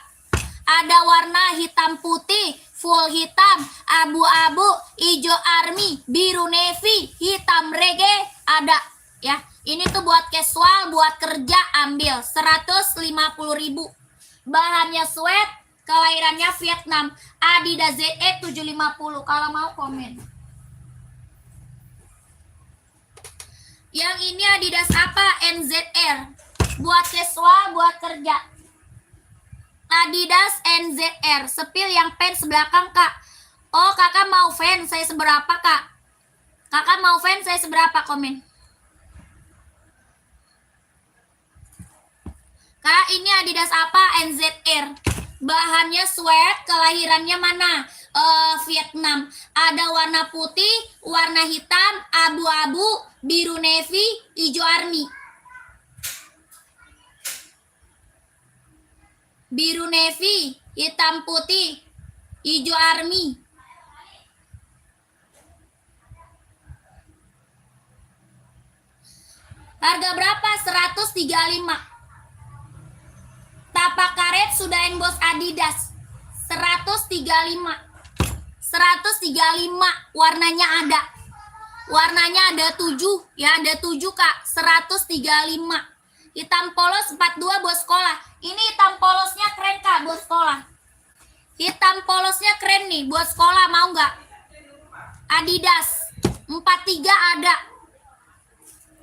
Ada warna hitam putih, full hitam, abu-abu, hijau army, biru navy, hitam reggae ada. Ya, ini tuh buat casual, buat kerja, ambil 150 ribu. Bahannya sweat, kelahirannya Vietnam. Adidas ZX 750. Kalau mau komen. Yang ini Adidas apa? NZR. Buat casual, buat kerja. Adidas NZR. Sepil yang fans belakang, Kak. Oh, kakak mau fans saya seberapa, Kak? Kakak mau fans saya seberapa, komen. Kak, ini Adidas apa? NZR. Bahannya sweat, kelahirannya mana? Vietnam. Ada warna putih, warna hitam, abu-abu, biru navy, hijau army. Biru navy, hitam putih, hijau army. Harga berapa? 135. Tapak karet sudah emboss Adidas. 135. 135 warnanya ada. Warnanya ada 7 ya, ada 7 Kak. 135. Hitam polos 42 buat sekolah. Ini hitam polosnya keren Kak buat sekolah. Hitam polosnya keren nih buat sekolah, mau nggak? Adidas 43 ada.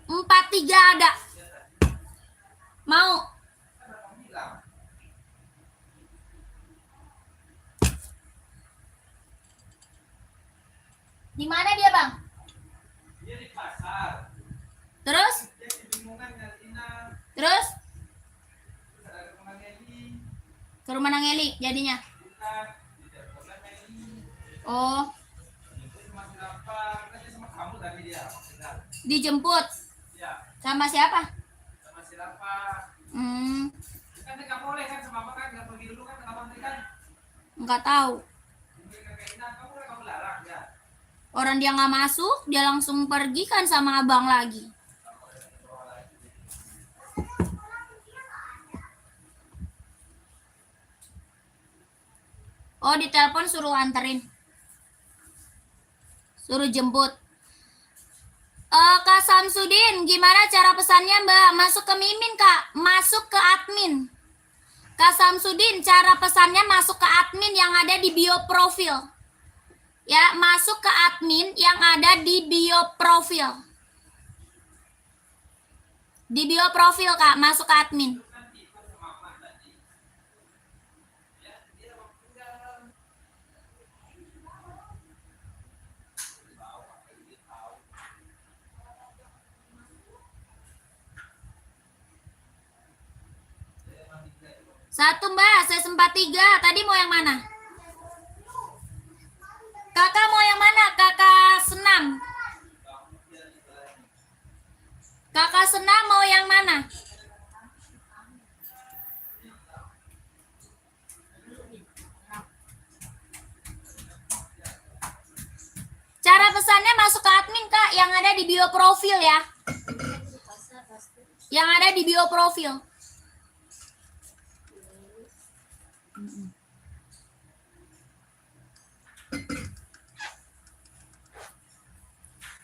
43 ada. Mau? Di mana dia, Bang? Dia di pasar. Terus? Dia kebingungan nyariinnya. Terus? Terus ada ke rumah Nelly. Ke rumah Nang Eli jadinya. Bukan, di teleponnya Nelly. Oh, Itu cuma siapa? Kan dia sama kamu tadi dia. Benar. dijemput. Ya, Sama siapa? sama siapa? Kan dia nggak boleh kan sama apa kan? Nggak pergi dulu kan ke kamar tadi kan? Nggak tahu. Mungkin kakek Ina, kamu larang ya. Orang dia nggak masuk, dia langsung pergi kan sama abang lagi. Oh, ditelepon suruh anterin. Suruh jemput. Kak Samsudin, gimana cara pesannya Mbak? Masuk ke Mimin Kak, masuk ke admin. Kak Samsudin, cara pesannya masuk ke admin yang ada di bio profil. Ya, masuk ke admin yang ada di bio profil. Di bio profil Kak, masuk ke admin. Satu Mbak, saya sempat 3. Tadi mau yang mana? Kakak mau yang mana? Kakak senam. Kakak senam mau yang mana? Cara pesannya masuk ke admin Kak, yang ada di bio profil ya. Yang ada di bio profil.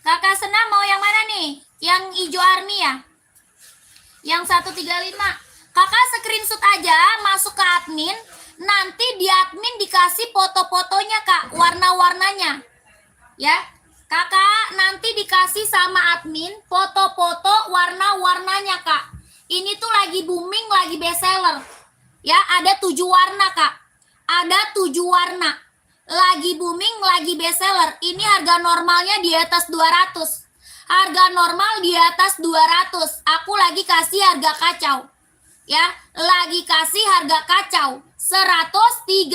Kakak senam mau yang mana nih? Yang hijau army ya? Yang 135. Kakak screenshot aja, masuk ke admin. Nanti di admin dikasih foto-fotonya Kak, warna-warnanya. Ya, Kakak nanti dikasih sama admin foto-foto warna-warnanya Kak. Ini tuh lagi booming, lagi bestseller. Ya, ada 7 warna Kak. Ada 7 warna. Lagi booming, lagi bestseller. Ini harga normalnya di atas 200. Harga normal di atas 200. Aku lagi kasih harga kacau. Ya, lagi kasih harga kacau. 135,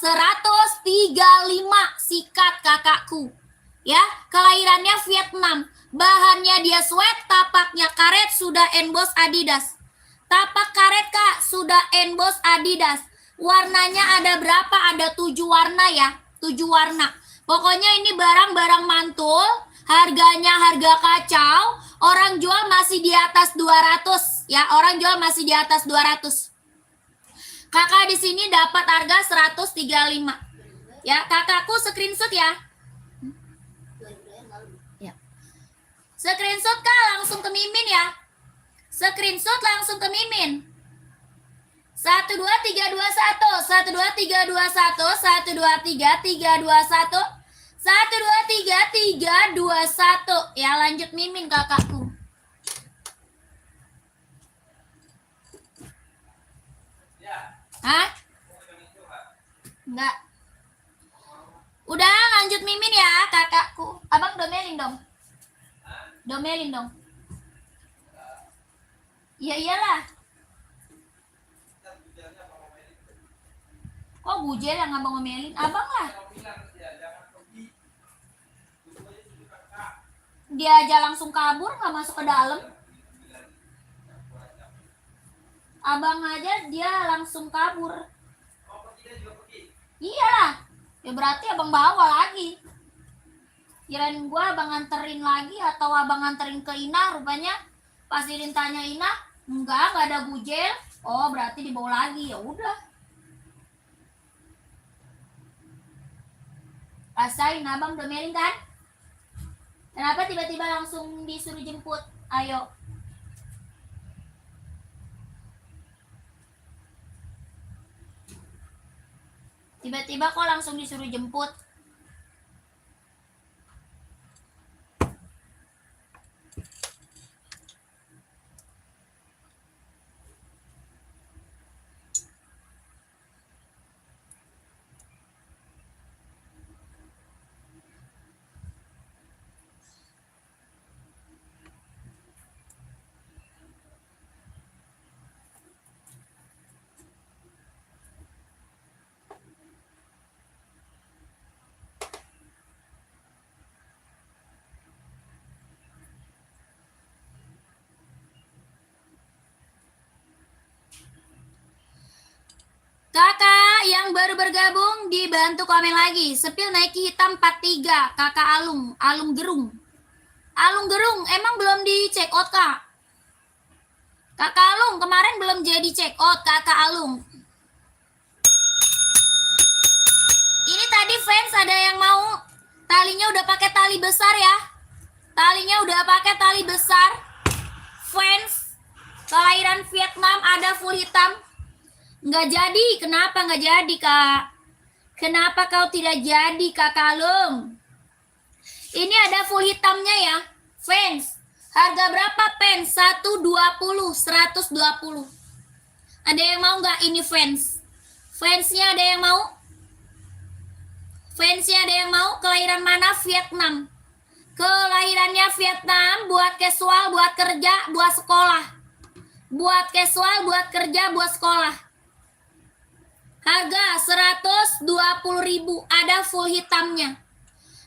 135 sikat kakakku. Ya, kelahirannya Vietnam. Bahannya dia sweat, tapaknya karet, sudah emboss Adidas. Tapak karet Kak, sudah emboss Adidas. Warnanya ada berapa? Ada 7 warna ya. 7 warna. Pokoknya ini barang-barang mantul. Harganya harga kacau. Orang jual masih di atas 200. Ya, orang jual masih di atas 200. Kakak di sini dapat harga 135. Ya, kakakku screenshot ya. Ya. Screenshot Kak, langsung ke Mimin ya. Screenshot langsung ke Mimin. 1 2 3 2 1 1 2 3 2 1 1 2 3 3 2 1 1 2 3 3 2 1. Ya, lanjut Mimin kakakku. Hah? Enggak. Udah, lanjut Mimin ya kakakku. Abang domelin dong. Domelin dong. Ya iyalah. Kok bujel yang abang ngomelin? Abang lah. Dia aja langsung kabur, nggak masuk ke dalam. Abang aja dia langsung kabur. Iyalah. Ya berarti abang bawa lagi. Kirain gua abang nganterin lagi atau abang nganterin ke Ina, rupanya pas ditanya Ina, enggak ada bujel. Oh, berarti dibawa lagi. Ya udah. Rasain abang domelin kan? Kenapa tiba-tiba langsung disuruh jemput? Ayo. Tiba-tiba kok langsung disuruh jemput? Kakak yang baru bergabung dibantu komen lagi. Sepil Nike hitam 43. Kakak Alung. Alung Gerung. Alung Gerung. Emang belum di check out, Kak? Kakak Alung kemarin belum jadi check out, Kakak Alung. Ini tadi fans ada yang mau talinya udah pakai tali besar ya. Talinya udah pakai tali besar. Fans kelahiran Vietnam ada full hitam. Nggak jadi, kenapa nggak jadi, Kak? Kenapa kau tidak jadi, Kakak Alung? Ini ada full hitamnya ya, fans. Harga berapa, fans? 120, 120. Ada yang mau nggak ini, fans? Fansnya ada yang mau? Fansnya ada yang mau? Kelahiran mana? Vietnam. Kelahirannya Vietnam, buat casual, buat kerja, buat sekolah. Buat casual, buat kerja, buat sekolah. Harga 120.000, ada full hitamnya.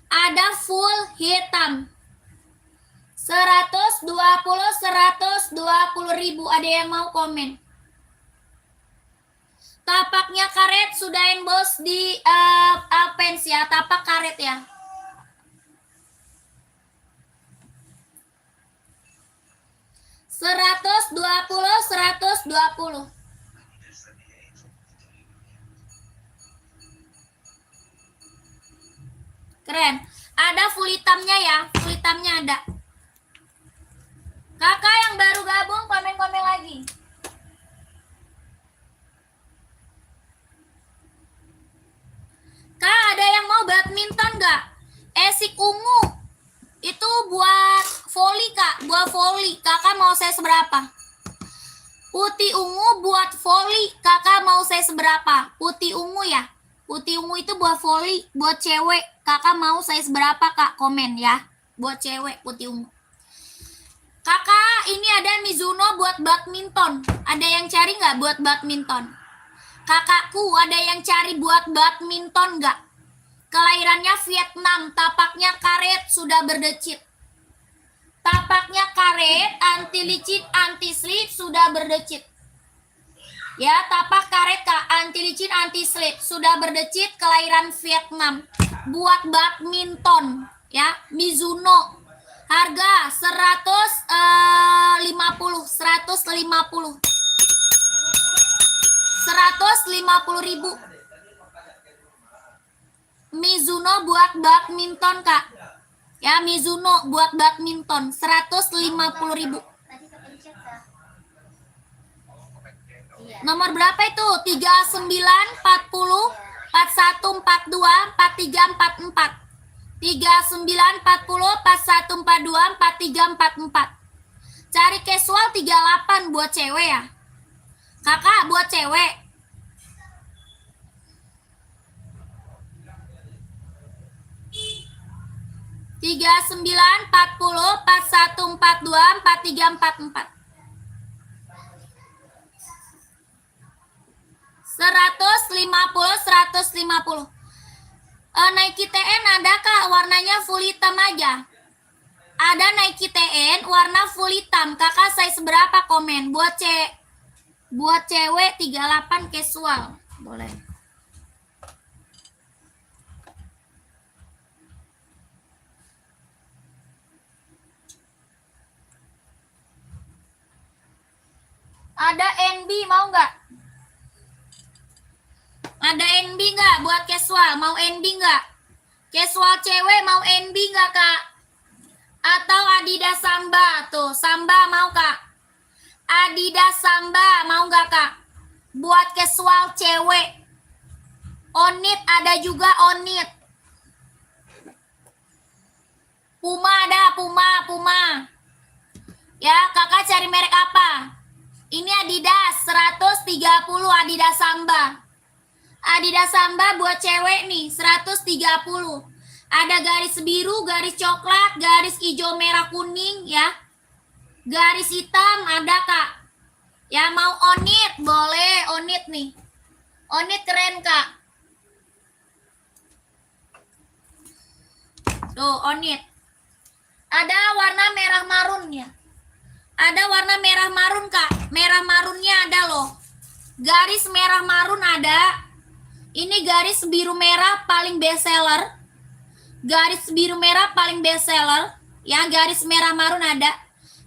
Ada full hitam. 120.000, ada yang mau komen? Tapaknya karet sudah embos di pens ya, tapak karet ya. Seratus dua puluh. Keren. Ada full hitamnya ya. Full hitamnya ada. Kakak yang baru gabung komen-komen lagi. Kak, ada yang mau badminton nggak? Esik ungu. Itu buat volley, Kak. Buat volley. Kakak mau saya seberapa? Putih ungu buat volley. Kakak mau saya seberapa? Putih ungu ya. Putih ungu itu buat volley, buat cewek. Kakak mau saya seberapa, Kak? Komen ya. Buat cewek putih ungu. Kakak, ini ada Mizuno buat badminton. Ada yang cari nggak buat badminton? Kakakku, ada yang cari buat badminton nggak? Kelahirannya Vietnam, tapaknya karet, sudah berdecit. Tapaknya karet, anti licin, anti slip, sudah berdecit. Ya, tapak karet, Kak, anti licin, anti slip, sudah berdecit, kelahiran Vietnam. Buat badminton, ya, Mizuno. Harga 150.000. 150.000. Mizuno buat badminton, Kak. Ya, Mizuno buat badminton 150.000. Nomor berapa itu? 39, 40, 41, 42, 43, 44. 39, 40, 41, 42, 43, 44. Cari casual 38 buat cewek ya. Kakak buat cewek. Tiga, 9, 40, 41, 42, 43, 44. 150. Nike TN ada Kak, warnanya full hitam aja. Ada Nike TN warna full hitam. Kakak size berapa komen? Buat cewek 38 casual. Boleh. Ada NB mau nggak? Ada NB nggak buat casual? Mau NB nggak? Casual cewek mau NB nggak Kak? Atau Adidas Samba tuh, Samba mau Kak? Adidas Samba mau nggak Kak? Buat casual cewek. Onit ada juga Onit. Puma ada, Puma. Ya, Kakak cari merek apa? Ini Adidas 130 Adidas Samba. Adidas Samba buat cewek nih 130. Ada garis biru, garis coklat, garis hijau merah kuning ya. Garis hitam ada Kak. Ya mau Onit boleh, Onit nih. Onit keren Kak. Tuh Onit. Ada warna merah marun ya. Ada warna merah marun Kak. Merah marunnya ada loh. Garis merah marun ada. Ini garis biru merah paling best seller. Garis biru merah paling best seller. Ya, garis merah marun ada.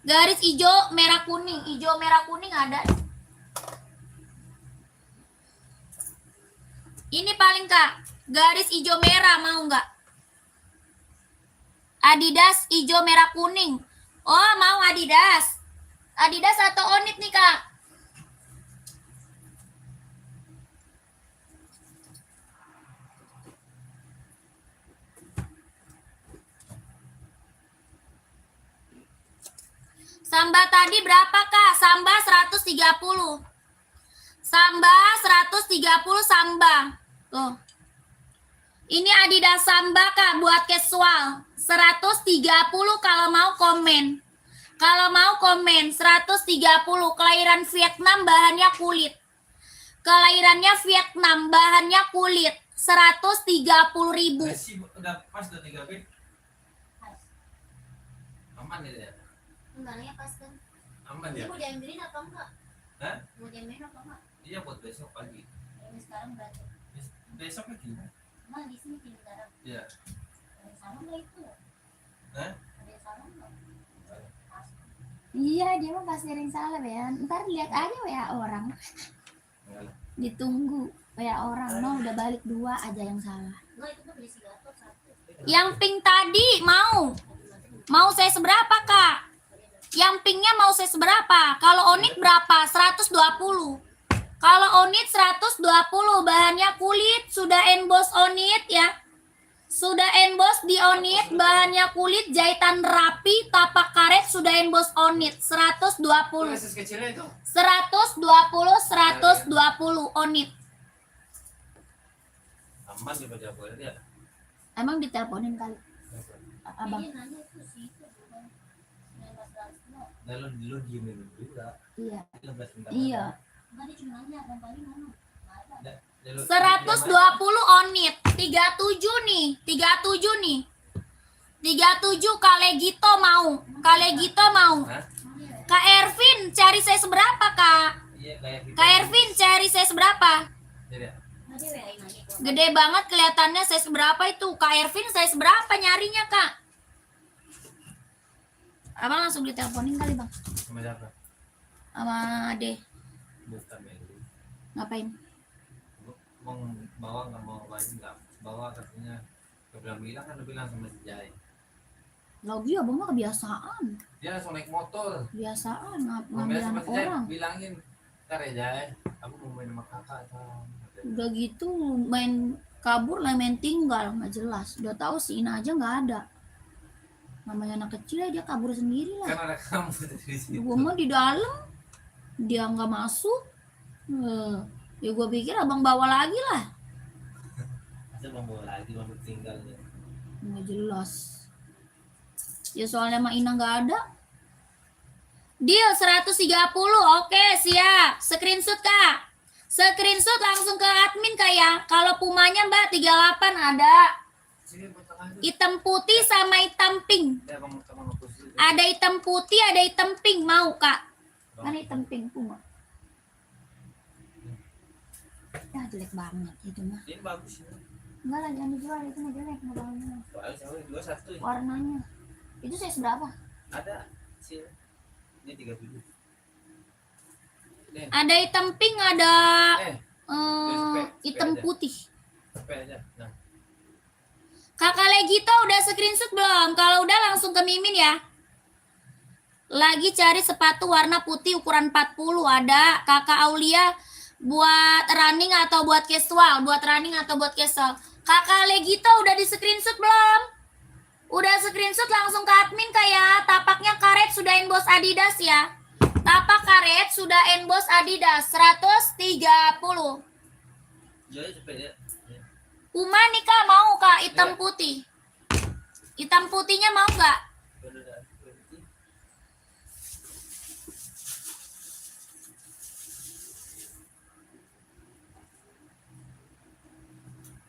Garis hijau merah kuning. Hijau merah kuning ada. Ini paling Kak. Garis hijau merah mau nggak? Adidas hijau merah kuning. Oh, mau Adidas. Adidas atau Onit nih Kak? Samba tadi berapa Kak? Samba 130. Samba 130 Samba. Tuh. Ini Adidas Samba Kak buat casual. 130 kalau mau komen. Kalau mau komen 130. Kelahiran Vietnam, bahannya kulit. Kelahirannya Vietnam, bahannya kulit. 130.000. Udah pas udah 3 feet. Aman ya? Kembalinya pas kan. Aman Ini ya? mau diambilin apa enggak? Hah? Mau diambilin apa enggak? Iya buat besok pagi. Ini sekarang berarti. Besok lagi. Emang di sini kirim sekarang. Iya. Ada yang sama nggak itu? Hah? Ada yang sama nggak? Iya, dia mah pasti ada yang salah ya. Ntar lihat aja WA orang. Enggak lah. Ditunggu WA orang. No, udah balik 2 aja yang salah. Enggak, itu tuh beli sigaton 1. Yang pink tadi mau. Mau saya seberapa Kak? Yang pinknya mau saya seberapa? Kalau Onit berapa? 120. Kalau Onit 120, bahannya kulit, sudah emboss Onit ya. Sudah emboss di Onit, bahannya kulit, jahitan rapi, tapak karet, sudah emboss Onit 120. Meses kecilnya itu. 120 Onit. Aman di baca boleh ya. Emang diteleponin kali Abang? Iya, nanya itu sih. Itu bukan 1900. Nah, lu diemin juga. Iya. 15 bentar. Iya. Enggak, dia cuma nanya kembali mana? Nggak ada. 120 Onit. 37 nih. 37 Kalegito mau. Hah? Kak Ervin cari saya seberapa Kak? Iya kayak gitu. Kak Ervin cari saya seberapa? Iya. Nggak, dia WA-in aja kok. Gede banget kelihatannya saya seberapa itu. Kak Ervin saya seberapa nyarinya Kak? Abang langsung diteleponin kali Bang. Sama siapa? Sama Ade. Bukan Meli. Ngapain? Mau bawa nggak mau lagi nggak bawa katanya. Bilang kan bilang sama si Jai. Lagi abang mah kebiasaan. Dia langsung naik motor. Kebiasaan Ngomongnya ngambil sama anak si Jai, orang. bilangin, ntar ya Jai, aku mau main sama kakak atau Udah gitu main kabur lah, main tinggal, nggak jelas. Udah tahu si Ina aja nggak ada. Namanya anak kecil ya, dia kabur sendiri lah. kan ada kamu dari situ. Gue mau di dalam, dia nggak masuk. Ya gue pikir abang bawa lagi lah. Masa mau bawa lagi mau tinggal ya. Nggak jelas. Ya soalnya sama Ina nggak ada. Deal 130, oke siap. Screenshot Kak. Screenshot langsung ke admin Kak ya. Kalau Pumanya Mbak 38 ada. Sini buat tangan itu. Hitam putih sama hitam pink. Ya, Bang, Bang, posisi. Ada hitam putih, ada hitam pink. Mau Kak? Mana hitam pink Puma? Ya jelek banget itu mah. Ini bagus ya. Enggak lah, jangan dijual, itu mah jelek. Nggak bagus. Soalnya saya 21 ini. Warnanya. Itu size berapa? Ada sih. Ini 37. Nih, Ada hitam pink, ada hitam aja. putih. sampai aja. Nah, Kakak Legito udah screenshot belum? Kalau udah langsung ke Mimin ya. Lagi cari sepatu warna putih ukuran 40 ada. Kakak Aulia buat running atau buat casual? Buat running atau buat casual? Kakak Legito udah di screenshot belum? Udah screenshot langsung ke admin kayak tapaknya karet sudah inbox Adidas ya. Tapak karet sudah inbox Adidas 130. jadi cepet ya. Ya. Puma nih Kak mau Kak hitam putih. Hitam putihnya mau nggak? Udah.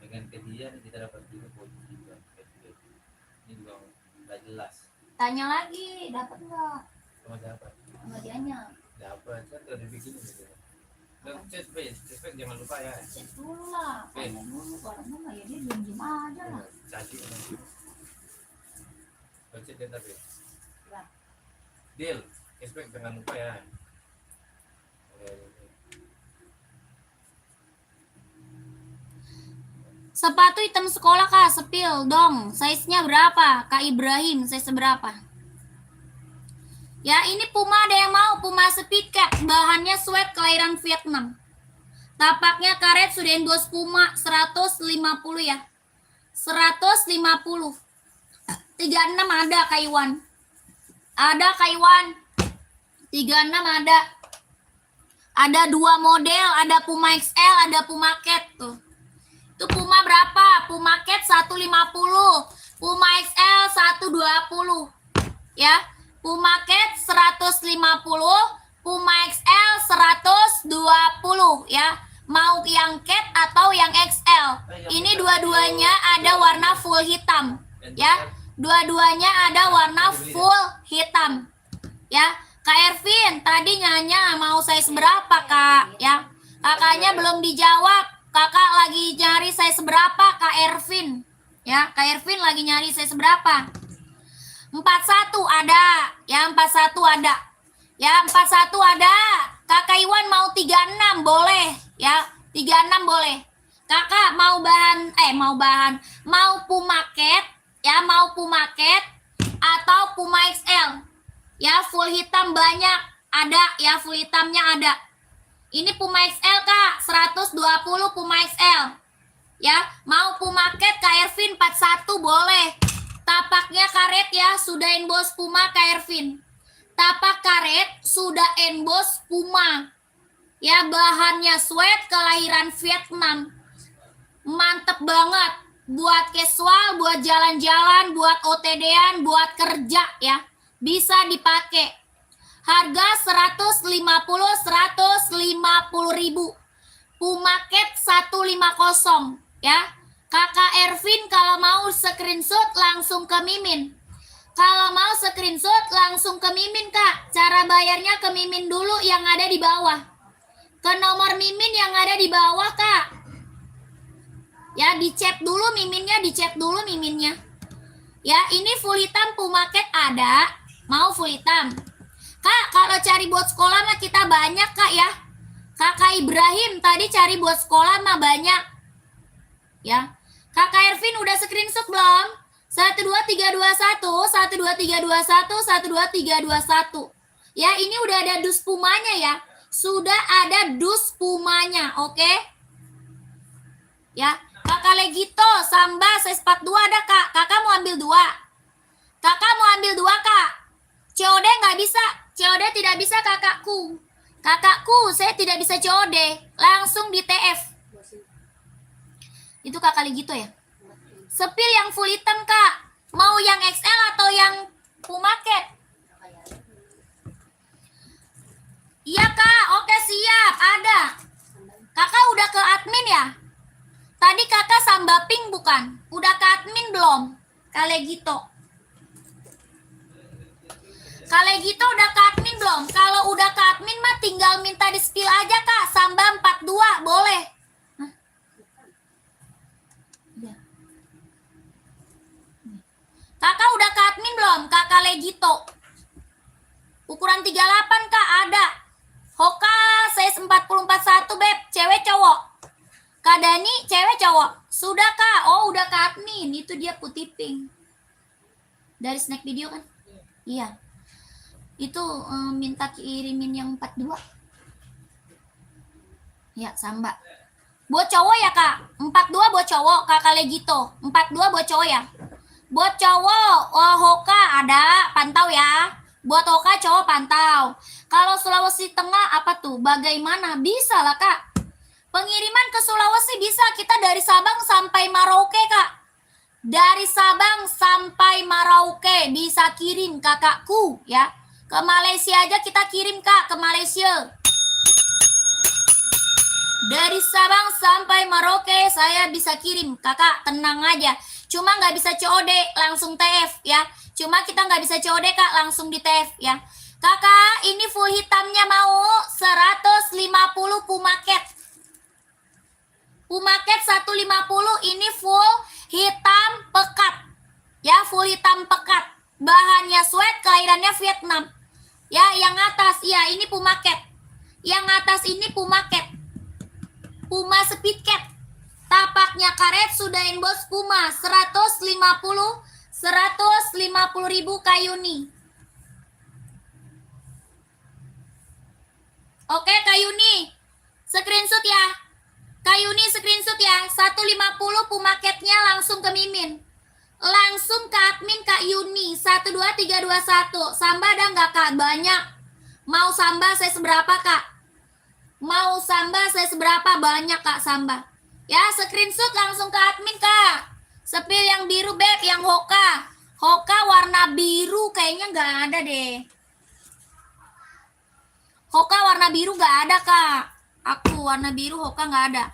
Dengan ke dia kita dapat juga posisi juga. Ini juga nggak jelas. Tanya lagi, dapat nggak? Sama dapat. Sama dianya. Dapat kan udah dibikin gitu. Dan cepet jangan lupa ya. Cek dulu lah. Oke. Tanya dulu, kalau enggak ya dia diem-diem aja lah. Caci. Baca deh tapi. Ya. Deal. Cashback jangan lupa ya. Oke. Sepatu hitam sekolah Kak, sepil dong. Size-nya berapa? Kak Ibrahim, size berapa? Ya ini Puma ada yang mau, Puma Speed Cat. Bahannya sweat kelahiran Vietnam. Tapaknya karet sudah inbox Puma 150 ya. 150. 36 ada Kak Iwan. Ada Kak Iwan. 36 ada. Ada 2 model, ada Puma XL, ada Puma Cat tuh. Itu Puma berapa? Puma Cat 150, Puma XL 120. Ya. Puma Cat 150, Puma XL 120 ya. Mau yang Cat atau yang XL. Ini dua-duanya ada warna full hitam ya. Dua-duanya ada warna full hitam. Ya. Kak Ervin tadi nanya mau size berapa Kak ya. Kakaknya belum dijawab. Kakak lagi nyari size berapa Kak Ervin? Ya, Kak Ervin lagi nyari size berapa? 41 ada. Ya, 41 ada. Ya, 41 ada. Kakak Iwan mau 36 boleh. Ya, 36 boleh. Kakak mau mau Puma Cat, ya, mau Puma Cat atau Puma XL. Ya, full hitam banyak. Ada, ya, full hitamnya ada. Ini Puma XL Kak, 120 Puma XL. Ya, mau Puma Cat Kak Ervin 41 boleh. Tapaknya karet ya, sudah inbox Puma Kak Ervin. Tapak karet sudah inbox Puma. Ya, bahannya sweat kelahiran Vietnam. Mantep banget buat casual, buat jalan-jalan, buat OTD-an, buat kerja ya. Bisa dipakai. Harga 150 ribu. Puma Cat 150 ya. Kakak Ervin kalau mau screenshot langsung ke Mimin. Kalau mau screenshot langsung ke Mimin Kak. Cara bayarnya ke Mimin dulu yang ada di bawah. Ke nomor Mimin yang ada di bawah Kak. Ya dicet dulu Miminnya, dicet dulu Miminnya. Ya ini full hitam Puma Cat ada. Mau full hitam. Kak kalau cari buat sekolah mah kita banyak Kak ya. Kakak Ibrahim tadi cari buat sekolah mah banyak. Ya. Kakak Ervin udah screenshot belum? 12321, 12321, 12321. Ya, ini udah ada dus Pumanya ya. Sudah ada dus Pumanya, oke? Ya, Kakak Legito, Samba, size 42 ada Kak. Kakak mau ambil 2. Kakak mau ambil 2 Kak. COD nggak bisa. COD tidak bisa kakakku. Kakakku, saya tidak bisa COD. Langsung di TF. Itu Kakak Legito ya. Sepil yang full hitam Kak. Mau yang XL atau yang Puma Cat? Iya Kak, oke siap, ada. admin ya? Tadi kakak Samba Pink bukan? Udah ke admin belum? Kalegito. Kalegito udah ke admin belum? Kalau udah ke admin mah tinggal minta di spill aja kak. Samba 42 boleh. Hah? Udah. Kakak udah ke admin belum? Kakak Legito. Ukuran 38 kak ada. Hoka size 441 beb. Cewek cowok. Kak Dani, cewek cowok? Sudah kak, oh udah ke admin. Itu dia putih pink. Dari snack video kan? Iya. Itu minta kirimin yang 42. Ya, Samba. Buat cowok ya kak? 42 buat cowok, kakak Legito. 42 buat cowok ya? Buat cowok, Hoka ada, pantau ya. Buat Hoka cowok pantau. Kalau Sulawesi Tengah apa tuh? Bagaimana? Bisa lah kak. Pengiriman ke Sulawesi bisa, kita dari Sabang sampai Merauke kak. Dari Sabang sampai Merauke bisa kirim kakakku ya. Ke Malaysia aja kita kirim kak, ke Malaysia. Dari Sabang sampai Merauke saya bisa kirim kakak, tenang aja. Cuma nggak bisa COD, langsung TF ya. Cuma kita nggak bisa COD kak, langsung di TF ya. Kakak, ini full hitamnya mau 150 Pumaket. Pumaket 150 ini full hitam pekat. Ya, full hitam pekat. Bahannya sweat, kelahirannya Vietnam. Ya, yang atas ya ini Pumaket. Yang atas ini Pumaket. Puma Speedcat. Tapaknya karet sudah emboss Puma 150 ribu Kayuni. Oke Kayuni, screenshot ya. Kayuni screenshot ya. 150 Pumaketnya langsung ke Mimin. Langsung ke admin Kak Yuni 12321. Samba ada nggak kak? Banyak. Mau Samba saya seberapa kak? Mau Samba saya seberapa? Banyak kak Samba. Ya screenshot langsung ke admin kak. Sepil yang biru beb, yang Hoka. Hoka warna biru kayaknya nggak ada deh. Hoka warna biru nggak ada kak. Aku warna biru Hoka nggak ada.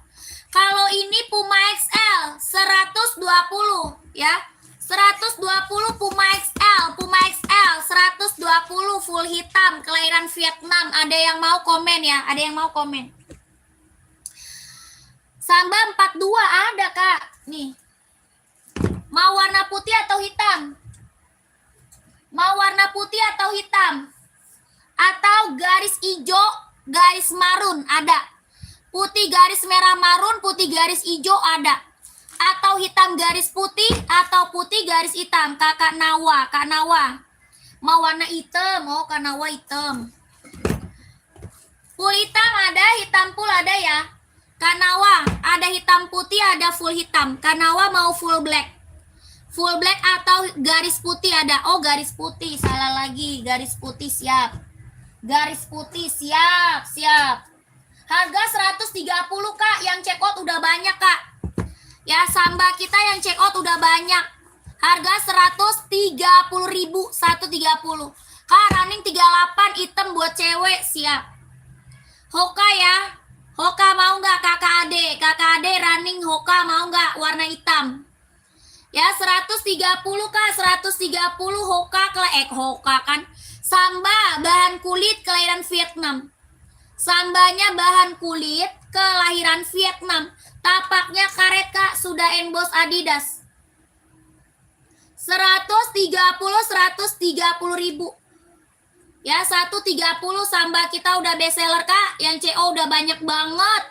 Kalau ini Puma XL 120 ya. 120 Puma XL, Puma XL 120 full hitam, kelahiran Vietnam. Ada yang mau komen ya? Ada yang mau komen? Samba 42 ada kak. Nih. Mau warna putih atau hitam? Mau warna putih atau hitam? Atau garis hijau, garis marun ada. Putih garis merah marun, putih garis hijau ada. Atau hitam garis putih, atau putih garis hitam. Kakak Nawa, Kak Nawa. Mau warna hitam, mau Kak Nawa hitam. Full hitam ada, hitam full ada ya. Kak Nawa, ada hitam putih, ada full hitam. Kak Nawa mau full black. Full black atau garis putih ada. Oh garis putih, salah lagi. Garis putih siap. Garis putih siap, siap. Harga 130 kak, yang check out udah banyak kak. Ya Samba kita yang check out udah banyak. Harga 130.000, 130. Kak running 38 item buat cewek siap. Hoka ya. Hoka mau nggak kakak ade? Kakak ade running Hoka mau nggak warna hitam? Ya 130 kak, 130 Hoka Hoka kan. Samba bahan kulit kelahiran Vietnam. Sambanya bahan kulit kelahiran Vietnam. Tapaknya karet kak, sudah emboss Adidas. 130 ribu. Ya 130 Samba kita udah best seller kak. Yang CO udah banyak banget.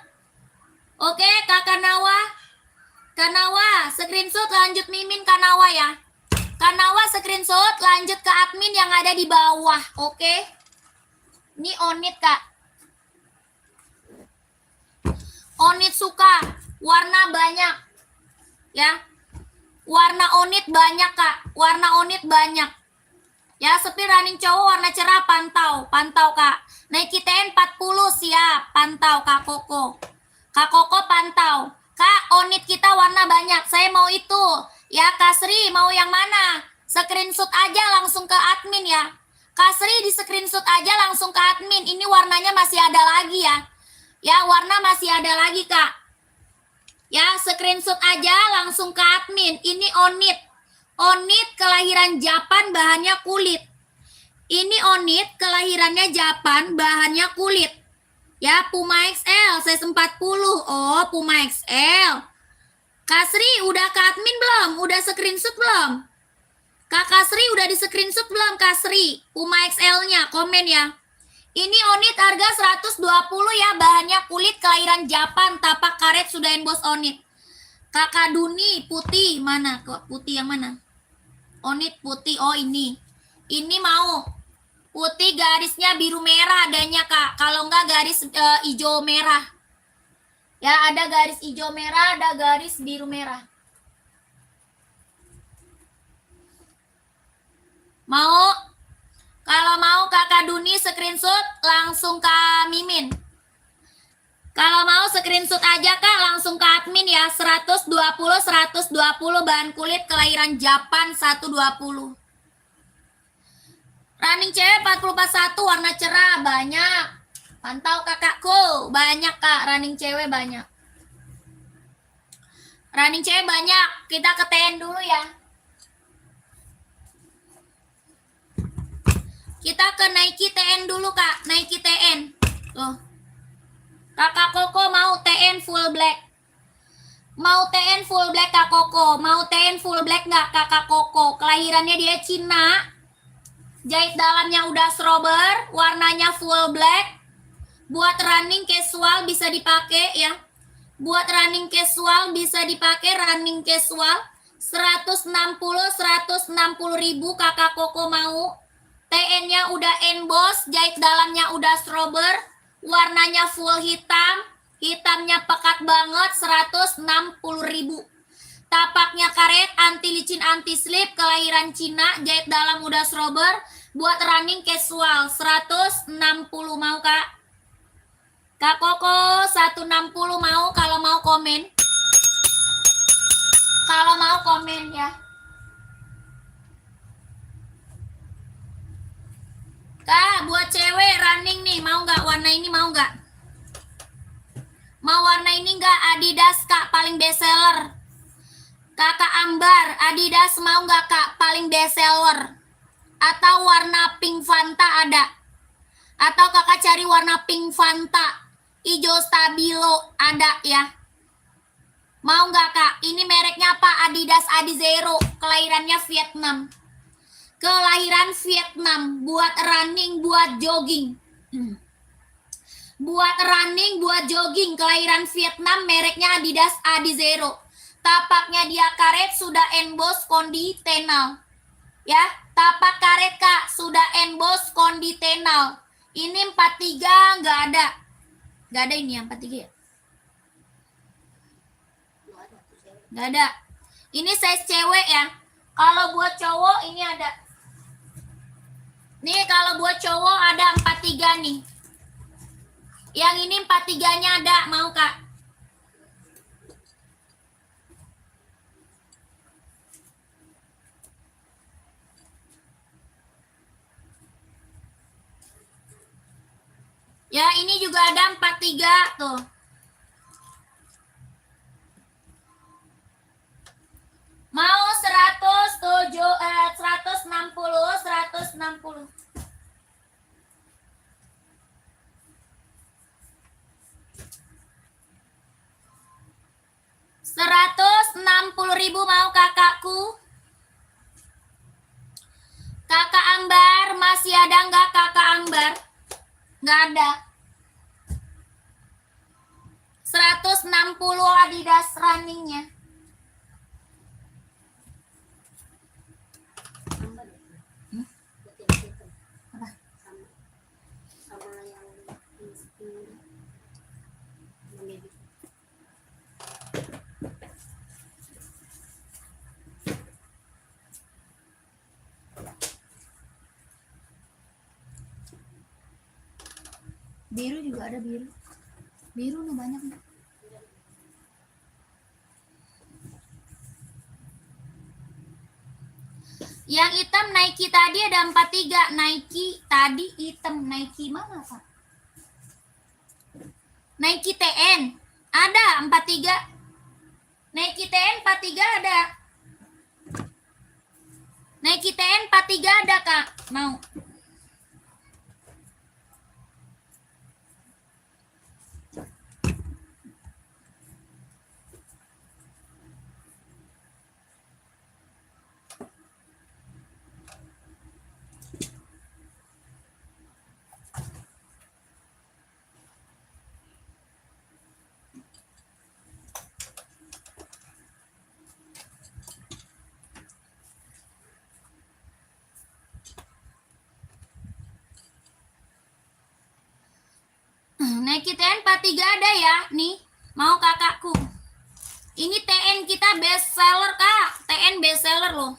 Oke kakak Nawa. Kak Nawa screenshot lanjut Mimin Kak Nawa ya. Kak Nawa screenshot lanjut ke admin yang ada di bawah. Oke. Ini Onit kak. Onit suka. Warna banyak. Ya. Warna Onit banyak kak. Warna Onit banyak. Ya sepi running cowok warna cerah pantau. Pantau kak. Nike TN 40 siap. Pantau kak Koko. Kak Koko pantau. Kak Onit kita warna banyak. Saya mau itu. Ya Kasri mau yang mana? Screenshot aja langsung ke admin ya. Kasri di screenshot aja langsung ke admin. Ini warnanya masih ada lagi ya. Ya warna masih ada lagi kak. Ya, screenshot aja langsung ke admin. Ini Onit. Onit kelahiran Japan, bahannya kulit. Ini Onit kelahirannya Japan, bahannya kulit. Ya, Puma XL, size 40. Oh, Puma XL. Kasri, udah ke admin belum? Udah screenshot belum? Kak Kasri udah di screenshot belum, Kasri? Puma XL-nya, komen ya. Ini Onit harga 120 ya, bahannya kulit kelahiran Japan, tapak karet sudah emboss Onit. Kakak Duni putih mana? Kok putih yang mana? Onit putih. Oh ini. Ini mau putih garisnya biru merah adanya Kak. Kalau enggak garis hijau merah. Ya ada garis hijau merah, ada garis biru merah. Mau? Kalau mau Kakak Duni screenshot langsung ke Mimin. Kalau mau screenshot aja Kak langsung ke admin ya. 120 bahan kulit kelahiran Japan 120. Running cewek 4041 warna cerah banyak. Pantau kakakku, banyak Kak running cewek banyak. Running cewek banyak. Kita ke TN dulu ya. Kita ke Nike TN dulu Kak, Nike TN. Tuh. Kakak Koko mau TN full black. Mau TN full black Kak Koko. Mau TN full black nggak Kakak Koko? Kelahirannya dia Cina. Jahit dalamnya udah strober, warnanya full black. Buat running casual bisa dipakai ya. Buat running casual bisa dipakai running casual. 160 ribu Kakak Koko mau. TN-nya udah emboss, jahit dalamnya udah strober, warnanya full hitam, hitamnya pekat banget 160 ribu. Tapaknya karet, anti licin, anti slip, kelahiran Cina, jahit dalam udah strober, buat running casual 160 mau Kak? Kak Koko 160 mau, kalau mau komen. Kalau mau komen ya. Kak, buat cewek running nih, mau nggak warna ini, mau nggak? Mau warna ini nggak? Adidas Kak, paling best seller. Kakak Ambar, Adidas mau nggak Kak, paling best seller? Atau warna pink Fanta ada? Atau kakak cari warna pink Fanta, hijau stabilo ada ya? Mau nggak Kak? Ini mereknya apa? Adidas Adizero, kelahirannya Vietnam. Kelahiran Vietnam, buat running, buat jogging. Buat running, buat jogging, kelahiran Vietnam, mereknya Adidas Adizero. Tapaknya dia karet, sudah emboss konditenal. Ya, tapak karet Kak, sudah emboss konditenal. Ini 43 nggak ada. Nggak ada ini yang 43 ya? Nggak ada. Ini size cewek ya. Kalau buat cowok ini ada. Nih kalau buat cowok ada 43 nih. Yang ini 43-nya ada, mau Kak? Ya ini juga ada 43 tuh. Mau 160, 160. 160.000 mau kakakku? Kakak Ambar, masih ada nggak Kakak Ambar? Nggak ada. 160 Adidas runningnya. Biru juga ada biru. Biru nih banyak nih. Yang hitam Nike tadi ada 43. Nike tadi hitam. Nike mana Pak? Nike TN. Ada 43. Nike TN 43 ada. Nike TN 43 ada, Kak. Mau? Nike TN 43 ada ya, nih. Mau kakakku. Ini TN kita best seller, Kak. TN best seller loh.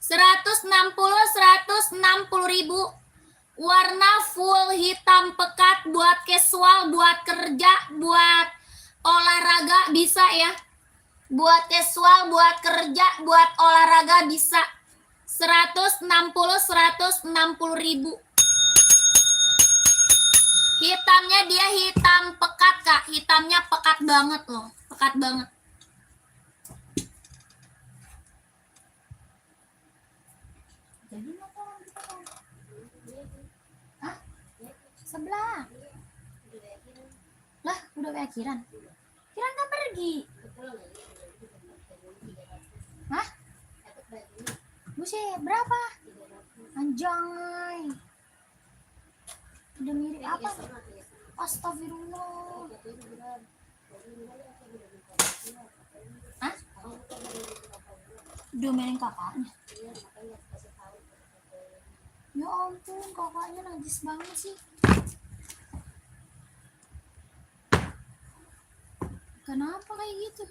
Seratus enam puluh ribu. Warna full hitam pekat buat casual, buat kerja, buat olahraga bisa ya. Buat casual, buat kerja, buat olahraga bisa. 160 ribu. Hitamnya dia hitam pekat, Kak. Hitamnya pekat banget loh. Pekat banget. Jadi hah? Sebelah. Lah, udah kayak Kiran. Kiran kan pergi. Hah? Buset, berapa? Anjay. Udah mirip apa? Astagfirullah. Hah? Domelin kakaknya. Ya ampun, kakaknya najis banget sih. Kenapa kayak gitu?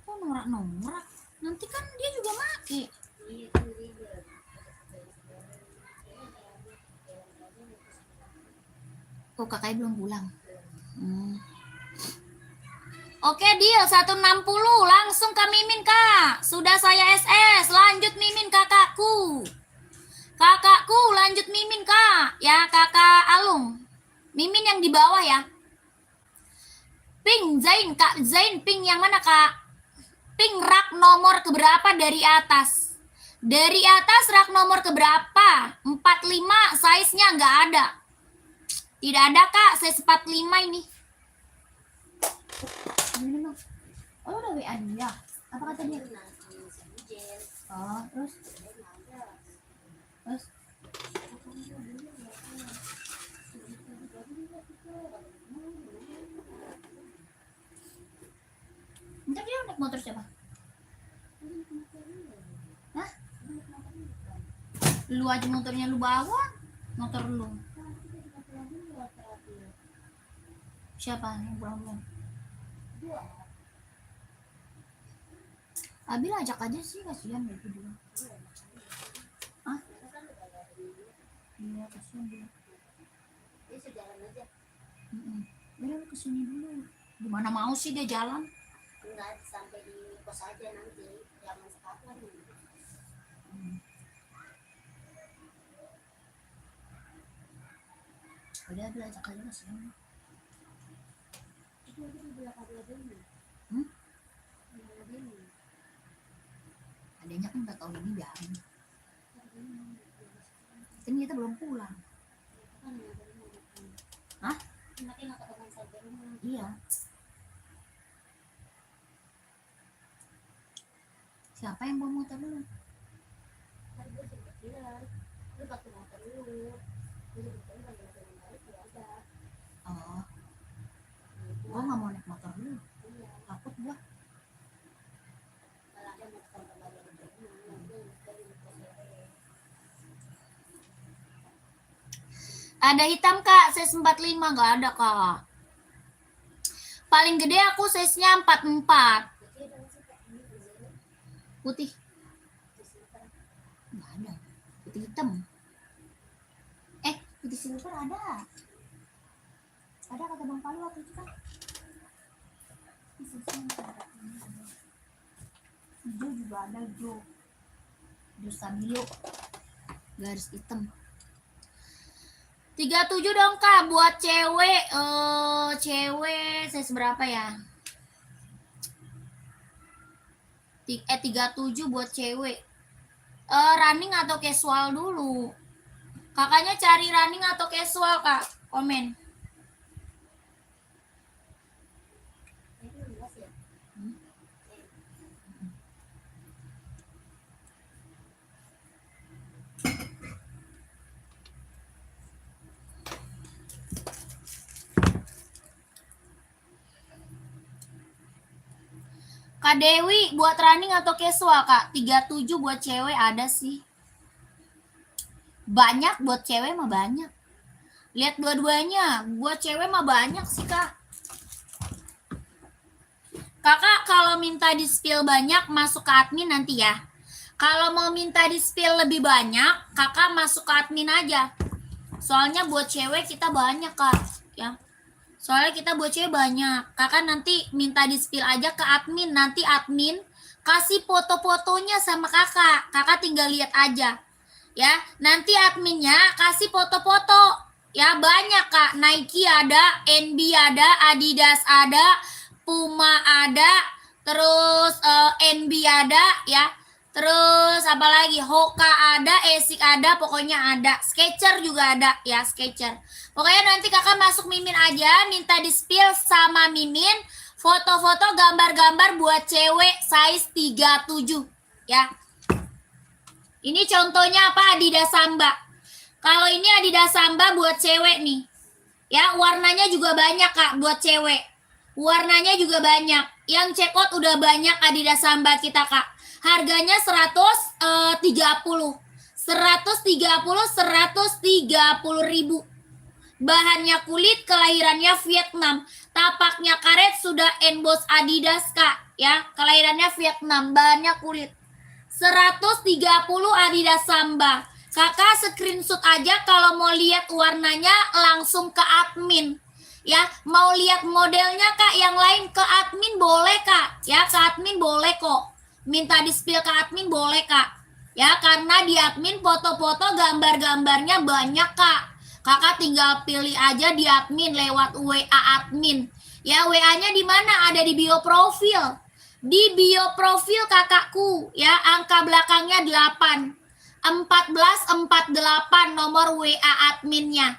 Kok norak-norak? Nanti kan dia juga make. Kok kakaknya belum pulang? Oke, deal 160. Langsung ke Mimin, Kak. Sudah saya SS. Lanjut Mimin, kakakku. Kakakku, lanjut Mimin, Kak. Ya, Kakak Alung. Mimin yang di bawah ya. Pink Zain, Kak Zain, pink yang mana, Kak? Pink rak nomor keberapa dari atas? Dari atas rak nomor keberapa? 45, size-nya nggak ada. Tidak ada, Kak, size 45 ini. Oh, udah WA dia. Apa kata dia? Oh, terus? Ntar dia naik motor siapa? Hah? Lu aja motornya lu bawa? Motor lu. Siapa yang pulang-pulang? Abil ajak aja sih, kasihan gitu dia. Hah? Iya, kasihan dia. Udah lu kesini dulu. Gimana mau sih dia jalan? Enggak, sampai di pos aja nanti. Jangan sekarang. Udah Abil ajak aja, kasihan. Adanya kan nggak tahu ini biarin. Kan kita belum pulang. Hah? Iya. Siapa yang bawa motor dulu? Oh, gua nggak mau naik motor dulu. Takut gua. Ada hitam, Kak, size 45 nggak ada, Kak. Paling gede aku size-nya 44. Putih. Nggak ada. Putih hitam. Putih silver ada. Ada kata Bang Palu waktu itu kan? Hijau juga ada, hijau. Hijau stabilo. Garis hitam. 37 dong Kak buat cewek. Cewek saya seberapa ya? 37 buat cewek. Running atau casual dulu? Kakaknya cari running atau casual, Kak? Komen. Kak Dewi buat running atau casual, Kak? 37 buat cewek ada sih. Banyak buat cewek mah banyak. Lihat dua-duanya. Buat cewek mah banyak sih, Kak. Kakak kalau minta di spill banyak masuk ke admin nanti ya. Kalau mau minta di spill lebih banyak, Kakak masuk ke admin aja. Soalnya buat cewek kita banyak, Kak, ya. Soalnya kita buat cewek banyak. Kakak nanti minta di spill aja ke admin. Nanti admin kasih foto-fotonya sama kakak. Kakak tinggal lihat aja. Ya, nanti adminnya kasih foto-foto. Ya, banyak Kak. Nike ada, NB ada, Adidas ada, Puma ada, terus NB ada, ya. Terus apa lagi? Hoka ada, Asics ada, pokoknya ada. Skechers juga ada, ya, Skechers. Pokoknya nanti kakak masuk Mimin aja, minta di spill sama Mimin foto-foto gambar-gambar buat cewek size 37, ya. Ini contohnya apa? Adidas Samba. Kalau ini Adidas Samba buat cewek nih. Ya, warnanya juga banyak Kak buat cewek. Warnanya juga banyak. Yang check out udah banyak Adidas Samba kita Kak. Harganya 130 ribu. Bahannya kulit, kelahirannya Vietnam. Tapaknya karet, sudah emboss Adidas Kak. Ya, kelahirannya Vietnam, bahannya kulit. 130 Adidas Samba. Kakak screenshot aja kalau mau lihat warnanya langsung ke admin. Ya, mau lihat modelnya Kak yang lain ke admin boleh Kak. Ya, ke admin boleh kok. Minta di spill ke admin boleh Kak. Ya, karena di admin foto-foto gambar-gambarnya banyak Kak. Kakak tinggal pilih aja di admin lewat WA admin. Ya, WA-nya di mana? Ada di bio profil. Di bio profil kakakku, ya, angka belakangnya 8. 1448 nomor WA adminnya.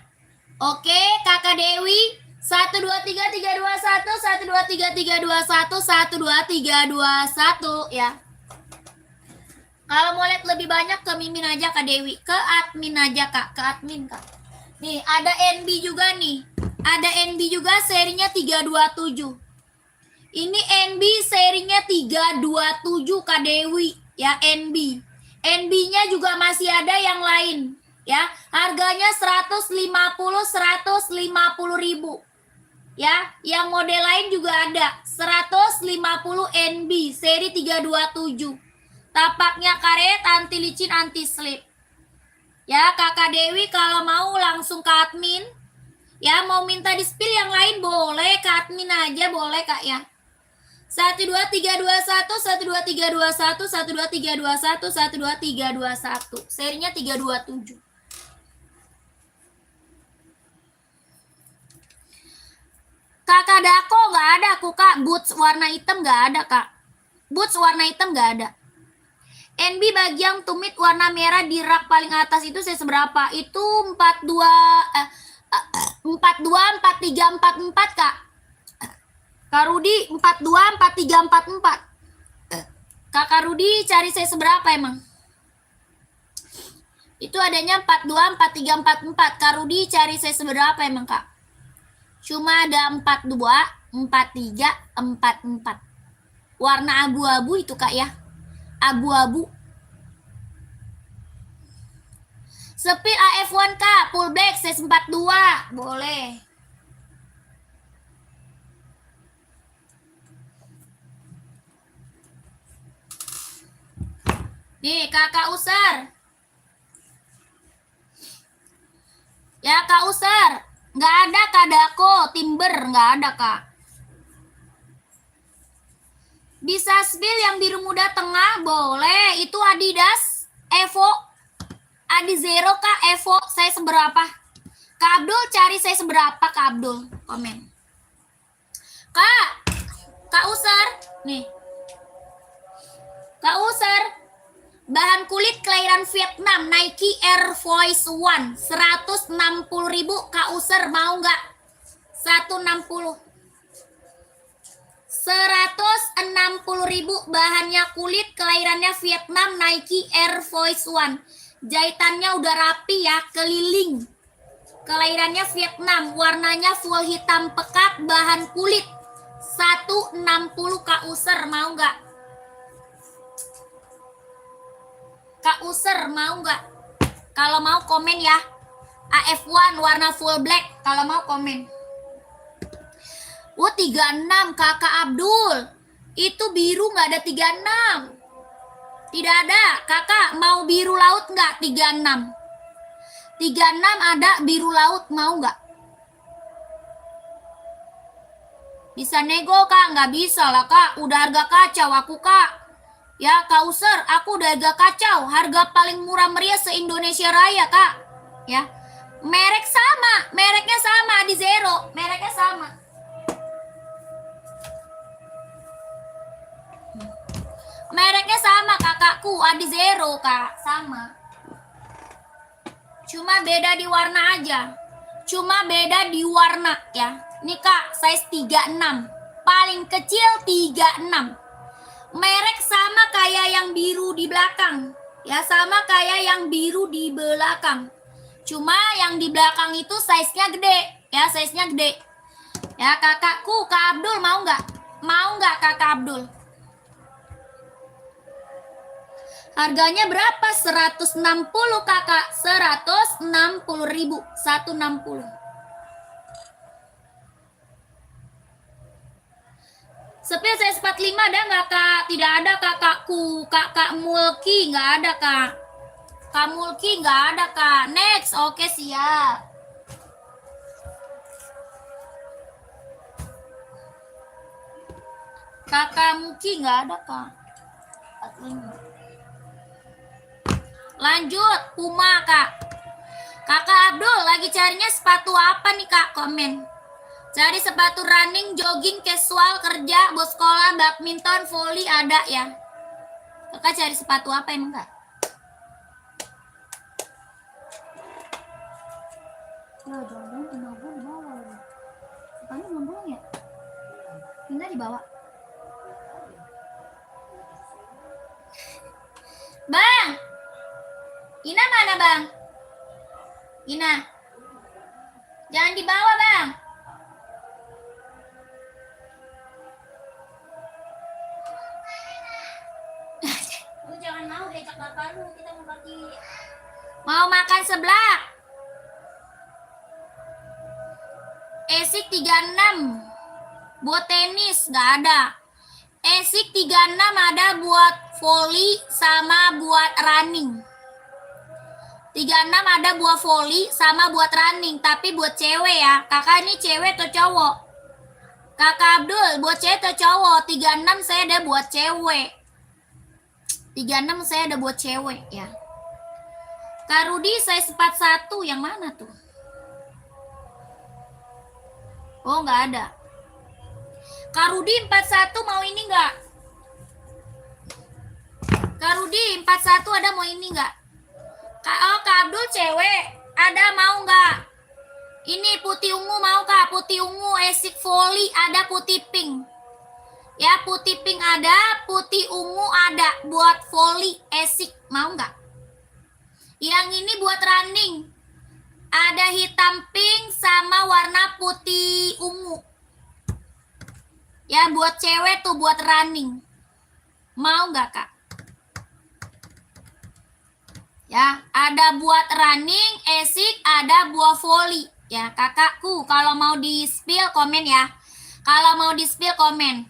Oke, Kakak Dewi, 123321, 123321, 12321 ya. Kalau mau lihat lebih banyak ke Mimin aja Kak Dewi, ke admin aja Kak, ke admin Kak. Nih, ada NB juga nih. Ada NB juga serinya 327. Ini NB serinya 327 Kak Dewi, ya NB. NB-nya juga masih ada yang lain, ya. Harganya 150 ribu. Ya, yang model lain juga ada. 150 NB seri 327. Tapaknya karet, anti licin, anti slip. Ya, Kakak Dewi kalau mau langsung ke admin. Ya, mau minta di spill yang lain boleh, ke admin aja boleh Kak ya. 12321, 12321, 12321, 12321. Serinya 327. Kakak Dako nggak ada aku Kak. Boots warna hitam nggak ada Kak. Boots warna hitam nggak ada. NB bagian tumit warna merah di rak paling atas itu saya seberapa? Itu 42, 43, 44 Kak. Kak Rudi 42, 43, 44. Kakak Rudi cari saya seberapa emang? Itu adanya 42, 43, 44. Kak Rudi cari saya seberapa emang Kak? Cuma ada 42, 43, 44. Warna abu-abu itu Kak ya. Abu-abu. Speed AF1 Kak, full black size 42. Boleh. Nih, Kakak Usar. Ya, Kak Usar. Nggak ada Kak Dako, Timber nggak ada Kak. Bisa spill yang biru muda tengah, boleh. Itu Adidas, Evo, Adi Zero Kak, Evo, saya seberapa? Kak Abdul cari saya seberapa Kak Abdul, komen. Kak Usar, nih. Kak Usar, bahan kulit kelahiran Vietnam, Nike Air Force One, 160.000 Kak Usar mau nggak? 160. 160.000 bahannya kulit kelahirannya Vietnam, Nike Air Force One. Jahitannya udah rapi ya, keliling. Kelahirannya Vietnam, warnanya full hitam pekat, bahan kulit. 160 Kak User mau nggak? Kak User mau nggak? Kalau mau komen ya. AF1 warna full black. Kalau mau komen. 36 Kakak Abdul. Itu biru nggak ada 36. Tidak ada. Kakak mau biru laut nggak? 36. 36 ada biru laut mau nggak? Bisa nego Kak? Nggak bisa lah Kak. Udah harga kacau aku Kak. Ya Kak User, aku udah harga kacau. Harga paling murah meriah se-Indonesia Raya Kak. Ya. Merek sama. Mereknya sama di Zero. Mereknya sama. Mereknya sama kakakku, Adi Zero Kak, sama. Cuma beda di warna aja. Cuma beda di warna ya. Nih Kak, size 36. Paling kecil 36. Merek sama kayak yang biru di belakang. Ya, sama kayak yang biru di belakang. Cuma yang di belakang itu size-nya gede. Ya, size-nya gede. Ya, kakakku, Kak Abdul mau nggak? Mau nggak Kakak Abdul? Harganya berapa? 160 kakak. 160.000. 160. Sepil saya 45 ada nggak Kak? Tidak ada kakakku. Kakak Mulki nggak ada Kak. Kak Mulki nggak ada Kak. Next. Oke siap. Kakak Mulki nggak ada Kak. 45. Lanjut, Puma Kak. Kakak Abdul lagi carinya sepatu apa nih Kak? Komen. Cari sepatu running, jogging, casual, kerja, bos sekolah, badminton, volley ada ya. Kakak cari sepatu apa emang Kak? Ya jangan tinggal gue di bawah. Sepatunya belum pulang ya? Tinggal di bawah. Bang! Ina mana Bang? Ina. Jangan dibawa Bang. Lu jangan mau diajak bapak lu, kita mau bagi. Mau makan seblak. Esik 36. Buat tenis nggak ada. Esik 36 ada buat volley sama buat running. 36 ada buat volley sama buat running, tapi buat cewek ya. Kakak ini cewek atau cowok? Kakak Abdul, buat cewek atau cowok? 36 saya ada buat cewek. 36 saya ada buat cewek ya. Kak Rudi saya 41, yang mana tuh? Oh nggak ada. Kak Rudi 41 mau ini nggak? Kak Rudi 41 ada mau ini nggak? Kak Abdul cewek, ada mau nggak? Ini putih ungu mau Kak? Putih ungu, esik volley, ada putih pink. Ya putih pink ada, putih ungu ada, buat volley, esik, mau nggak? Yang ini buat running, ada hitam pink sama warna putih ungu. Ya buat cewek tuh buat running, mau nggak Kak? Ya, ada buat running, esik, ada buat volley. Ya, kakakku, kalau mau di spill komen ya. Kalau mau di spill komen.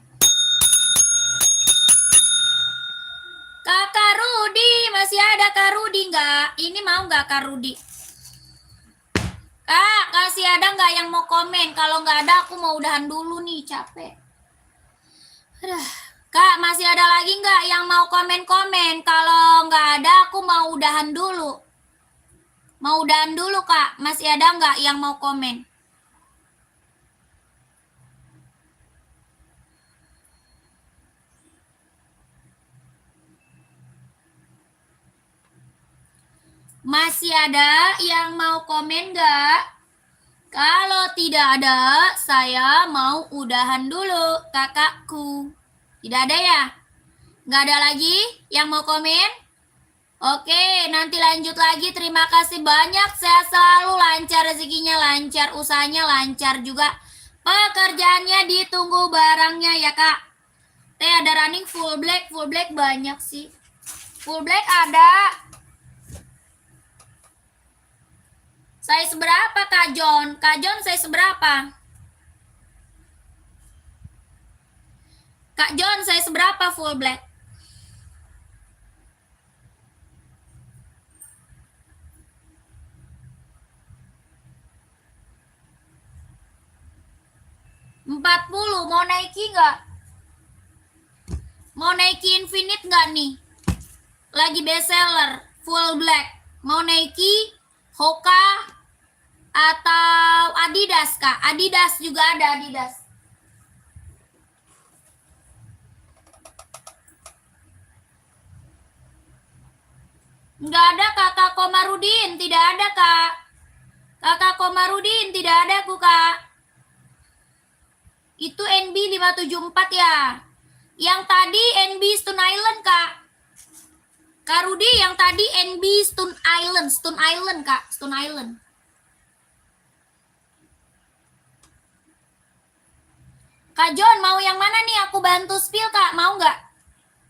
Kakak Rudi, masih ada Kak Rudi nggak? Ini mau nggak Kak Rudi? Kak, kasih ada nggak yang mau komen? Kalau nggak ada, aku mau udahan dulu nih, capek. Aduh. Kak, masih ada lagi nggak yang mau komen-komen? Kalau nggak ada, aku mau udahan dulu. Mau udahan dulu, Kak. Masih ada nggak yang mau komen? Masih ada yang mau komen nggak? Kalau tidak ada, saya mau udahan dulu, kakakku. Tidak ada ya? Nggak ada lagi yang mau komen? Oke, nanti lanjut lagi. Terima kasih banyak. Sehat selalu, lancar rezekinya, lancar usahanya, lancar juga pekerjaannya. Ditunggu barangnya ya, Kak. Ada running full black banyak sih. Full black ada. Size berapa, Kak John? Kak John size berapa? Kak John size berapa full black? $40. Mau Nike nggak? Mau Nike Infinite nggak nih? Lagi best seller full black. Mau Nike, Hoka, atau Adidas, Kak? Adidas juga ada, Adidas. Nggak ada, Kakak Komarudin. Tidak ada, Kak. Kakak Komarudin, tidak ada, aku, Kak. Itu NB 574 ya. Yang tadi NB Stone Island, Kak. Kak Rudi, yang tadi NB Stone Island, Kak. Stone Island. Kak John, mau yang mana nih? Aku bantu spill, Kak. Mau nggak?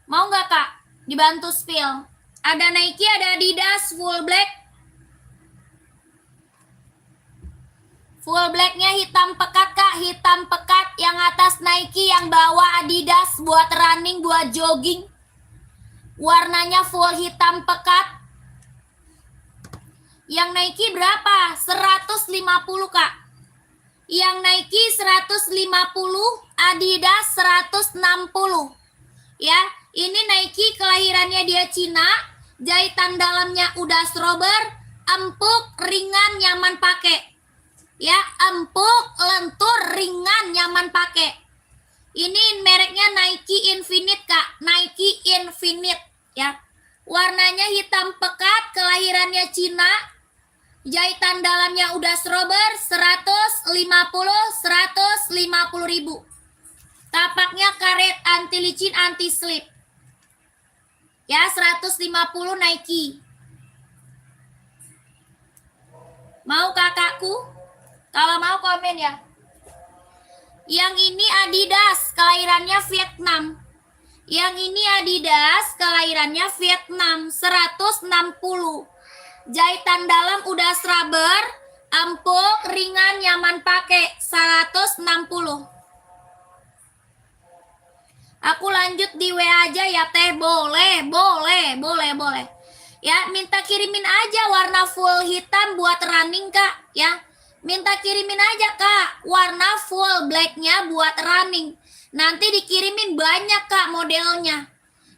Mau nggak, Kak? Dibantu spill. Ada Nike, ada Adidas, full black. Full blacknya hitam pekat, Kak. Hitam pekat. Yang atas Nike, yang bawah Adidas. Buat running, buat jogging. Warnanya full hitam pekat. Yang Nike berapa? 150, Kak. Yang Nike 150, Adidas 160. Ya, ini Nike kelahirannya dia Cina, jahitan dalamnya udah rubber, empuk, ringan, nyaman pakai. Ya, empuk, lentur, ringan, nyaman pakai. Ini mereknya Nike Infinite, Kak. Nike Infinite, ya. Warnanya hitam pekat, kelahirannya Cina. Jahitan dalamnya udah rubber, 150 ribu. Tapaknya karet, anti licin, anti slip. Ya, 150 Nike. Mau kakakku? Kalau mau komen ya. Yang ini Adidas, kelahirannya Vietnam. Yang ini Adidas, kelahirannya Vietnam, 160. Jahitan dalam udah rubber, empuk, ringan, nyaman pakai, 160. Aku lanjut di WA aja ya, Teh. Boleh. Ya, minta kirimin aja warna full hitam buat running, Kak. Ya, minta kirimin aja, Kak. Warna full blacknya buat running. Nanti dikirimin banyak, Kak, modelnya.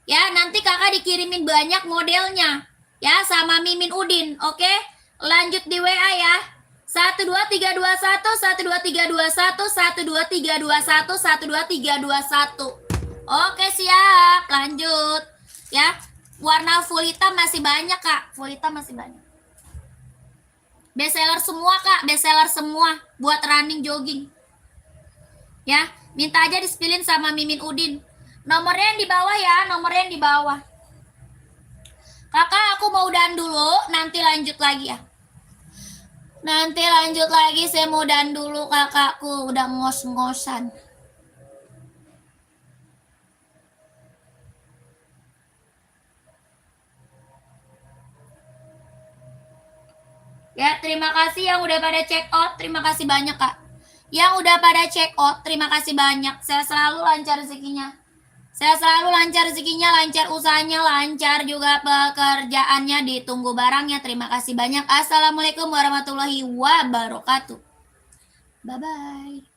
Ya, nanti Kakak dikirimin banyak modelnya. Ya, sama Mimin Udin, oke? Lanjut di WA ya. 12321, 12321, 12321, 12321. Oke, siap. Lanjut. Ya, warna full hitam masih banyak, Kak. Full hitam masih banyak. Best seller semua, Kak. Best seller semua buat running jogging. Ya, minta aja dispilin sama Mimin Udin. Nomornya yang di bawah ya, nomornya yang di bawah. Kakak, aku mau udahan dulu, nanti lanjut lagi ya. Nanti lanjut lagi, saya mau udahan dulu, kakakku. Udah ngos-ngosan. Ya, terima kasih yang udah pada check out. Terima kasih banyak, Kak. Yang udah pada check out, terima kasih banyak. Saya selalu lancar rezekinya. Saya selalu lancar rezekinya, lancar usahanya, lancar juga pekerjaannya, ditunggu barangnya. Terima kasih banyak. Assalamualaikum warahmatullahi wabarakatuh. Bye-bye.